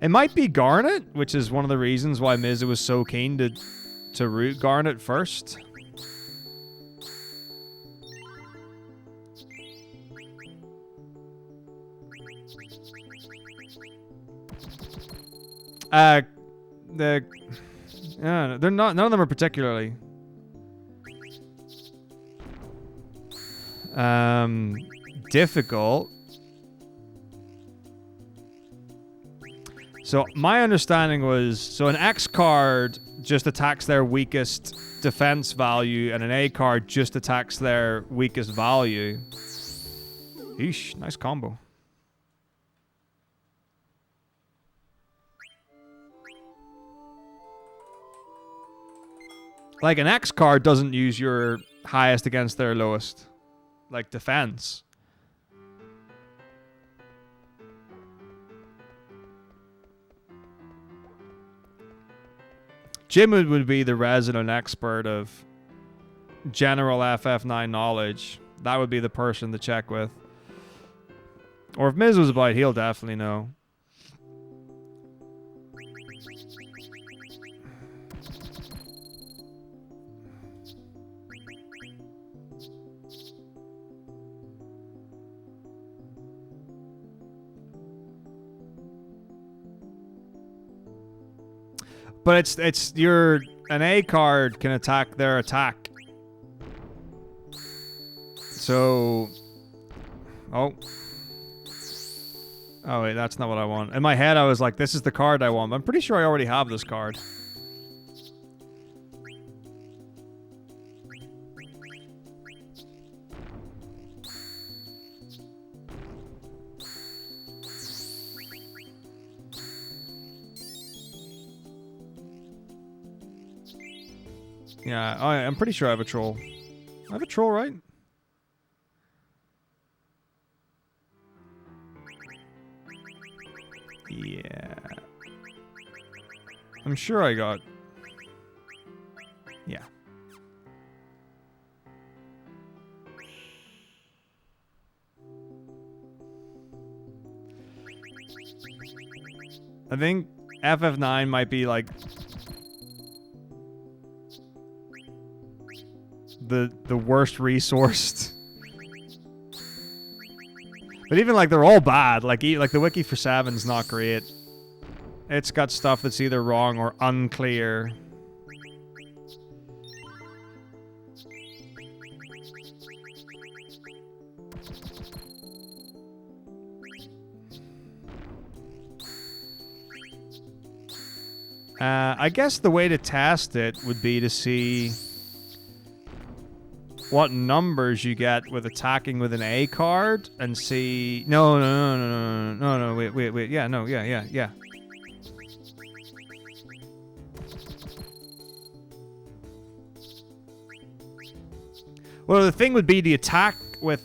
It might be Garnet, which is one of the reasons why Miz was so keen to root Garnet first. They're not. None of them are particularly difficult. So my understanding was, so an X card just attacks their weakest defense value, and an A card just attacks their weakest value. Eesh, nice combo. Like, an X card doesn't use your highest against their lowest. Like, defense. Jim would be the resident expert of general FF9 knowledge. That would be the person to check with. Or if Miz was about, he'll definitely know. But it's an A card can attack their attack. So, oh wait, that's not what I want. In my head, I was like, this is the card I want. But I'm pretty sure I already have this card. Yeah, I'm pretty sure I have a troll. I have a troll, right? Yeah. I'm sure I got... Yeah. I think FF9 might be like... the worst resourced. But even like they're all bad. Like the wiki for 7's not great. It's got stuff that's either wrong or unclear. I guess the way to test it would be to see what numbers you get with attacking with an A card and see... No, wait, yeah. Well, the thing would be the attack with...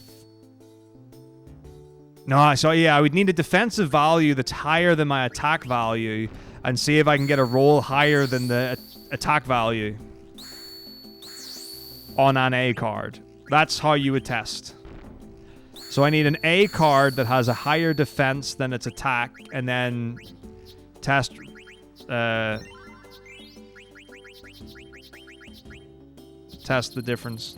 No, so yeah, I would need a defensive value that's higher than my attack value and see if I can get a roll higher than the attack value on an A card. That's how you would test. So I need an A card that has a higher defense than its attack, and then test test the difference.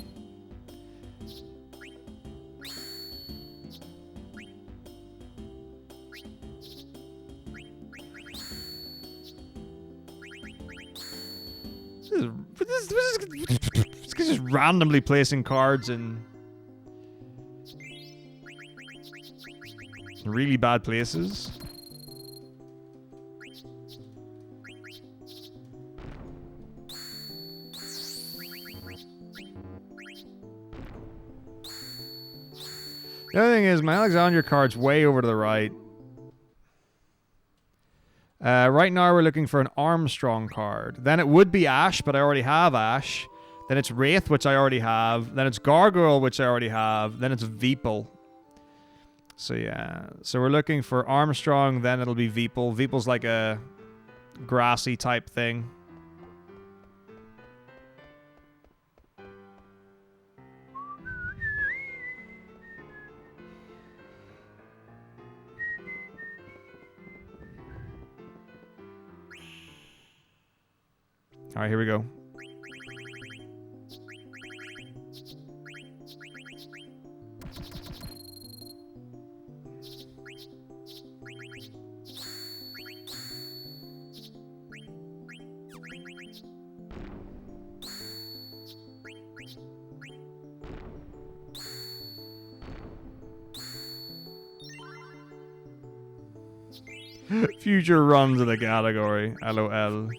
This guy's just randomly placing cards in really bad places. The other thing is, my Alexandria card's way over to the right. Right now we're looking for an Armstrong card. Then it would be Ash, but I already have Ash. Then it's Wraith, which I already have. Then it's Gargoyle, which I already have. Then it's Veeple. So yeah. So we're looking for Armstrong, then it'll be Veeple. Veeple's like a grassy type thing. Alright, here we go. Future runs of the category. LOL.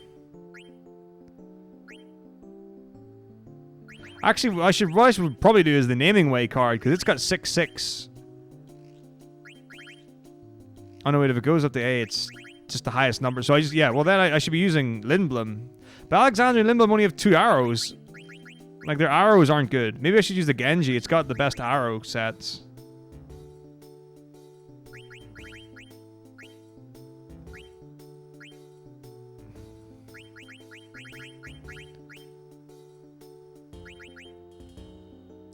Actually, what I should probably do is the naming way card, because it's got 6/6. Oh no, wait, if it goes up to A, it's just the highest number. So I just, yeah, well then I should be using Lindblom. But Alexander and Lindblom only have 2 arrows. Like, their arrows aren't good. Maybe I should use the Genji. It's got the best arrow sets.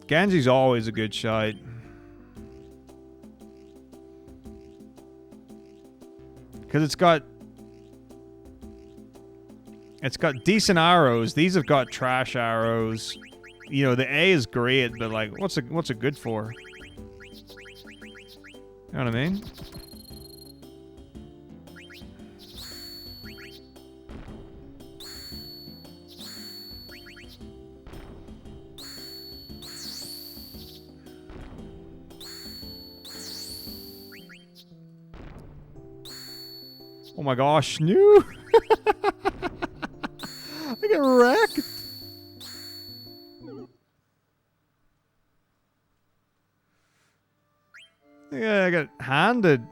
Genji's always a good shot. Because it's got decent arrows. These have got trash arrows. You know, the A is great, but like, what's it good for? You know what I mean? Oh my gosh, no! I get wrecked! Yeah, I got handed.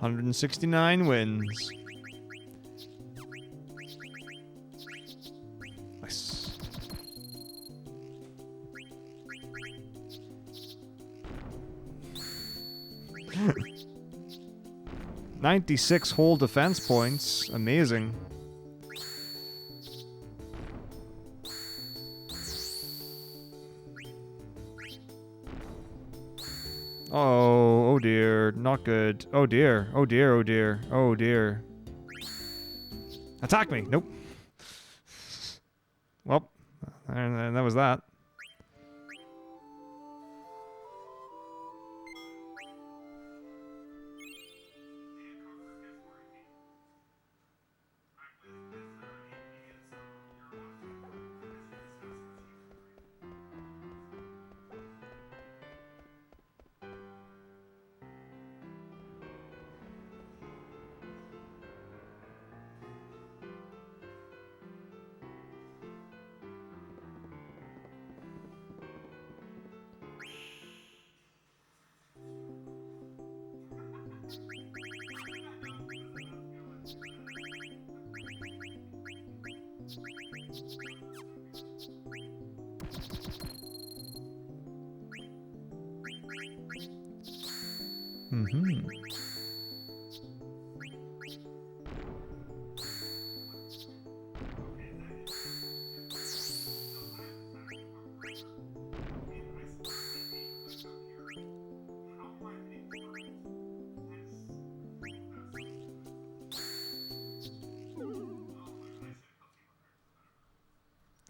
$169 wins. Nice. $96 whole defense points. Amazing. Oh dear, not good. Oh dear, oh dear, oh dear, oh dear. Attack me! Nope. Well, and that was that.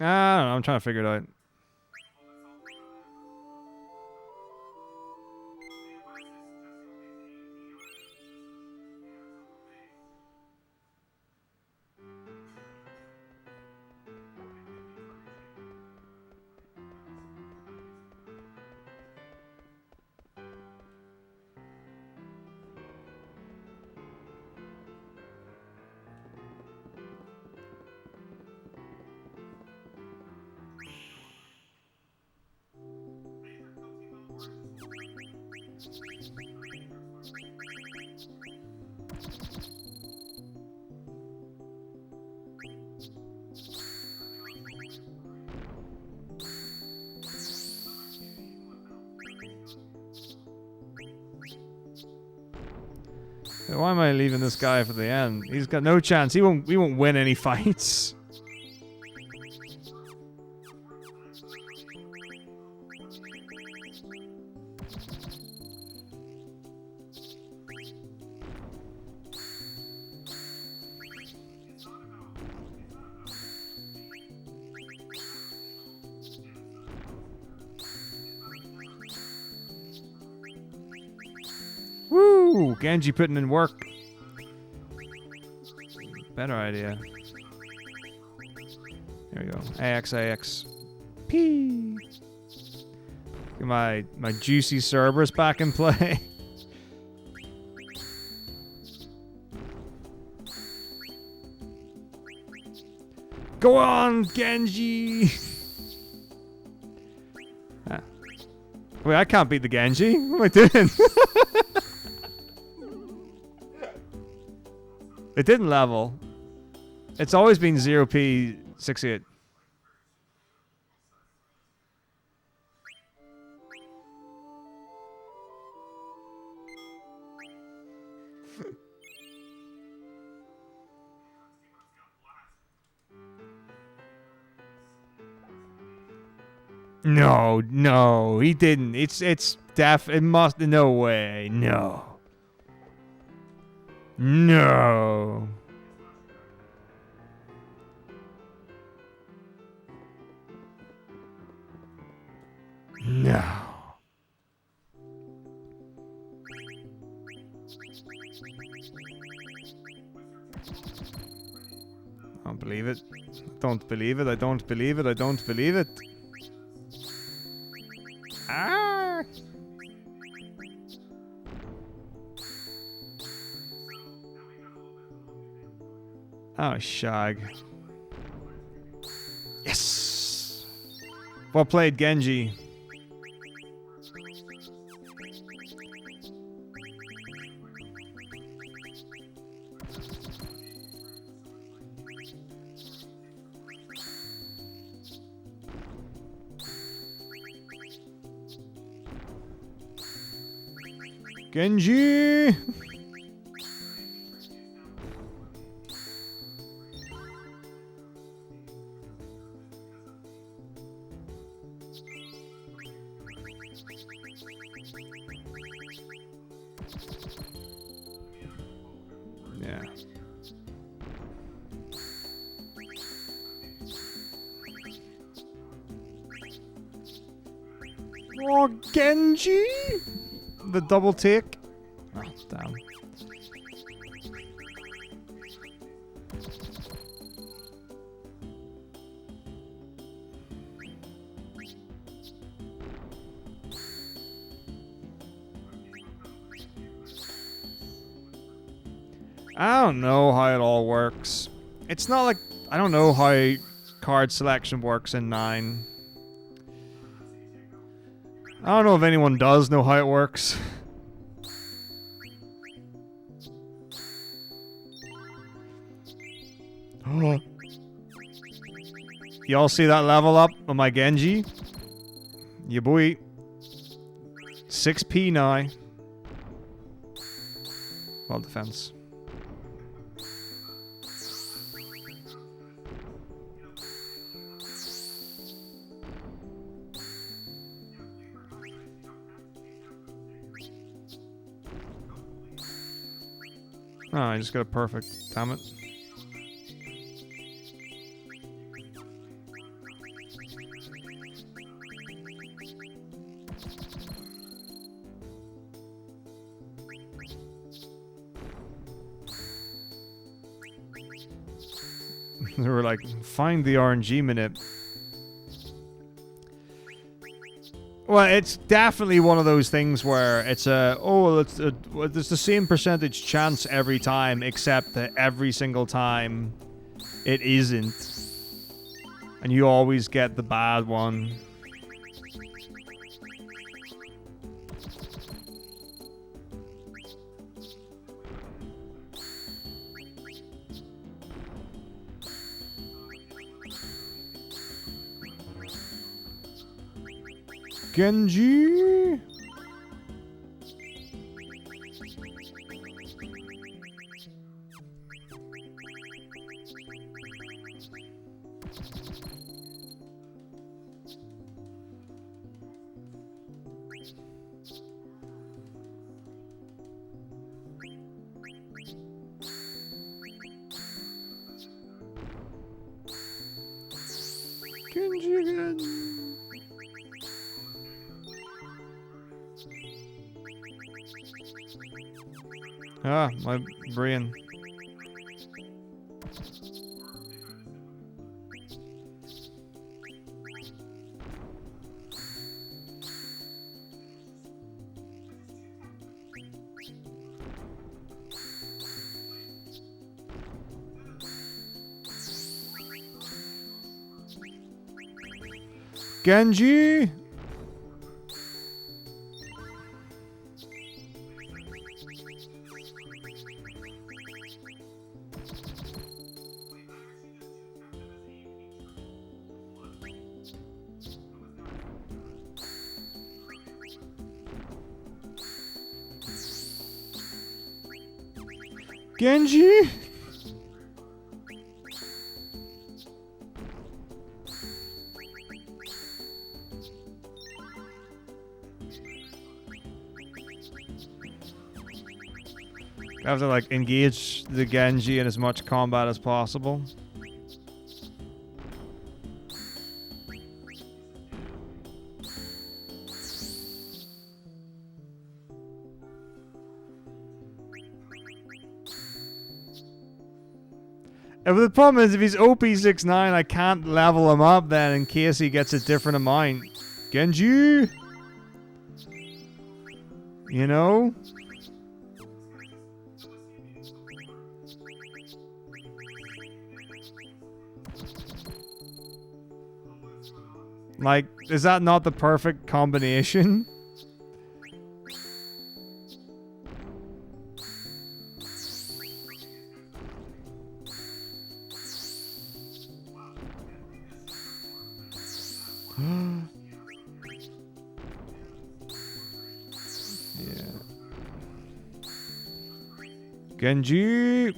I don't know. I'm trying to figure it out. Why am I leaving this guy for the end? He's got no chance. He won't win any fights. Woo! Genji putting in work. Better idea. There we go. AX, AX. P. Get my juicy Cerberus back in play. Go on, Genji! Ah. Wait, I can't beat the Genji. What am I doing? It didn't level. It's always been 0p68. No, he didn't. It must, no way, no. No. No. I don't believe it. Don't believe it. I don't believe it. I don't believe it. Ah! Oh, shag. Yes! Well played, Genji. Genji! Yeah. Oh, Genji! The double take. Oh, damn. I don't know how it all works. It's not like... I don't know how card selection works in 9. I don't know if anyone does know how it works. Y'all see that level up on my Genji? Yeah, boy. 6p now. Well, defense. Oh, I just got a perfect. Damn it. They were like, find the RNG minute. Well, it's definitely one of those things where it's there's the same percentage chance every time, except that every single time it isn't. And you always get the bad one. Genji? Genji again. Ah, my brain. Genji! Genji? I have to like engage the Genji in as much combat as possible. But the problem is, if he's OP69, I can't level him up then in case he gets a different amount. Genji! You know? Like, is that not the perfect combination? Yeah. Genji!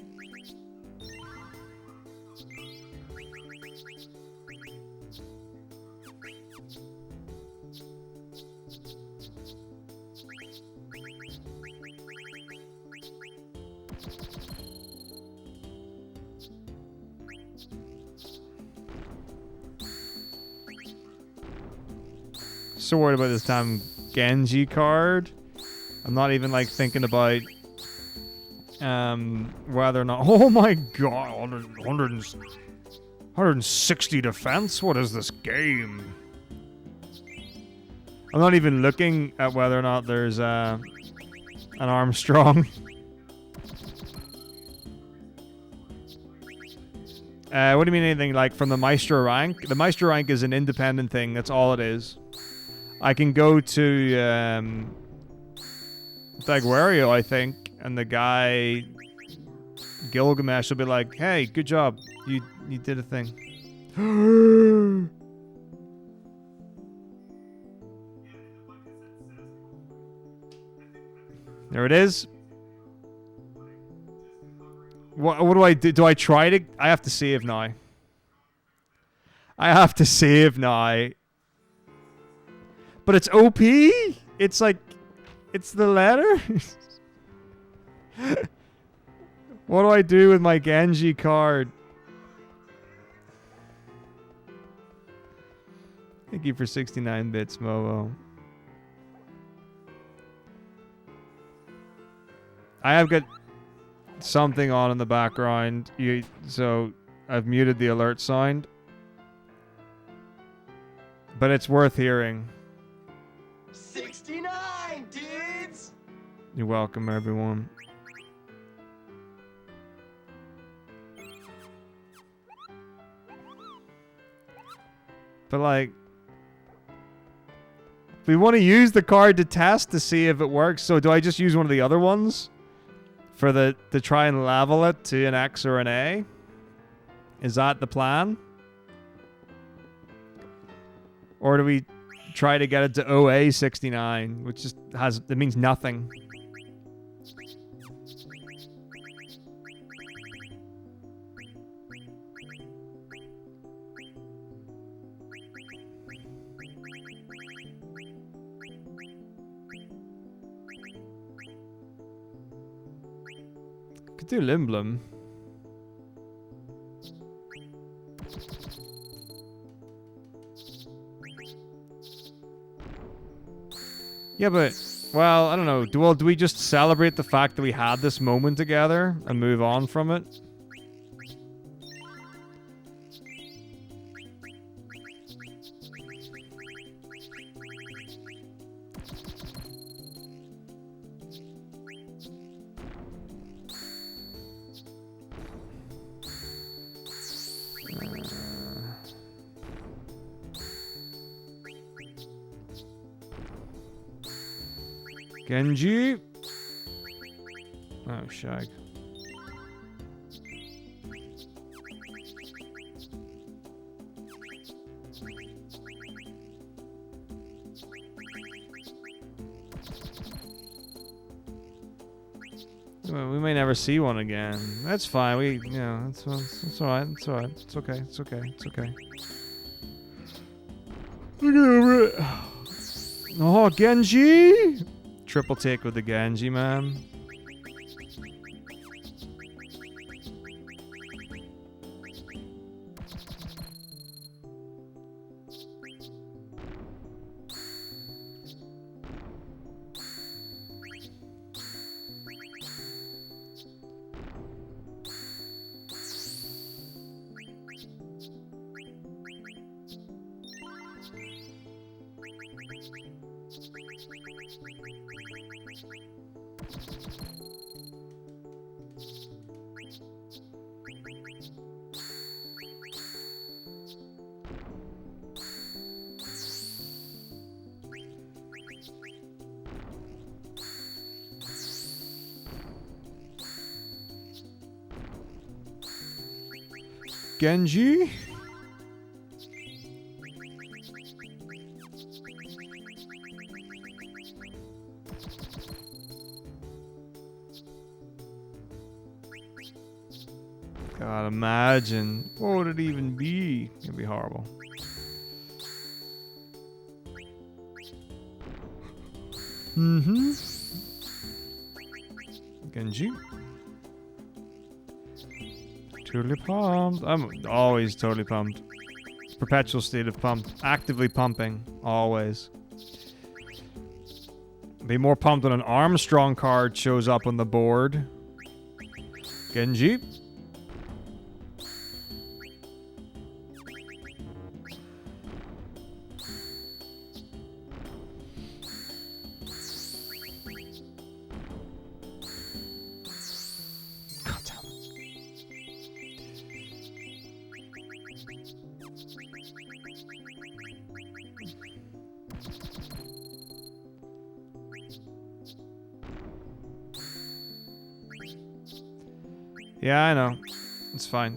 So worried about this damn Genji card. I'm not even like thinking about whether or not. Oh my god, 160 defense? What is this game? I'm not even looking at whether or not there's an Armstrong. What do you mean anything like from the Maestro rank? The Maestro rank is an independent thing, that's all it is. I can go to Daguerreo, I think, and the guy Gilgamesh will be like, "Hey, good job, you did a thing." There it is. What do I do? Do I try to? I have to save now. I have to save now. But it's OP? It's like, it's the letter? What do I do with my Genji card? Thank you for 69 bits, Momo. I have got something on in the background, so I've muted the alert sound. But it's worth hearing. 69, dudes! You're welcome, everyone. But like, we want to use the card to test to see if it works. So do I just use one of the other ones for to try and level it to an X or an A? Is that the plan? Or do we try to get it to OA 69, which just it means nothing. Could do Limblum. Yeah, but, well, I don't know. Do we just celebrate the fact that we had this moment together and move on from it? Genji. Oh, shag. Well, we may never see one again. That's fine. It's all right. It's all right. It's okay. It's okay. It's okay. Look over it. Oh, Genji! Triple take with the Genji, man. Genji? God, imagine. What would it even be? It'd be horrible. Mm-hmm. Genji. Totally pumped. I'm always totally pumped. Perpetual state of pumped. Actively pumping. Always. Be more pumped when an Armstrong card shows up on the board. Genji. Yeah, I know. It's fine.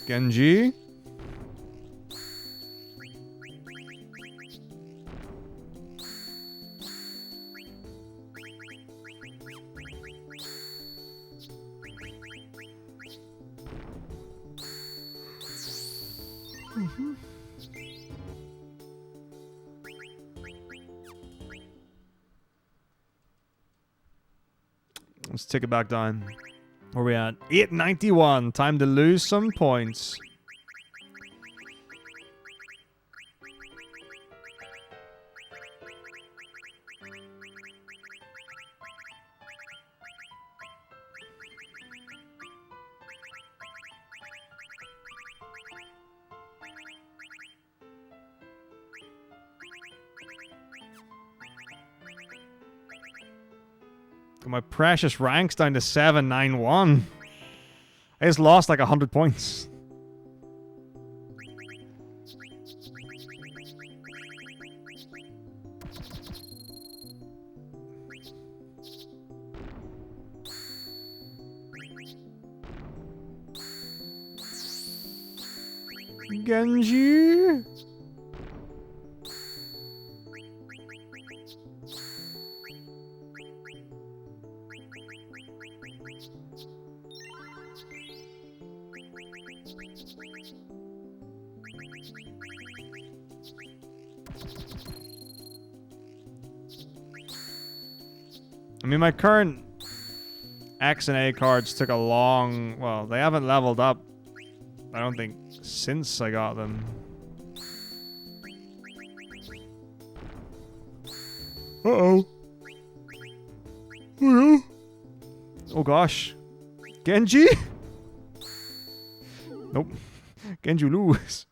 Genji? Let's take it back down. Where we at? 891. Time to lose some points. My precious rank's down to 791. I just lost like 100 points. Genji. I mean, my current X and A cards took a long... Well, they haven't leveled up, I don't think, since I got them. Uh-oh. Uh-oh. Oh, gosh. Genji? Nope. Genji lose.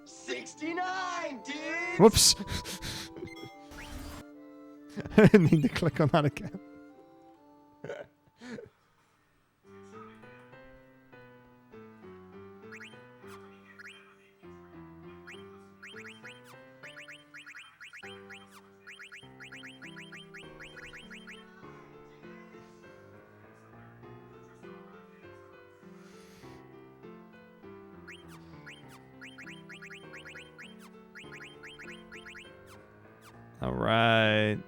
69, dudes! Whoops. I didn't mean to click on that again. All right.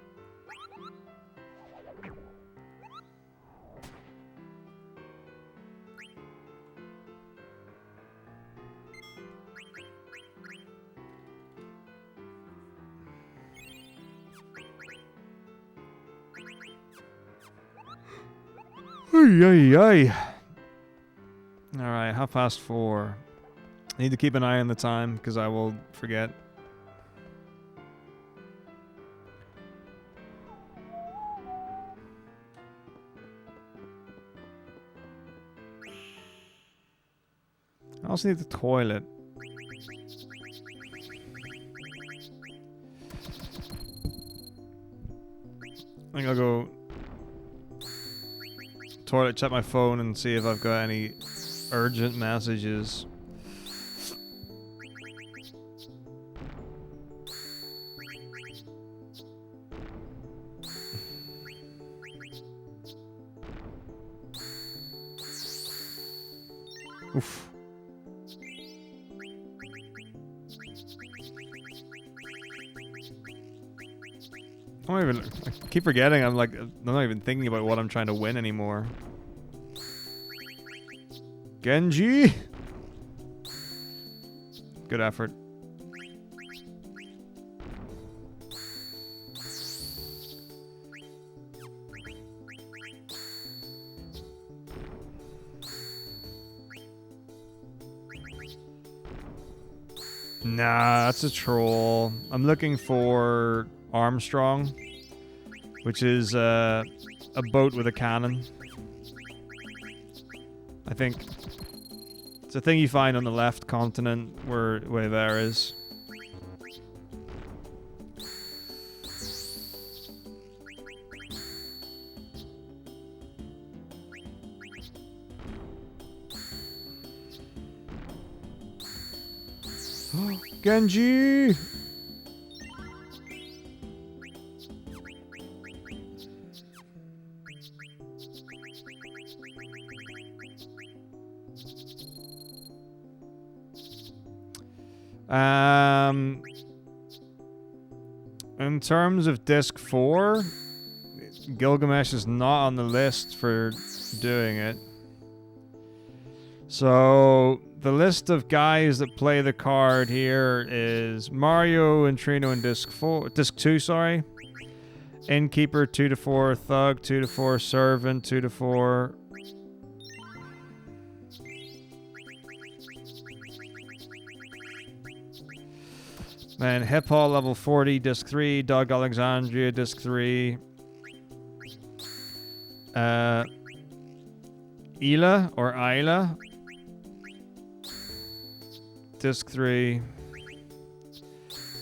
Ay, ay, ay. Alright, 4:30. I need to keep an eye on the time because I will forget. I also need the toilet. I think I'll go toilet, check my phone, and see if I've got any urgent messages. Oof. I keep forgetting. I'm not even thinking about what I'm trying to win anymore. Genji! Good effort. Nah, that's a troll. I'm looking for Armstrong, which is a boat with a cannon. I think it's a thing you find on the left continent where there is. Genji! In terms of Disc 4, Gilgamesh is not on the list for doing it. So, the list of guys that play the card here is Mario and Trino in Disc 2, sorry. Innkeeper 2 to 4, Thug 2 to 4, Servant 2 to 4. Man, Hip Hop level 40, disc 3. Doug Alexandria, disc 3. Ila or Isla, disc 3.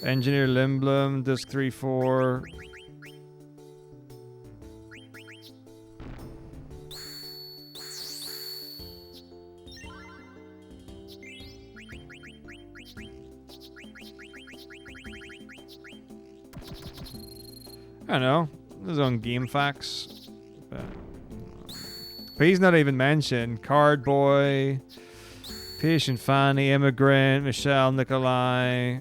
Engineer Limblum, disc 3, 4. I don't know. This is on Game Facts. But he's not even mentioned. Card Boy, Patient Fanny, Immigrant, Michelle Nikolai.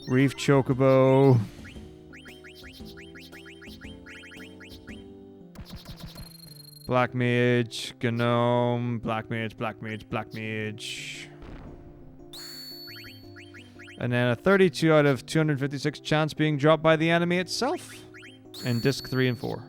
Reef Chocobo. Black Mage, Gnome, Black Mage, Black Mage, Black Mage. And then a 32 out of 256 chance being dropped by the enemy itself in disc 3 and 4.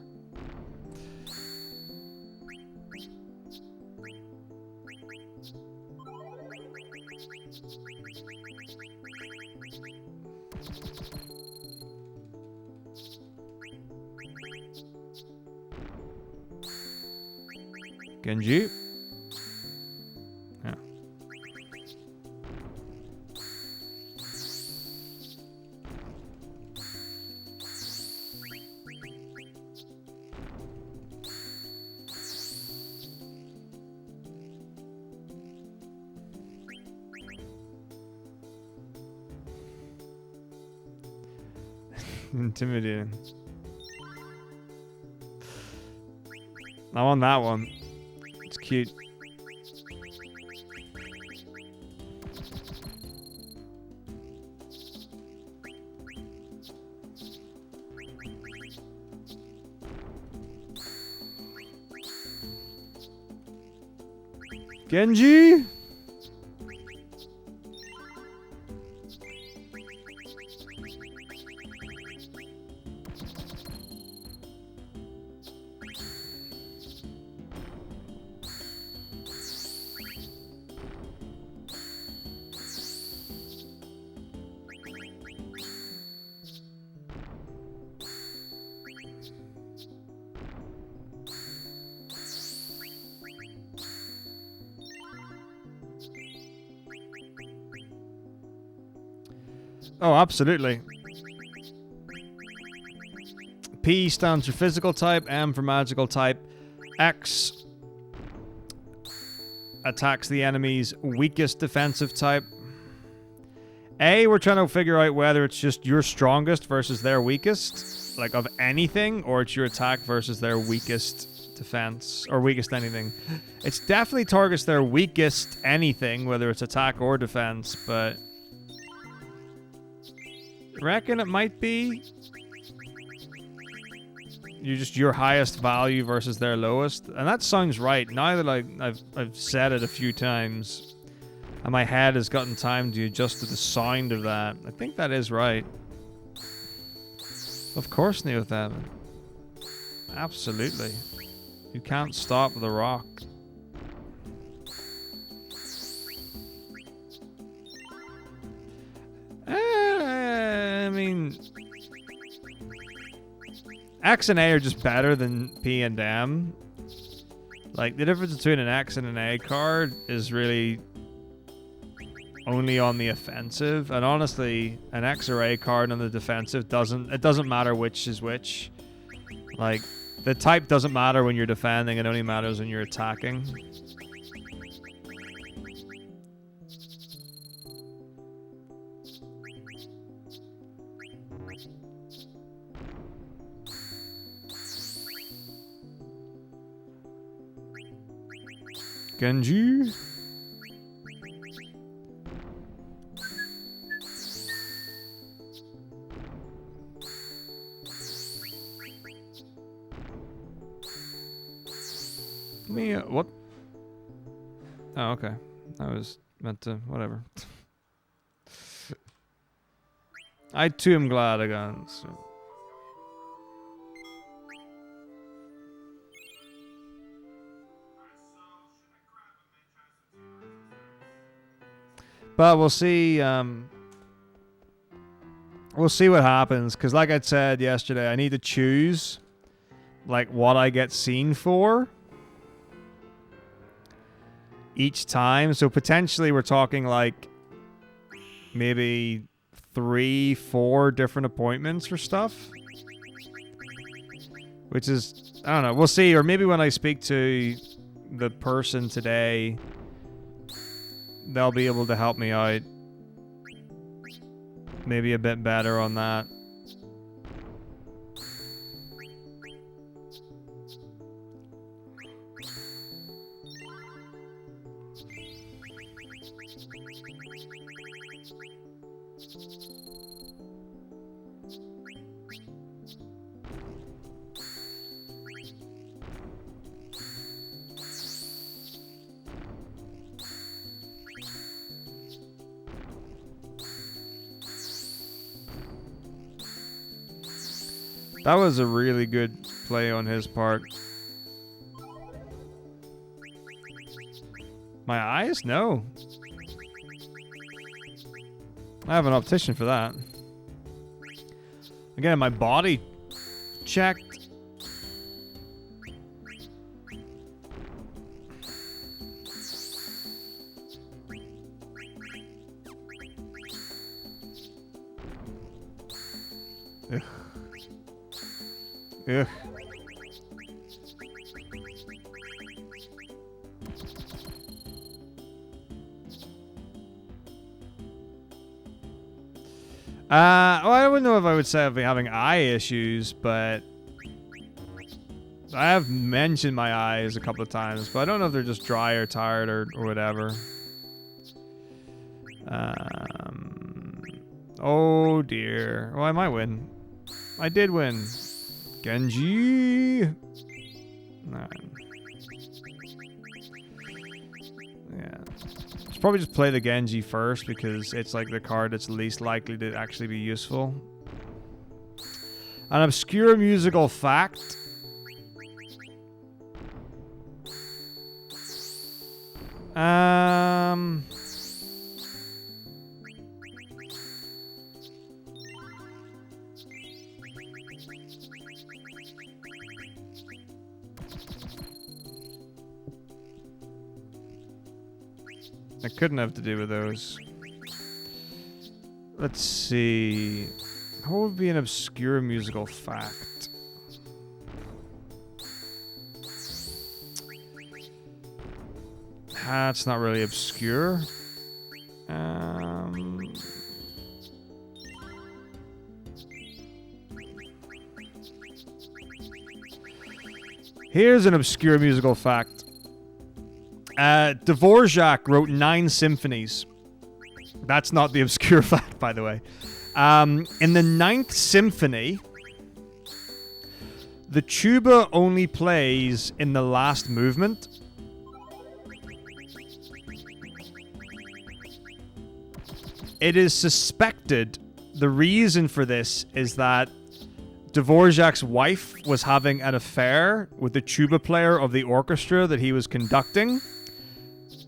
Genji. Yeah. Intimidating. I want that one. It's cute. Genji? Oh, absolutely. P stands for physical type, M for magical type, X attacks the enemy's weakest defensive type. A, we're trying to figure out whether it's just your strongest versus their weakest, like of anything, or it's your attack versus their weakest defense, or weakest anything. It's definitely targets their weakest anything, whether it's attack or defense, but I reckon it might be your highest value versus their lowest, and that sounds right. Now that I've said it a few times, and my head has gotten time to adjust to the sound of that, I think that is right. Of course, Neothaman. Absolutely. You can't stop the rock. I mean, X and A are just better than P and M. Like, the difference between an X and an A card is really only on the offensive. And honestly, an X or A card on the defensive doesn't matter which is which. Like, the type doesn't matter when you're defending, it only matters when you're attacking. Genji? Me, what? Oh, okay. I was meant to... Whatever. I too am glad I got... So. But we'll see... we'll see what happens. Because like I said yesterday, I need to choose... like what I get seen for each time. So potentially we're talking like maybe 3-4 different appointments for stuff, which is, I don't know, we'll see. Or maybe when I speak to the person today, they'll be able to help me out maybe a bit better on that. That was a really good play on his part. My eyes? No. I have an optician for that. Again, my body checked. Ugh. Ugh. Well, I wouldn't know if I would say I've been having eye issues, but I have mentioned my eyes a couple of times, but I don't know if they're just dry or tired or whatever. Oh dear. Well, I might win. I did win. Genji. Nah. Yeah. Should probably just play the Genji first because it's like the card that's least likely to actually be useful. An obscure musical fact. It couldn't have to do with those. Let's see. What would be an obscure musical fact? That's not really obscure. Here's an obscure musical fact. Dvorak wrote 9 symphonies. That's not the obscure fact, by the way. In the 9th symphony, the tuba only plays in the last movement. It is suspected the reason for this is that Dvorak's wife was having an affair with the tuba player of the orchestra that he was conducting.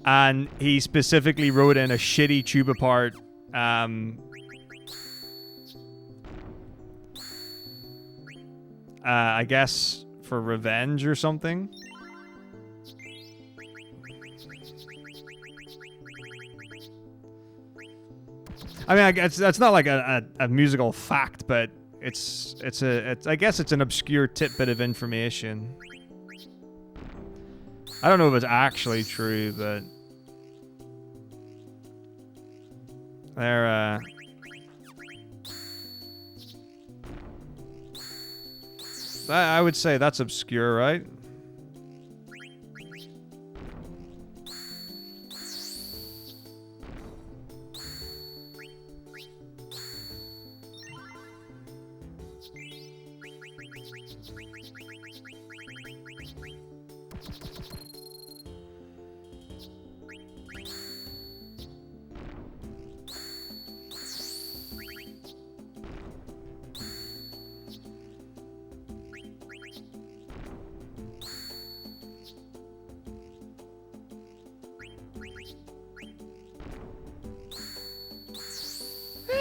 And he specifically wrote in a shitty tuba part. I guess for revenge or something. I mean, I guess that's not like a musical fact, but I guess it's an obscure tidbit of information. I don't know if it's actually true, but they're I would say that's obscure, right?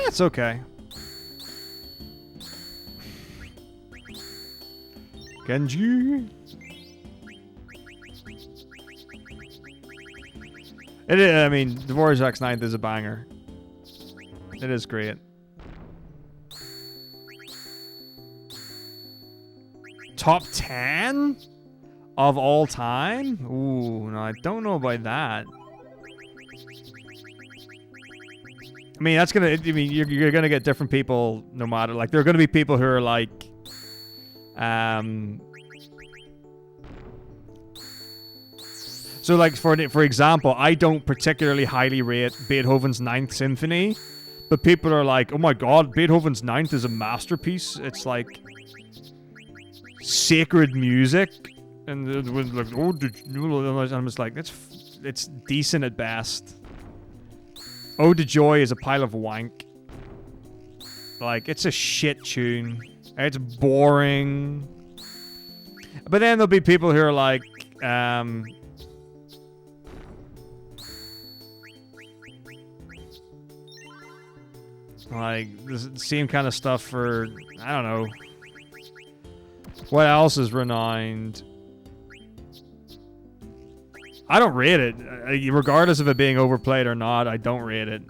it's okay. Genji. It is, I mean, the Warriors X 9th is a banger. It is great. Top 10 of all time? Ooh, no, I don't know about that. I mean, that's gonna. I mean, you're gonna get different people no matter. Like, there are gonna be people who are like, So, like, for example, I don't particularly highly rate Beethoven's Ninth Symphony, but people are like, oh my god, Beethoven's Ninth is a masterpiece. It's like sacred music, and it was like, oh, and I'm just like, it's decent at best. Ode to Joy is a pile of wank. Like, it's a shit tune. It's boring. But then there'll be people who are like, the same kind of stuff for, I don't know. What else is renowned? I don't rate it. Regardless of it being overplayed or not, I don't rate it.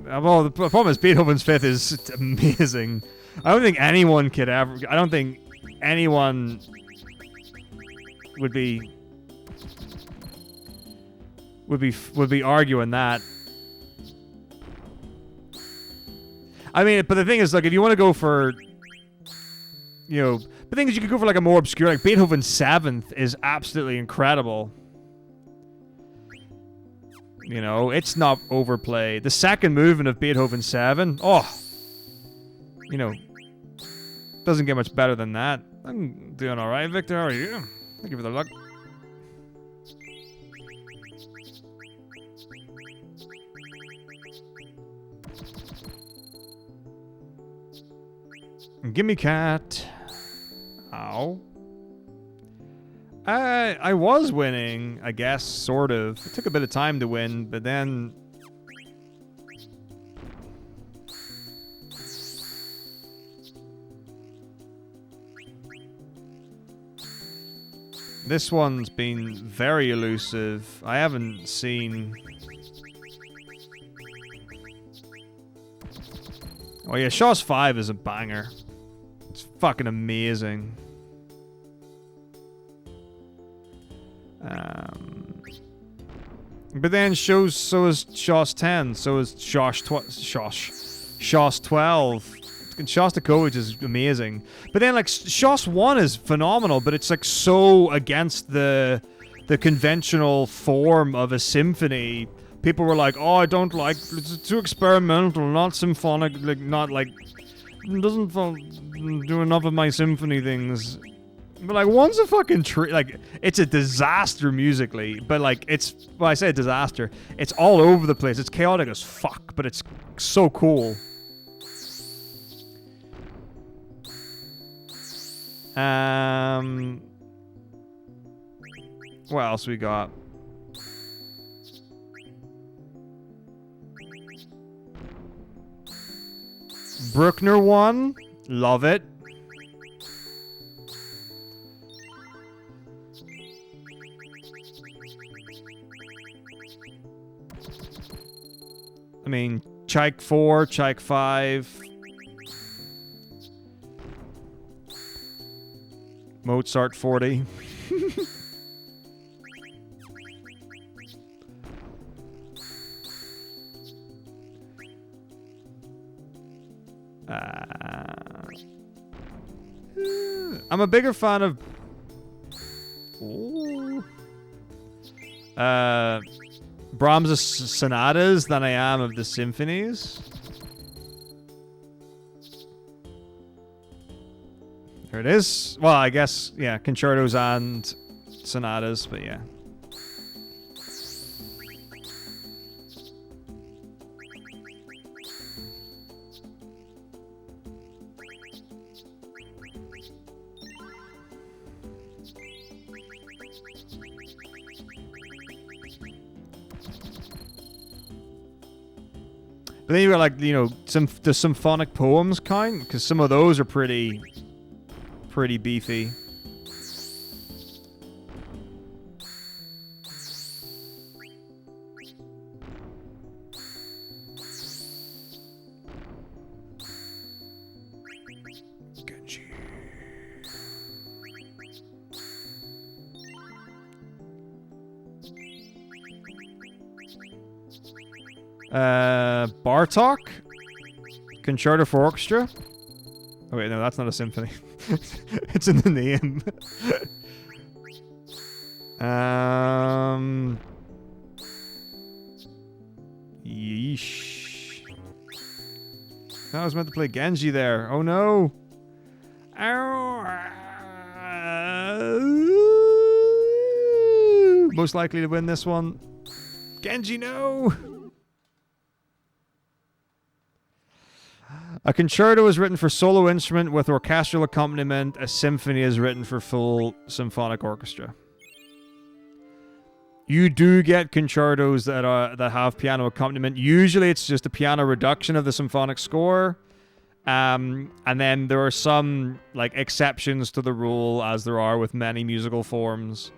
Well, the problem is Beethoven's Fifth is amazing. I don't think anyone could ever... I don't think anyone would be arguing that. I mean, but the thing is, like, if you want to go for, you know, the thing is, you could go for like a more obscure, like Beethoven's Seventh is absolutely incredible. You know, it's not overplayed. The second movement of Beethoven 7, oh, you know, doesn't get much better than that. I'm doing all right, Victor. How are you? Thank you for the luck. Gimme cat. Ow. I was winning, I guess, sort of. It took a bit of time to win, but then... This one's been very elusive. I haven't seen... Oh yeah, Shaw's 5 is a banger. It's fucking amazing. But then so is Shaw's 10, so is Shaw's 12. Shostakovich is amazing. But then, like, Shaw's 1 is phenomenal, but it's, like, so against the conventional form of a symphony. People were like, oh, I don't like, it's too experimental, not symphonic, like, not, like, it doesn't do enough of my symphony things. But, like, one's a fucking like, it's a disaster musically, but, like, it's, well, I say a disaster, it's all over the place, it's chaotic as fuck, but it's so cool. What else we got? Bruckner 1, love it. I mean, Tchaik 4, Tchaik 5. Mozart 40. I'm a bigger fan of... Brahms' sonatas than I am of the symphonies. There it is. Well, I guess, yeah, concertos and sonatas, but yeah. But then you got like, you know, the symphonic poems kind, because some of those are pretty beefy. Bartok? Concerto for Orchestra? Oh wait, no, that's not a symphony. It's in the name. Yeesh. I was meant to play Genji there. Oh no. Most likely to win this one. Genji, no! A concerto is written for solo instrument with orchestral accompaniment. A symphony is written for full symphonic orchestra. You do get concertos that have piano accompaniment. Usually it's just a piano reduction of the symphonic score. And then there are some like exceptions to the rule, as there are with many musical forms.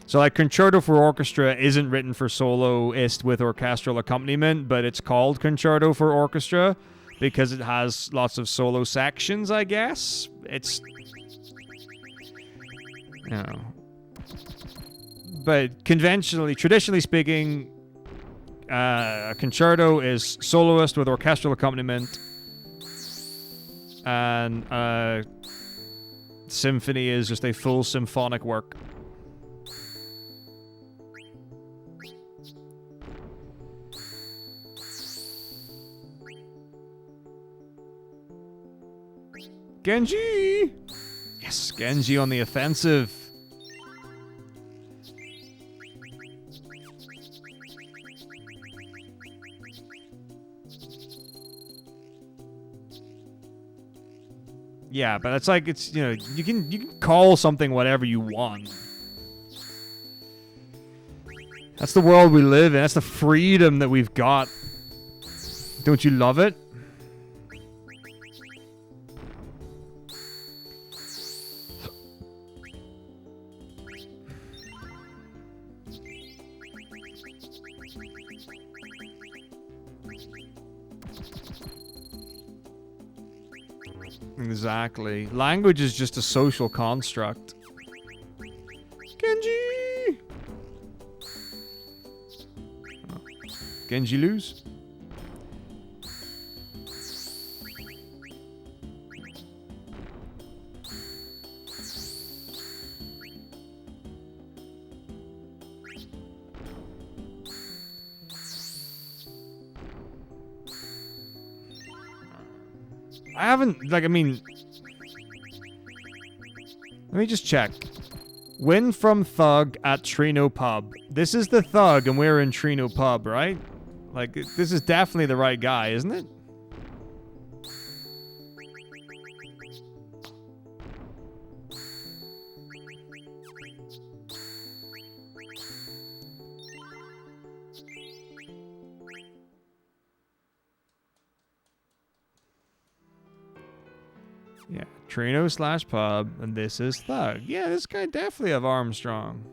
So like Concerto for Orchestra isn't written for soloist with orchestral accompaniment, but it's called Concerto for Orchestra because it has lots of solo sections, I guess. It's... you know. But traditionally speaking, a concerto is soloist with orchestral accompaniment, and a symphony is just a full symphonic work. Genji! Yes, Genji on the offensive. Yeah, but it's like, it's, you know, you can call something whatever you want. That's the world we live in. That's the freedom that we've got. Don't you love it? Exactly. Language is just a social construct. Genji! Oh. Genji lose? I haven't, like, I mean... Let me just check. Win from Thug at Trino Pub. This is the Thug, and we're in Trino Pub, right? Like, this is definitely the right guy, isn't it? Yeah, Trino / Pub, and this is Thug. Yeah, this guy definitely have Armstrong.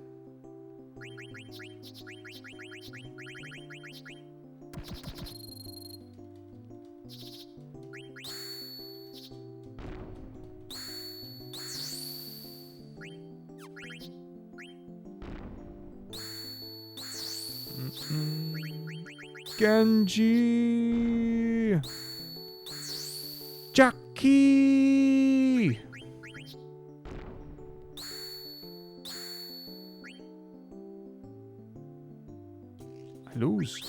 Genji! Jackie! I lose.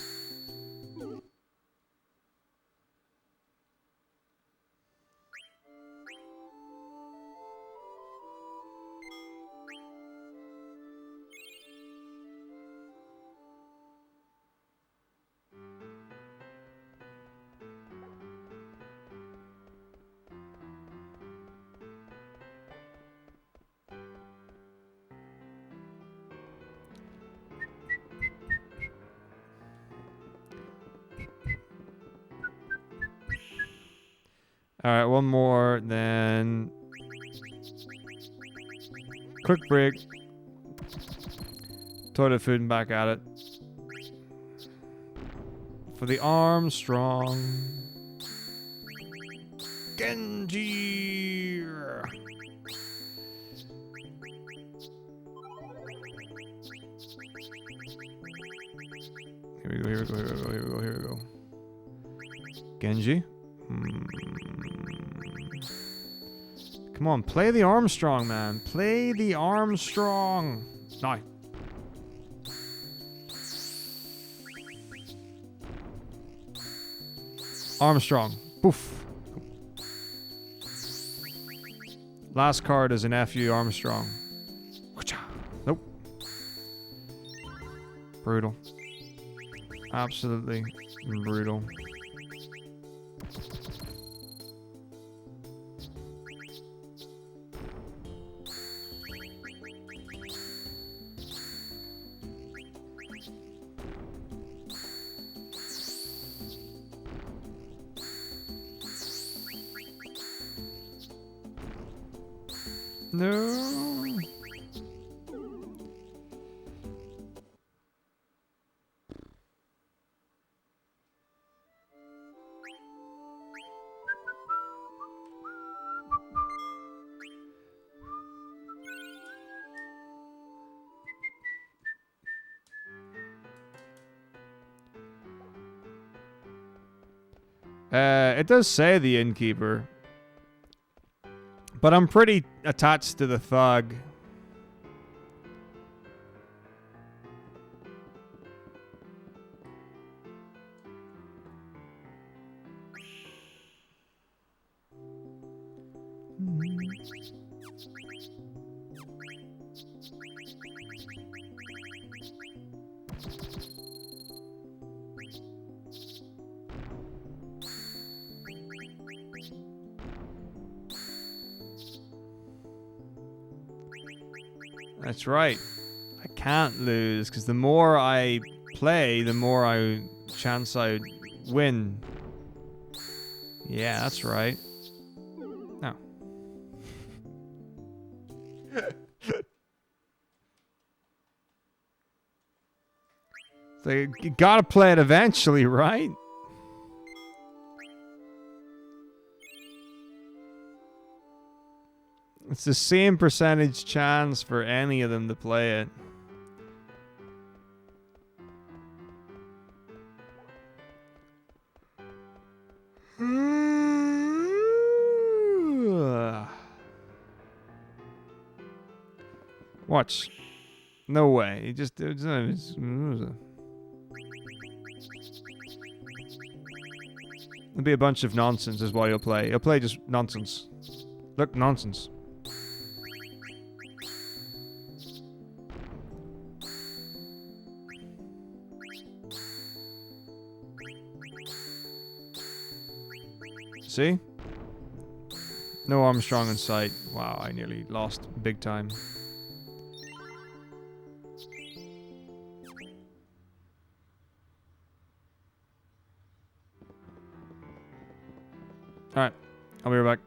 All right, one more, then quick break. Toilet food and back at it. For the Armstrong. Genji. Here we go, here we go, here we go, here we go, here we go. Genji? Come on, play the Armstrong, man. Play the Armstrong. No. Armstrong. Poof. Last card is an FU Armstrong. Nope. Brutal. Absolutely brutal. No. It does say the innkeeper. But I'm pretty attached to the thug. That's right. I can't lose, because the more I play, the more chance I win. Yeah, that's right. No. So you gotta play it eventually, right? It's the same percentage chance for any of them to play it. Watch. No way. He just... There'll be a bunch of nonsense is what he'll play. He'll play just nonsense. Look, nonsense. See? No Armstrong in sight. Wow, I nearly lost big time. Alright, I'll be right back.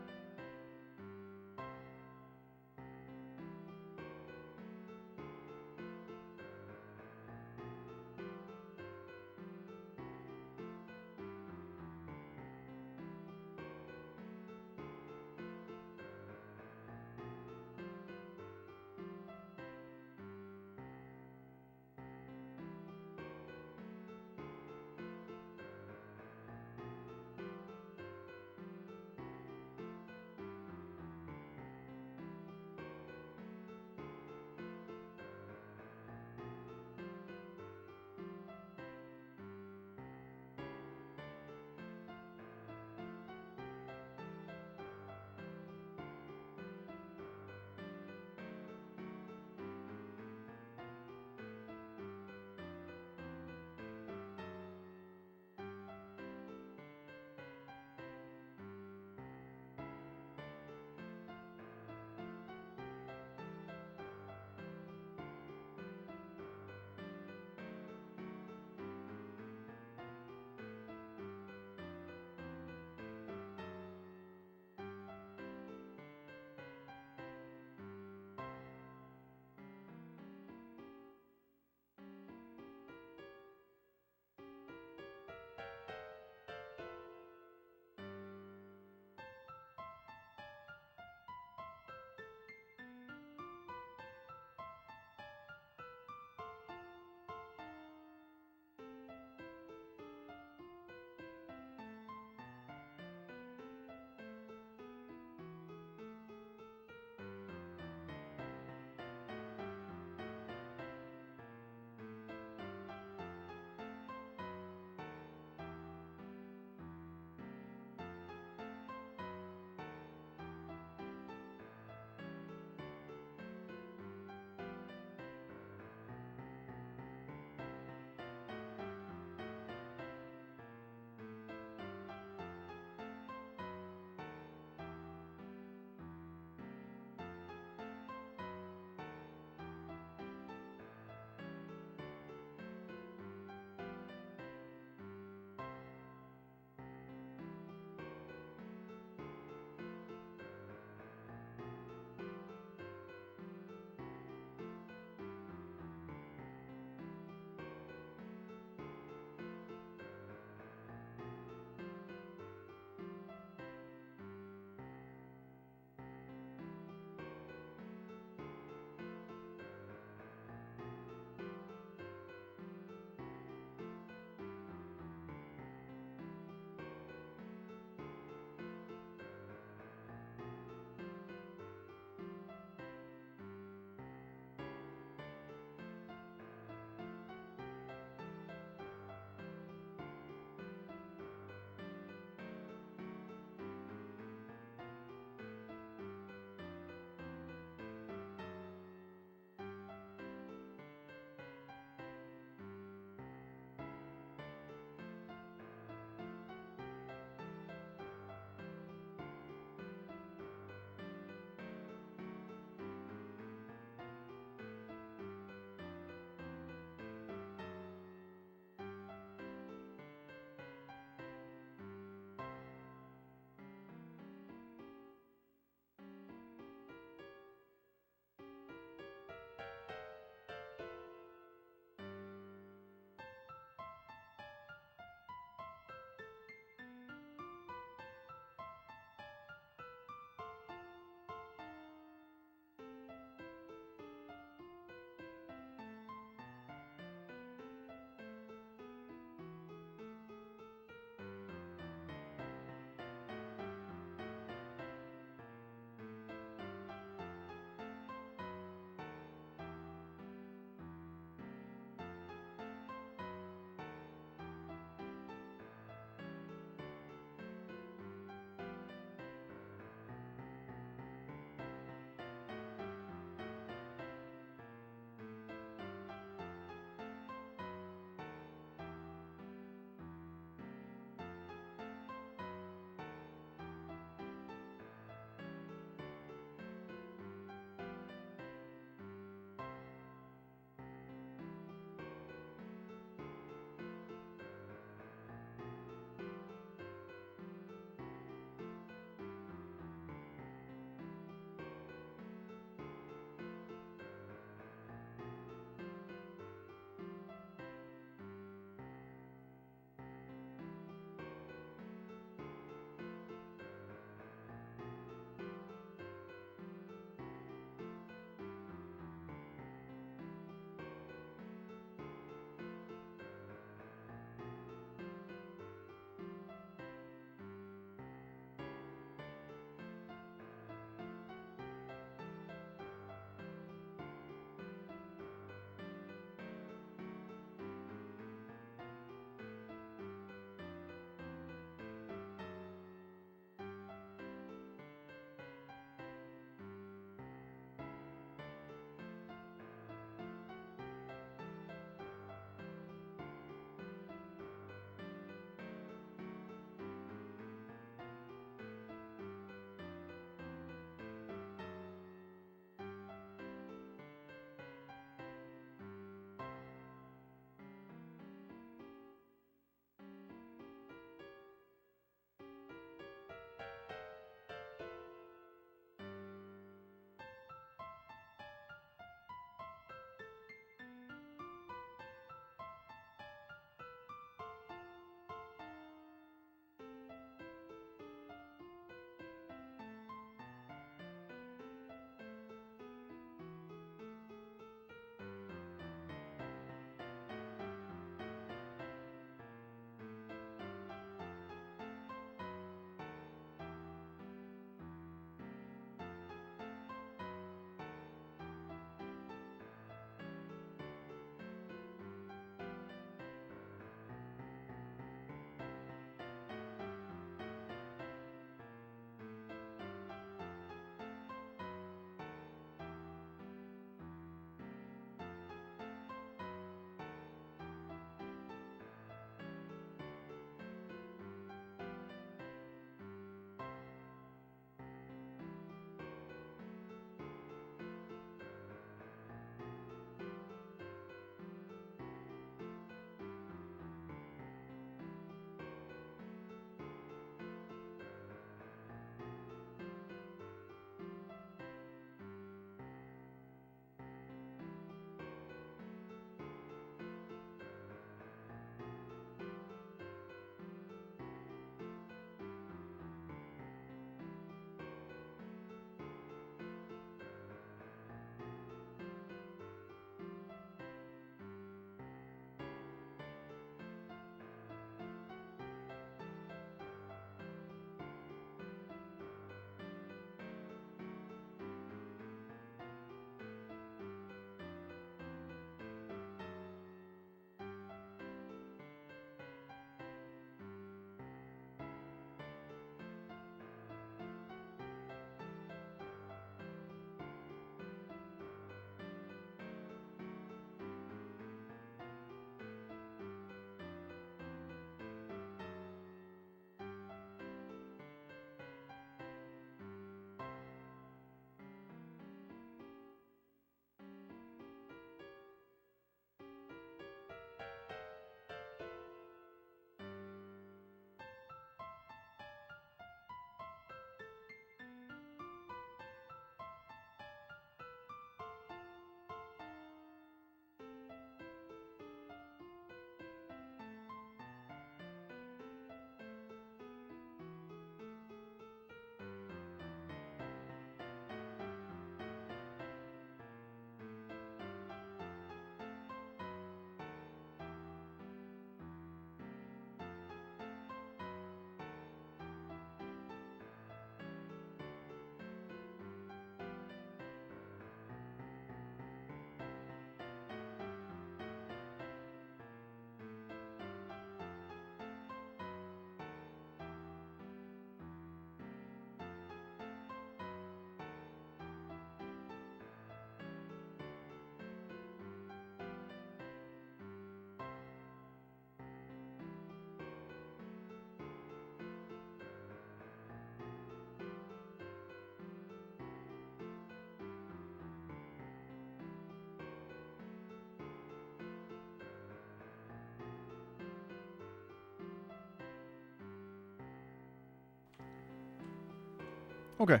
Okay.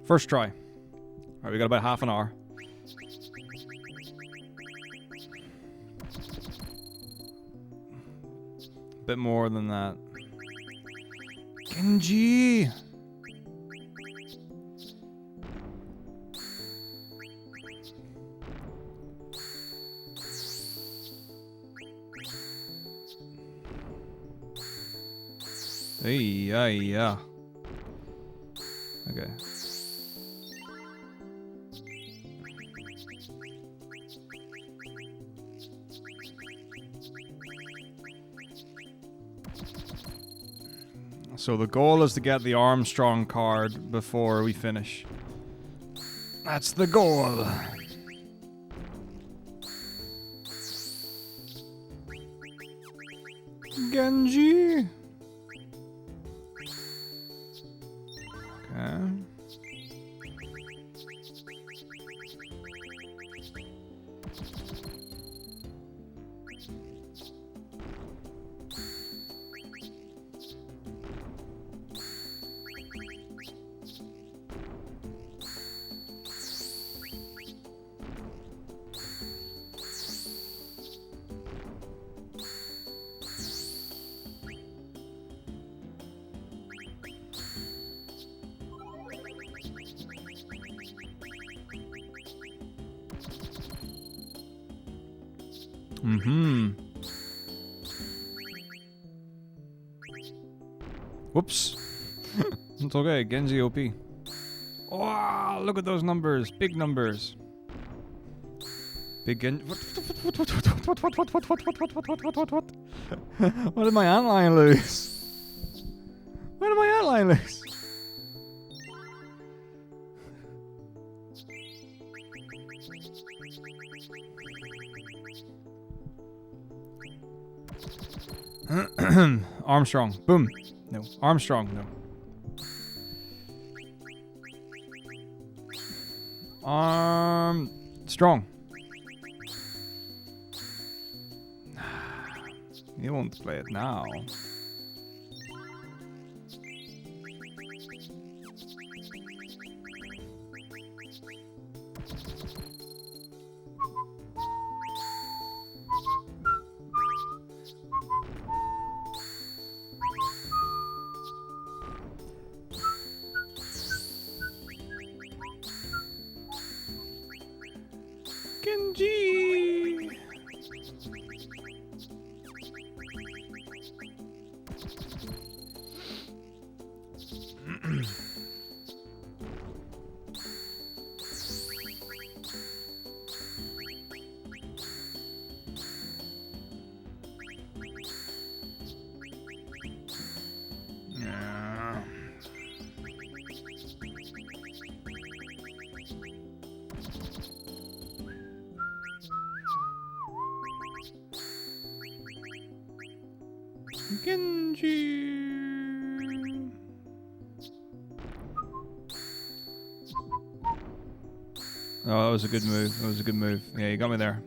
First try. Alright, we got about half an hour. Bit more than that. Genji! Hey, yeah. Okay. So the goal is to get the Armstrong card before we finish. That's the goal. Genji. Okay. Whoops. It's okay, Genji OP. Oh, look at those numbers. Big numbers. Big Genji. What? What did my antline lose? Where did my antline lose? Armstrong. Boom. No. Armstrong. No. Strong. You won't play it now. Genji. Yeah. Genji. Oh, that was a good move. That was a good move. Yeah, you got me there.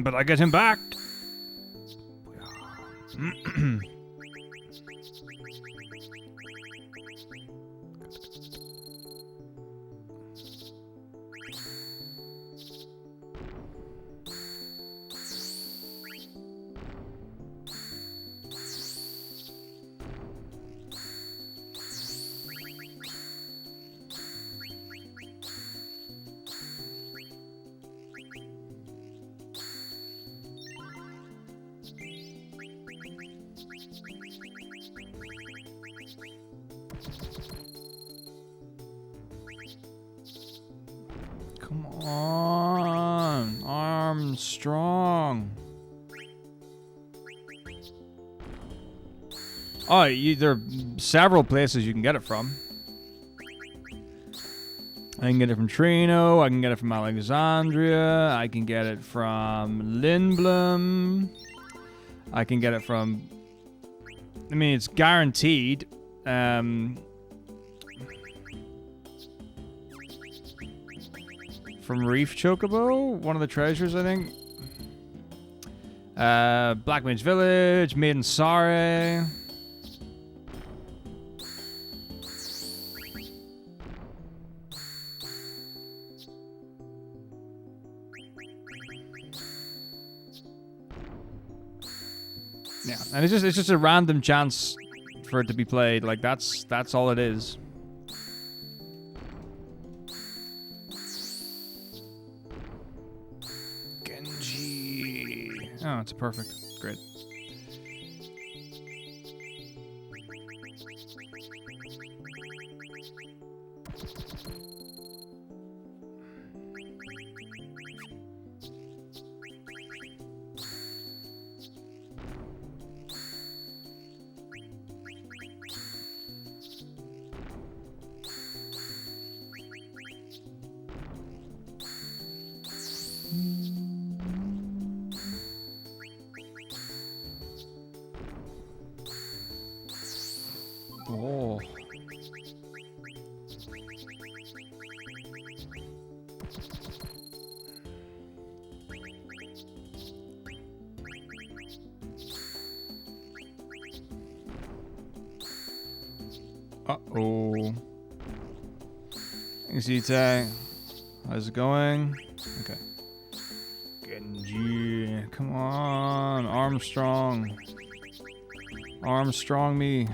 But I get him back. Come on, Armstrong. Oh, there are several places you can get it from. I can get it from Trino, I can get it from Alexandria, I can get it from Lindblom, I can get it from... I mean, it's guaranteed. From Reef Chocobo, one of the treasures, I think. Black Mage Village, Maiden Sare. Yeah, and it's just a random chance for it to be played. Like that's all it is. Genji. Oh, it's perfect. Great. Oh. Uh-oh. Zita, how's it going? Okay. Genji, come on, Armstrong. Armstrong me.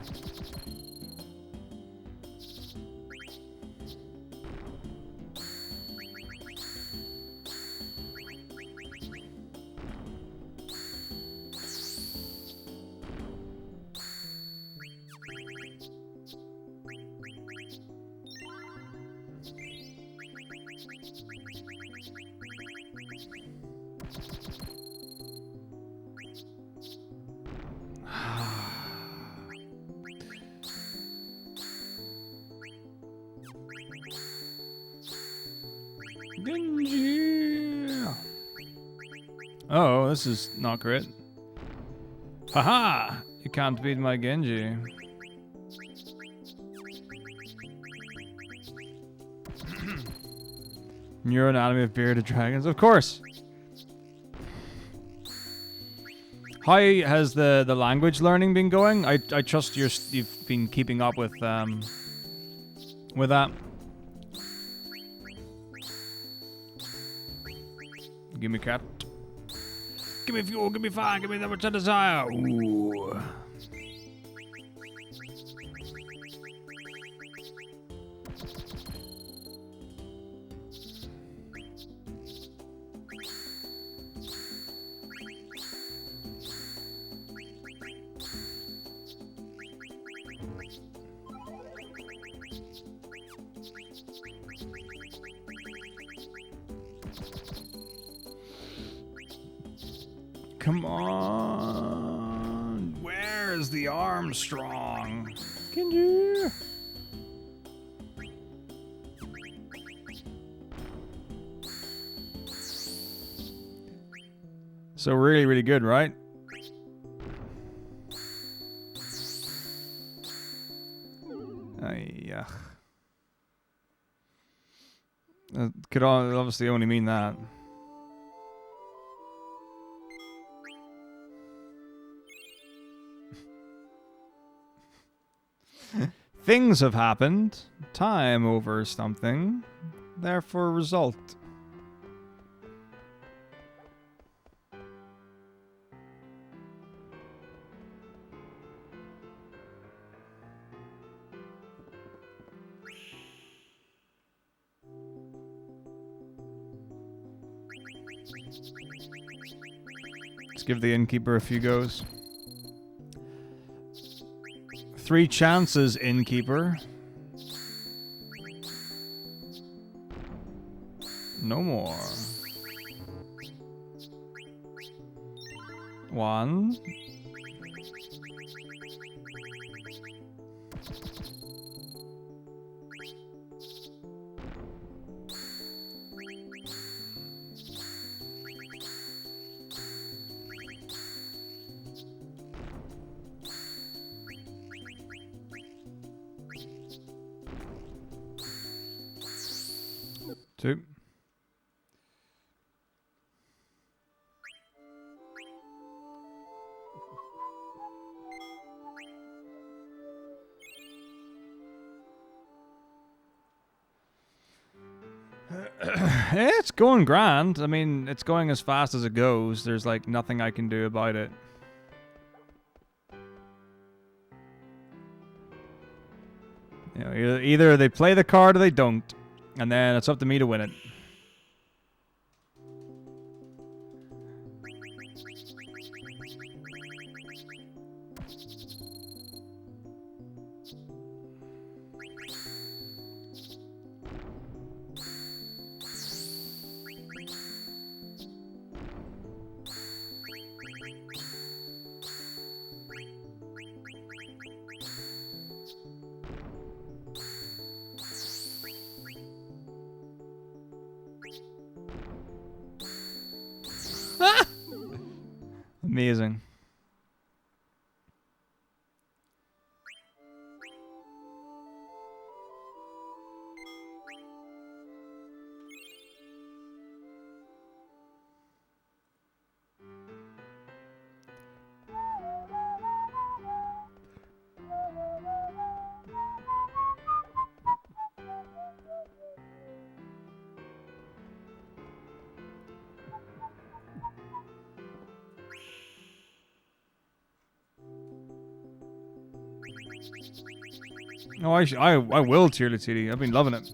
Genji. Oh, this is not great. Haha! You can't beat my Genji. Neuroanatomy of bearded dragons, of course. How has the language learning been going? I trust you've been keeping up with that. Give me cat. Give me fuel, give me fire, give me that which I desire. Ooh. Come on. Where's the Armstrong? Can you? So really, really good, right? Yeah. Could obviously only mean that. Things have happened. Time over something. Therefore, result. Let's give the innkeeper a few goes. 3 chances, innkeeper. No more. 1. Two. It's going grand. I mean, it's going as fast as it goes. There's like nothing I can do about it. Either they play the card or they don't. And then it's up to me to win it. Amazing. Oh, I will Tearly TD. I've been loving it.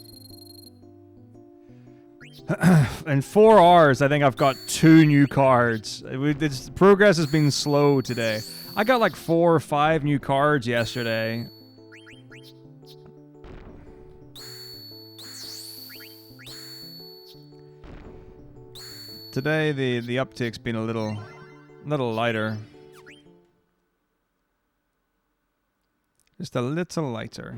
In 4 hours, I think I've got 2 new cards. Progress has been slow today. I got like 4 or 5 new cards yesterday. Today, the uptake's been a little lighter. Just a little lighter.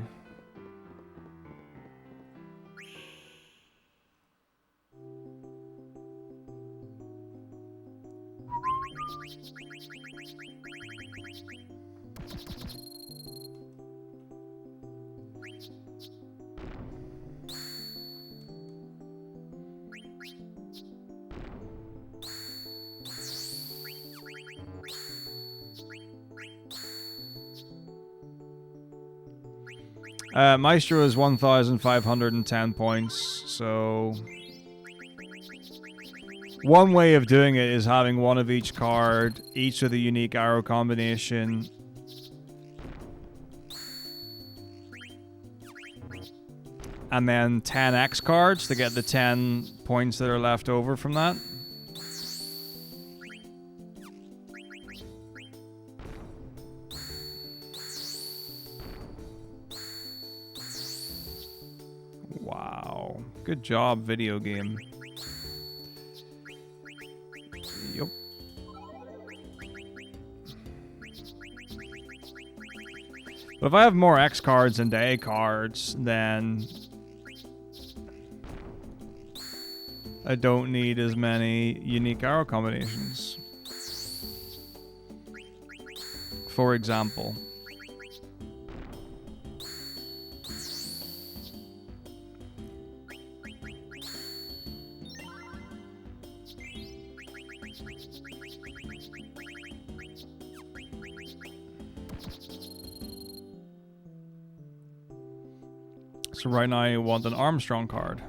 Maestro is 1,510 points, so one way of doing it is having one of each card, each with a unique arrow combination. And then 10 X cards to get the 10 points that are left over from that. Wow. Good job, video game. Yup. But if I have more X cards than A cards, then I don't need as many unique arrow combinations. For example. So right now I want an Armstrong card.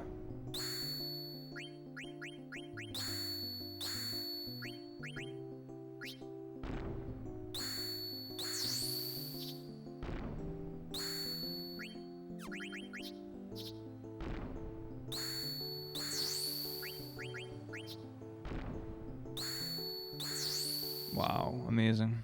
Wow, amazing.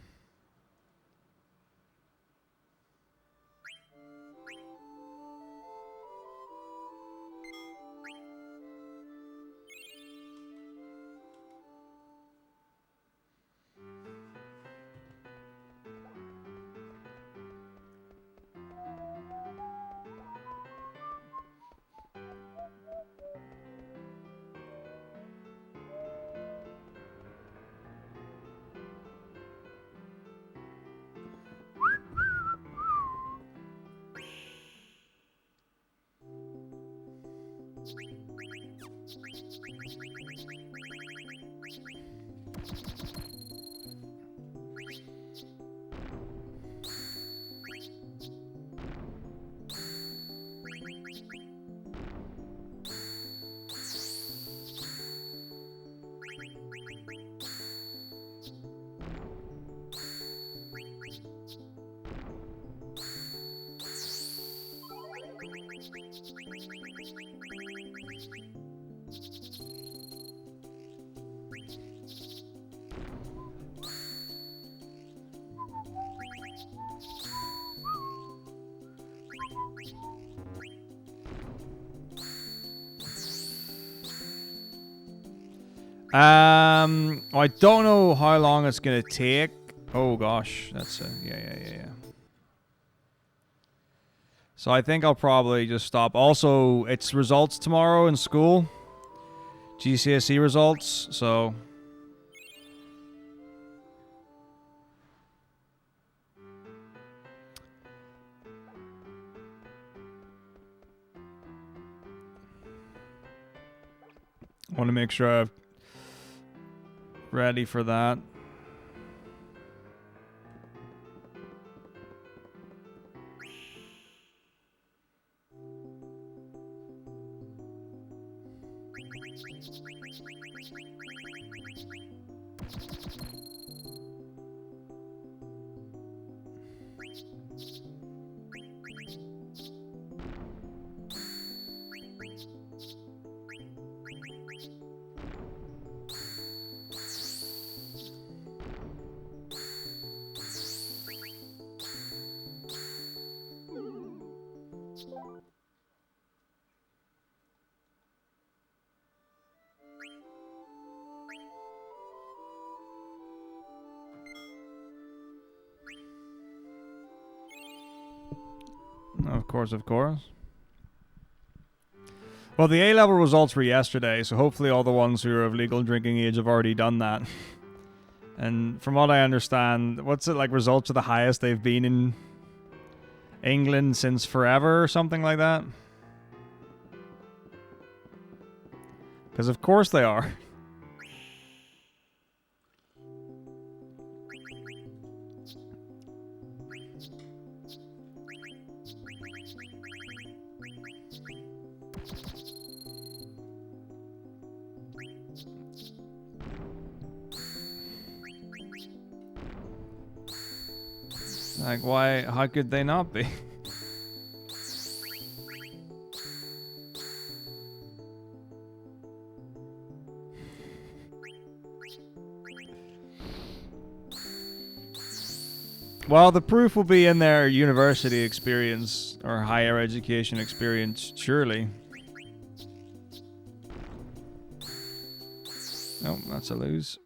I don't know how long it's gonna take. Oh gosh, that's yeah. So I think I'll probably just stop. Also, it's results tomorrow in school. GCSE results, so... I want to make sure I'm ready for that. Of course. Well, the A-level results were yesterday, so hopefully all the ones who are of legal drinking age have already done that. And from what I understand, what's it like, results are the highest they've been in England since forever or something like that? Because of course they are. Like, why? How could they not be? Well, the proof will be in their university experience or higher education experience, surely. Oh, that's a lose.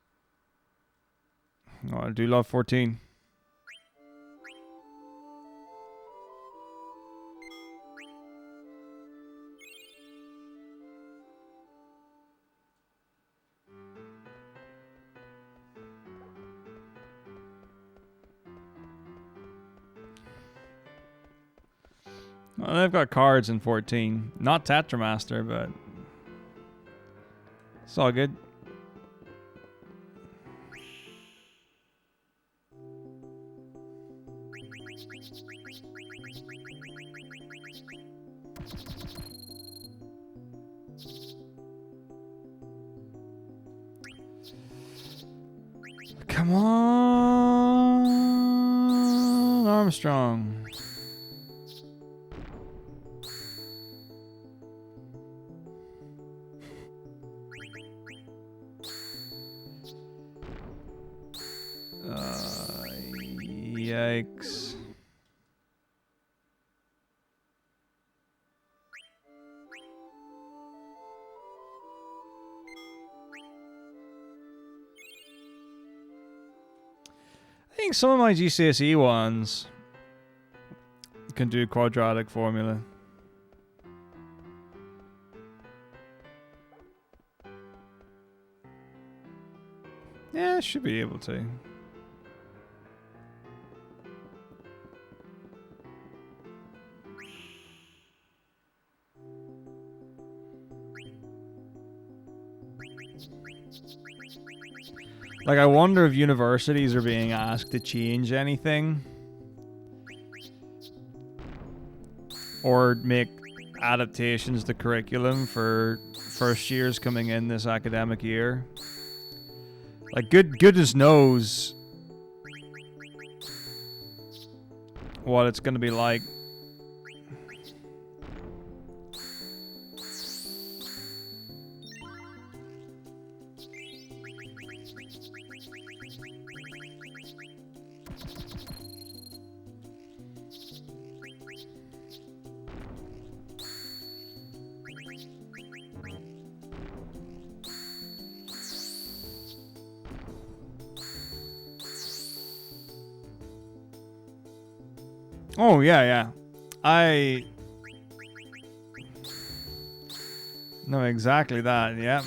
Oh, I do love 14. Well, they've got cards in 14. Not Tetramaster, but it's all good. Come on, Armstrong. Yikes. I think some of my GCSE ones can do quadratic formula. Yeah, should be able to. Like, I wonder if universities are being asked to change anything or make adaptations to curriculum for first years coming in this academic year. Like, goodness knows what it's going to be like. Oh, yeah, yeah. I know exactly that, yeah.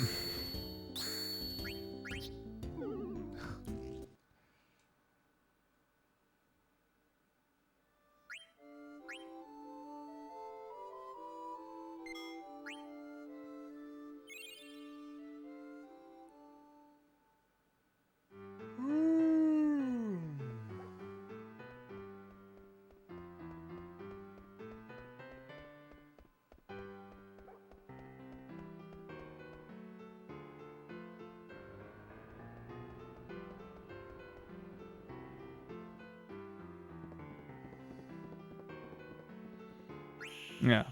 Yeah.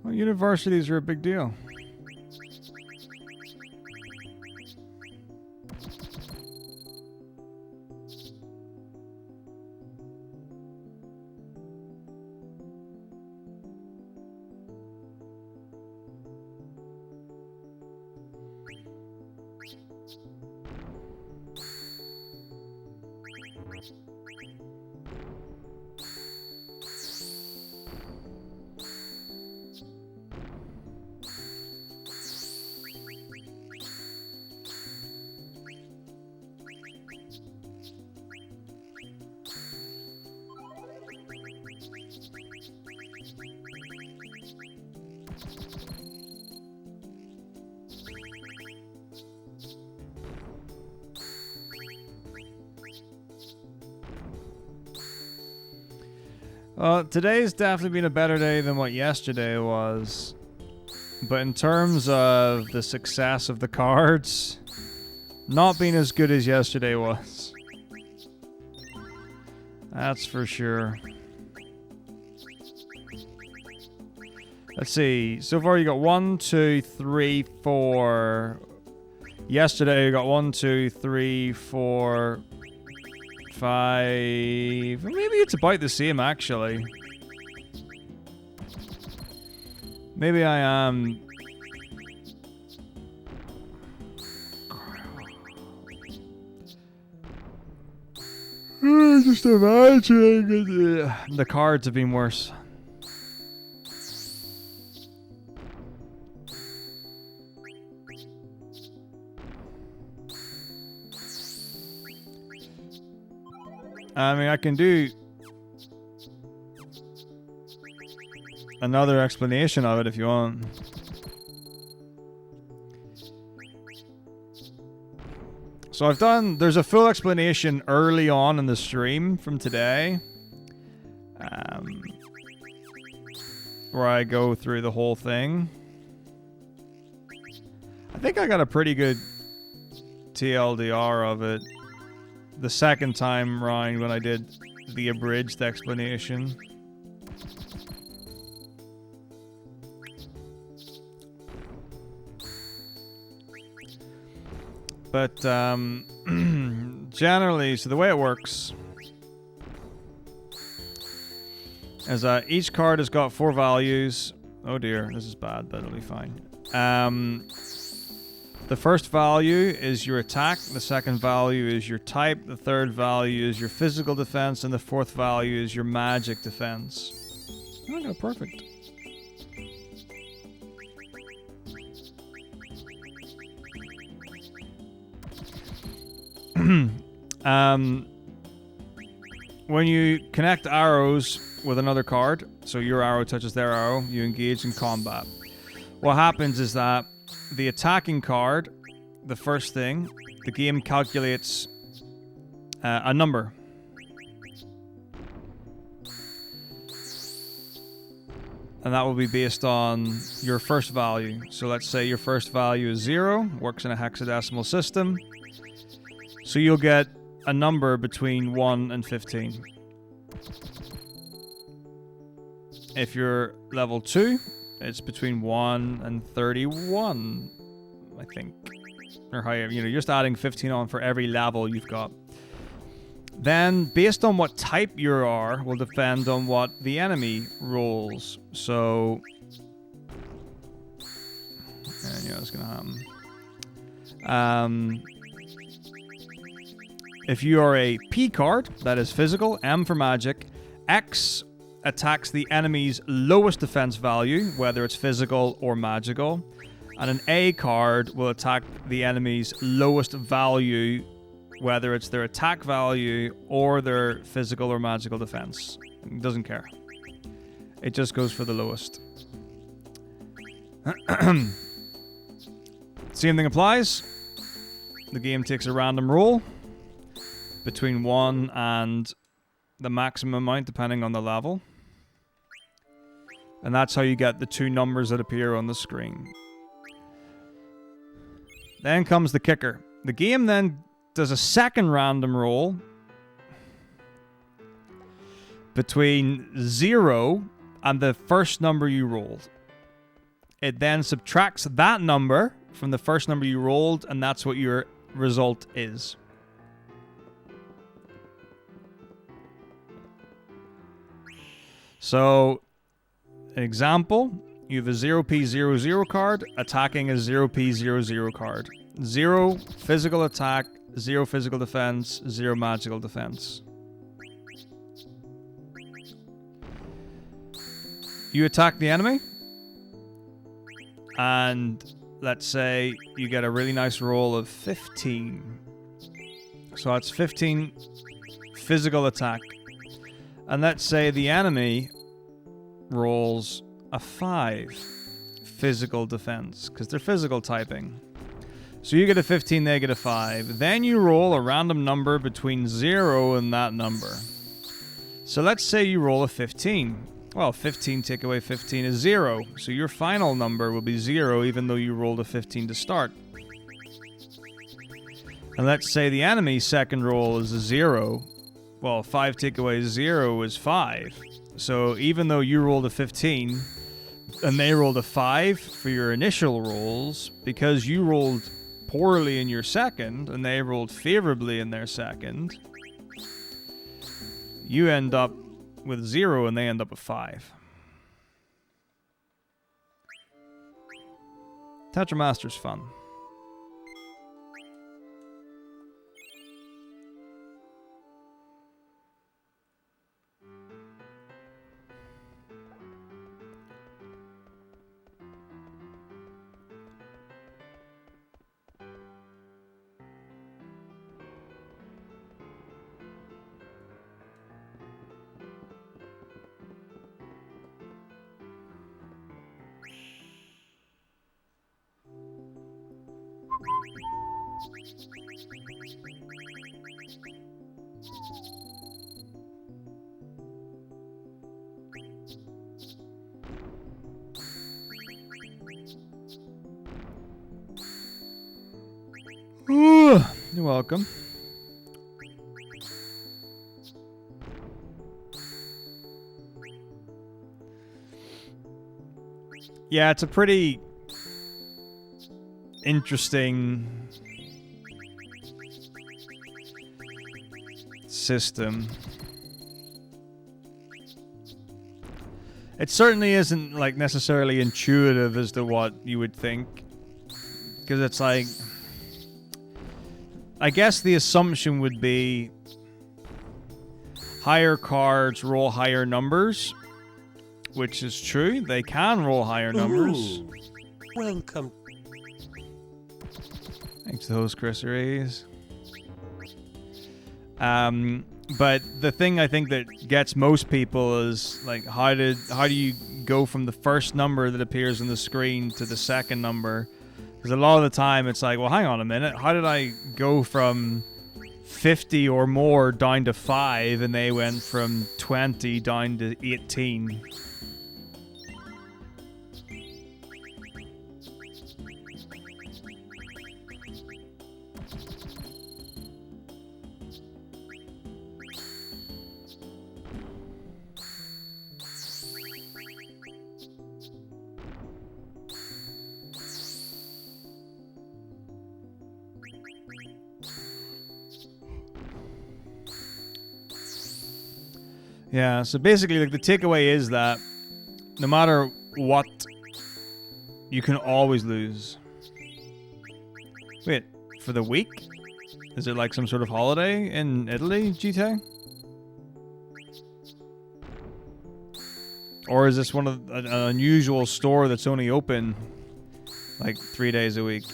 Well, universities are a big deal. Today's definitely been a better day than what yesterday was. But in terms of the success of the cards, not being as good as yesterday was. That's for sure. Let's see. So far you got 1, 2, 3, 4. Yesterday you got 1, 2, 3, 4, 5. Maybe it's about the same actually. Maybe I am. Just imagining the cards have been worse. I mean, I can do another explanation of it if you want. So I've done, there's a full explanation early on in the stream from today. Where I go through the whole thing. I think I got a pretty good TLDR of it the second time round when I did the abridged explanation. But generally, so the way it works is each card has got 4 values. Oh dear, this is bad, but it'll be fine. The first value is your attack, the second value is your type, the third value is your physical defense, and the fourth value is your magic defense. Oh, I got it perfect. When you connect arrows with another card, so your arrow touches their arrow, you engage in combat. What happens is that the attacking card, the first thing, the game calculates a number. And that will be based on your first value. So let's say your first value is 0, works in a hexadecimal system. So you'll get a number between 1 and 15. If you're level 2, it's between 1 and 31, I think. Or higher, you know, you're just adding 15 on for every level you've got. Then, based on what type you are, will depend on what the enemy rolls. So, and you know what's gonna happen. If you are a P card, that is physical, M for magic, X attacks the enemy's lowest defense value, whether it's physical or magical, and an A card will attack the enemy's lowest value, whether it's their attack value or their physical or magical defense. It doesn't care. It just goes for the lowest. Same thing applies. The game takes a random roll between 1 and the maximum amount, depending on the level. And that's how you get the two numbers that appear on the screen. Then comes the kicker. The game then does a second random roll between 0 and the first number you rolled. It then subtracts that number from the first number you rolled, and that's what your result is. So, an example, you have a 0p00 card attacking a 0p00 card. 0 physical attack, 0 physical defense, 0 magical defense. You attack the enemy, and let's say you get a really nice roll of 15. So that's 15 physical attack. And let's say the enemy rolls a 5 physical defense, because they're physical typing. So you get a 15, they get a 5. Then you roll a random number between 0 and that number. So let's say you roll a 15. Well, 15 take away 15 is 0. So your final number will be 0, even though you rolled a 15 to start. And let's say the enemy's second roll is a 0. Well, 5 take away 0 is 5. So even though you rolled a 15 and they rolled a 5 for your initial rolls, because you rolled poorly in your second and they rolled favorably in their second, you end up with 0 and they end up with 5. Tetramaster's fun. Ooh, you're welcome. Yeah, it's a pretty interesting system. It certainly isn't like necessarily intuitive as to what you would think, because it's like, I guess the assumption would be higher cards roll higher numbers, which is true. They can roll higher numbers. Ooh, welcome. Thanks to those Chris Rays. But the thing I think that gets most people is like, how do you go from the first number that appears on the screen to the second number? Because a lot of the time it's like, well, hang on a minute. How did I go from 50 or more down to 5 and they went from 20 down to 18? Yeah, so basically, like, the takeaway is that no matter what, you can always lose. Wait, for the week? Is it like some sort of holiday in Italy, GTA? Or is this one of an unusual store that's only open like 3 days a week?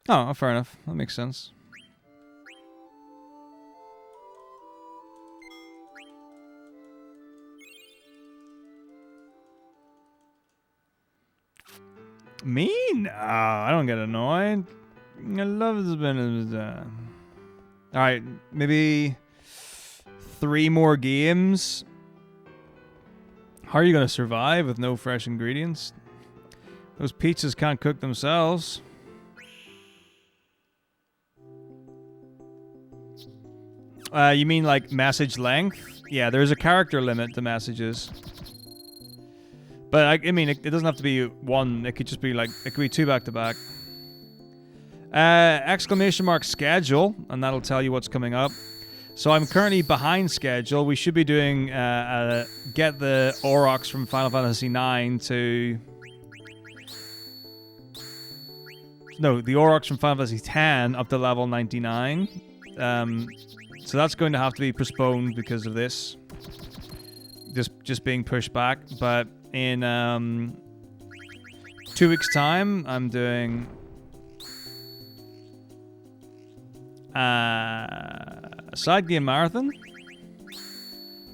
Oh, fair enough. That makes sense. Me? No, I don't get annoyed. I love this. Alright, maybe 3 more games. How are you going to survive with no fresh ingredients? Those pizzas can't cook themselves. You mean like message length? Yeah, there's a character limit to messages. But I mean, it doesn't have to be 1. It could just be like, it could be 2 back to back. Exclamation mark schedule, and that'll tell you what's coming up. So I'm currently behind schedule. We should be doing get the Aurochs from Final Fantasy IX to... No, the Aurochs from Final Fantasy X up to level 99. So that's going to have to be postponed because of this. Just being pushed back. But in 2 weeks' time, I'm doing a side game marathon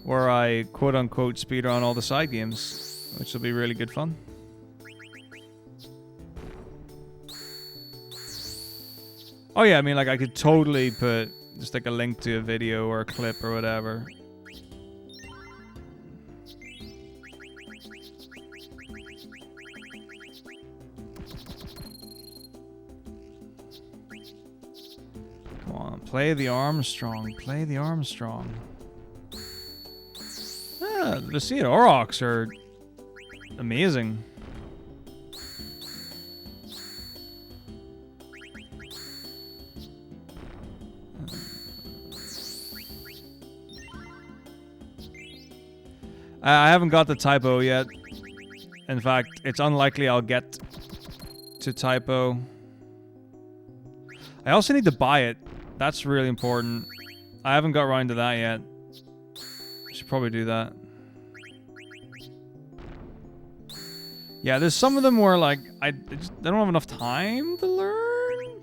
where I quote-unquote speedrun all the side games, which will be really good fun. Oh yeah, I mean, like, I could totally put just like a link to a video or a clip or whatever. Come on, play the Armstrong. Play the Armstrong. Ah, the Seed Aurochs are amazing. I haven't got the typo yet. In fact, it's unlikely I'll get to typo. I also need to buy it. That's really important. I haven't got around to that yet. Should probably do that. Yeah, there's some of them where, like, I don't have enough time to learn.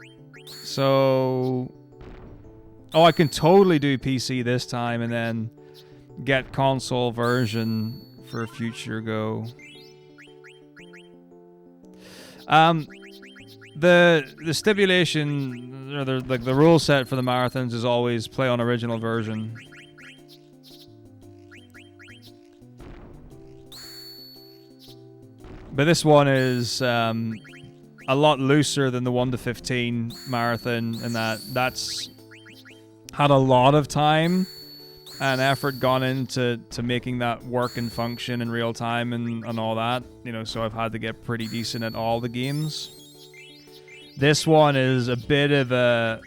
So... Oh, I can totally do PC this time and then get console version for future go. The stipulation, or the rule set for the marathons is always play on original version. But this one is a lot looser than the 1 to 15 marathon, and that's had a lot of time and effort gone into making that work and function in real time and all that, you know, so I've had to get pretty decent at all the games. This one is a bit of a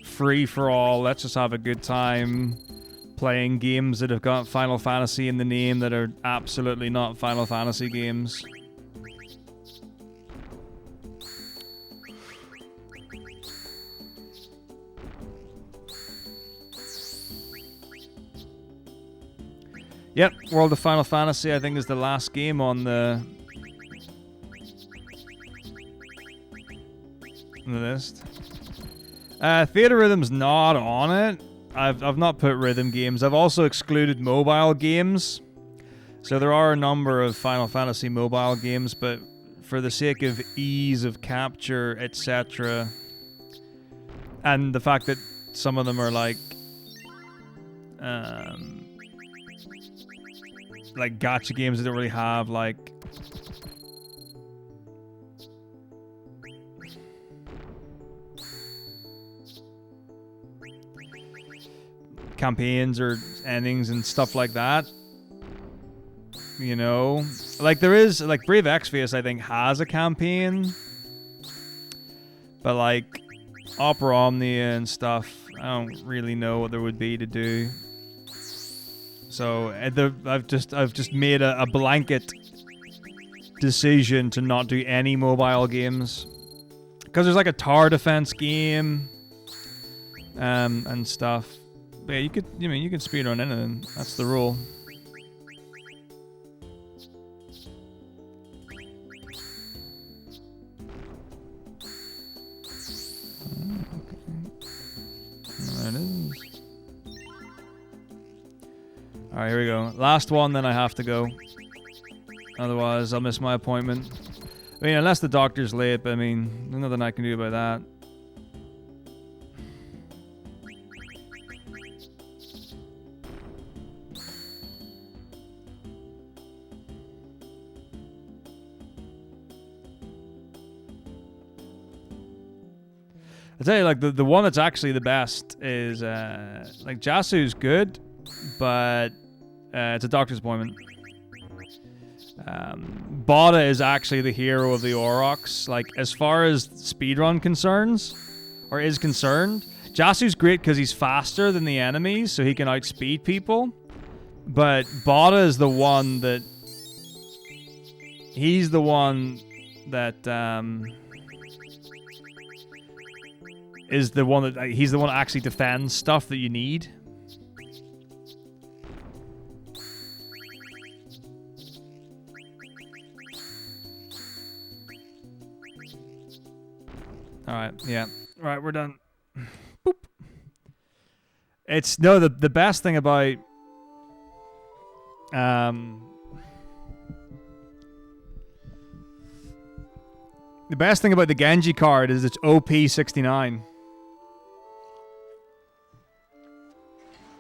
free-for-all, let's just have a good time playing games that have got Final Fantasy in the name that are absolutely not Final Fantasy games. Yep, World of Final Fantasy, I think, is the last game on the list. Theater Rhythm's not on it. I've not put rhythm games. I've also excluded mobile games. So there are a number of Final Fantasy mobile games, but for the sake of ease of capture, etc., and the fact that some of them are like gacha games that don't really have like campaigns or endings and stuff like that. You know? Like, there is... Like, Brave Exvius, I think, has a campaign. But, like, Opera Omnia and stuff, I don't really know what there would be to do. So, I've just made a blanket decision to not do any mobile games. Because there's, like, a tower defense game. And stuff. But yeah, you could speedrun anything. That's the rule. There it is. Alright, here we go. Last one, then I have to go. Otherwise, I'll miss my appointment. I mean, unless the doctor's late, but I mean, there's nothing I can do about that. I tell you, like, the one that's actually the best is, like, Jasu's good, but it's a doctor's appointment. Bada is actually the hero of the Aurochs. Like, as far as speedrun is concerned, Jasu's great because he's faster than the enemies, so he can outspeed people. But Bada is the one that... He's the one that, he's the one that actually defends stuff that you need. Alright, yeah. Alright, we're done. Boop. It's, no, the best thing about, the best thing about the Genji card is it's OP 69.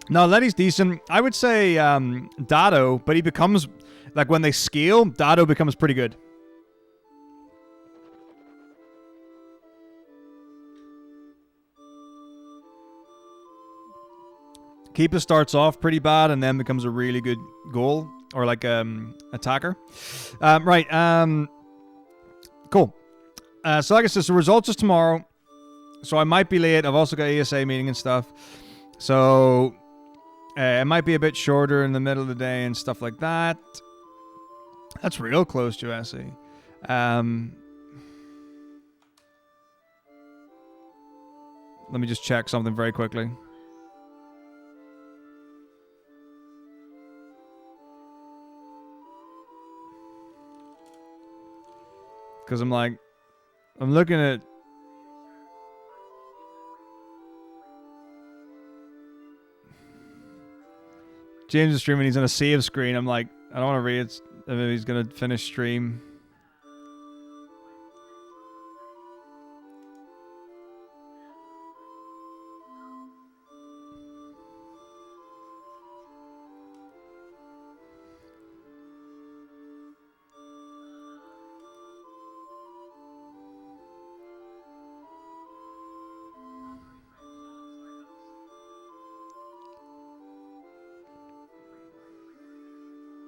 No, Letty's decent. I would say Dado, but he becomes, like, when they scale, Dado becomes pretty good. Keepa starts off pretty bad and then becomes a really good goal, or like attacker. Right, cool. So like I said, the results is tomorrow. So I might be late. I've also got ASA meeting and stuff. So it might be a bit shorter in the middle of the day and stuff like that. That's real close to SE. Let me just check something very quickly. Because I'm looking at... James is streaming, he's on a save screen. I'm like, I don't want to read it. Maybe he's going to finish stream.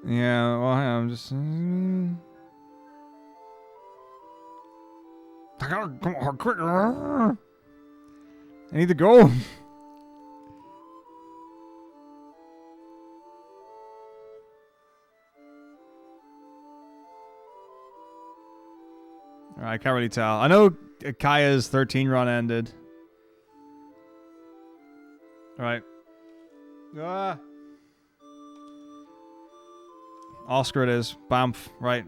Yeah, well, I'm just... I gotta go quick. I need to go. I can't really tell. I know Kaya's 13 run ended. Alright. Ah. Oscar it is. Bamf. Right.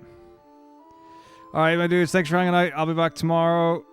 Alright, my dudes. Thanks for hanging out. I'll be back tomorrow.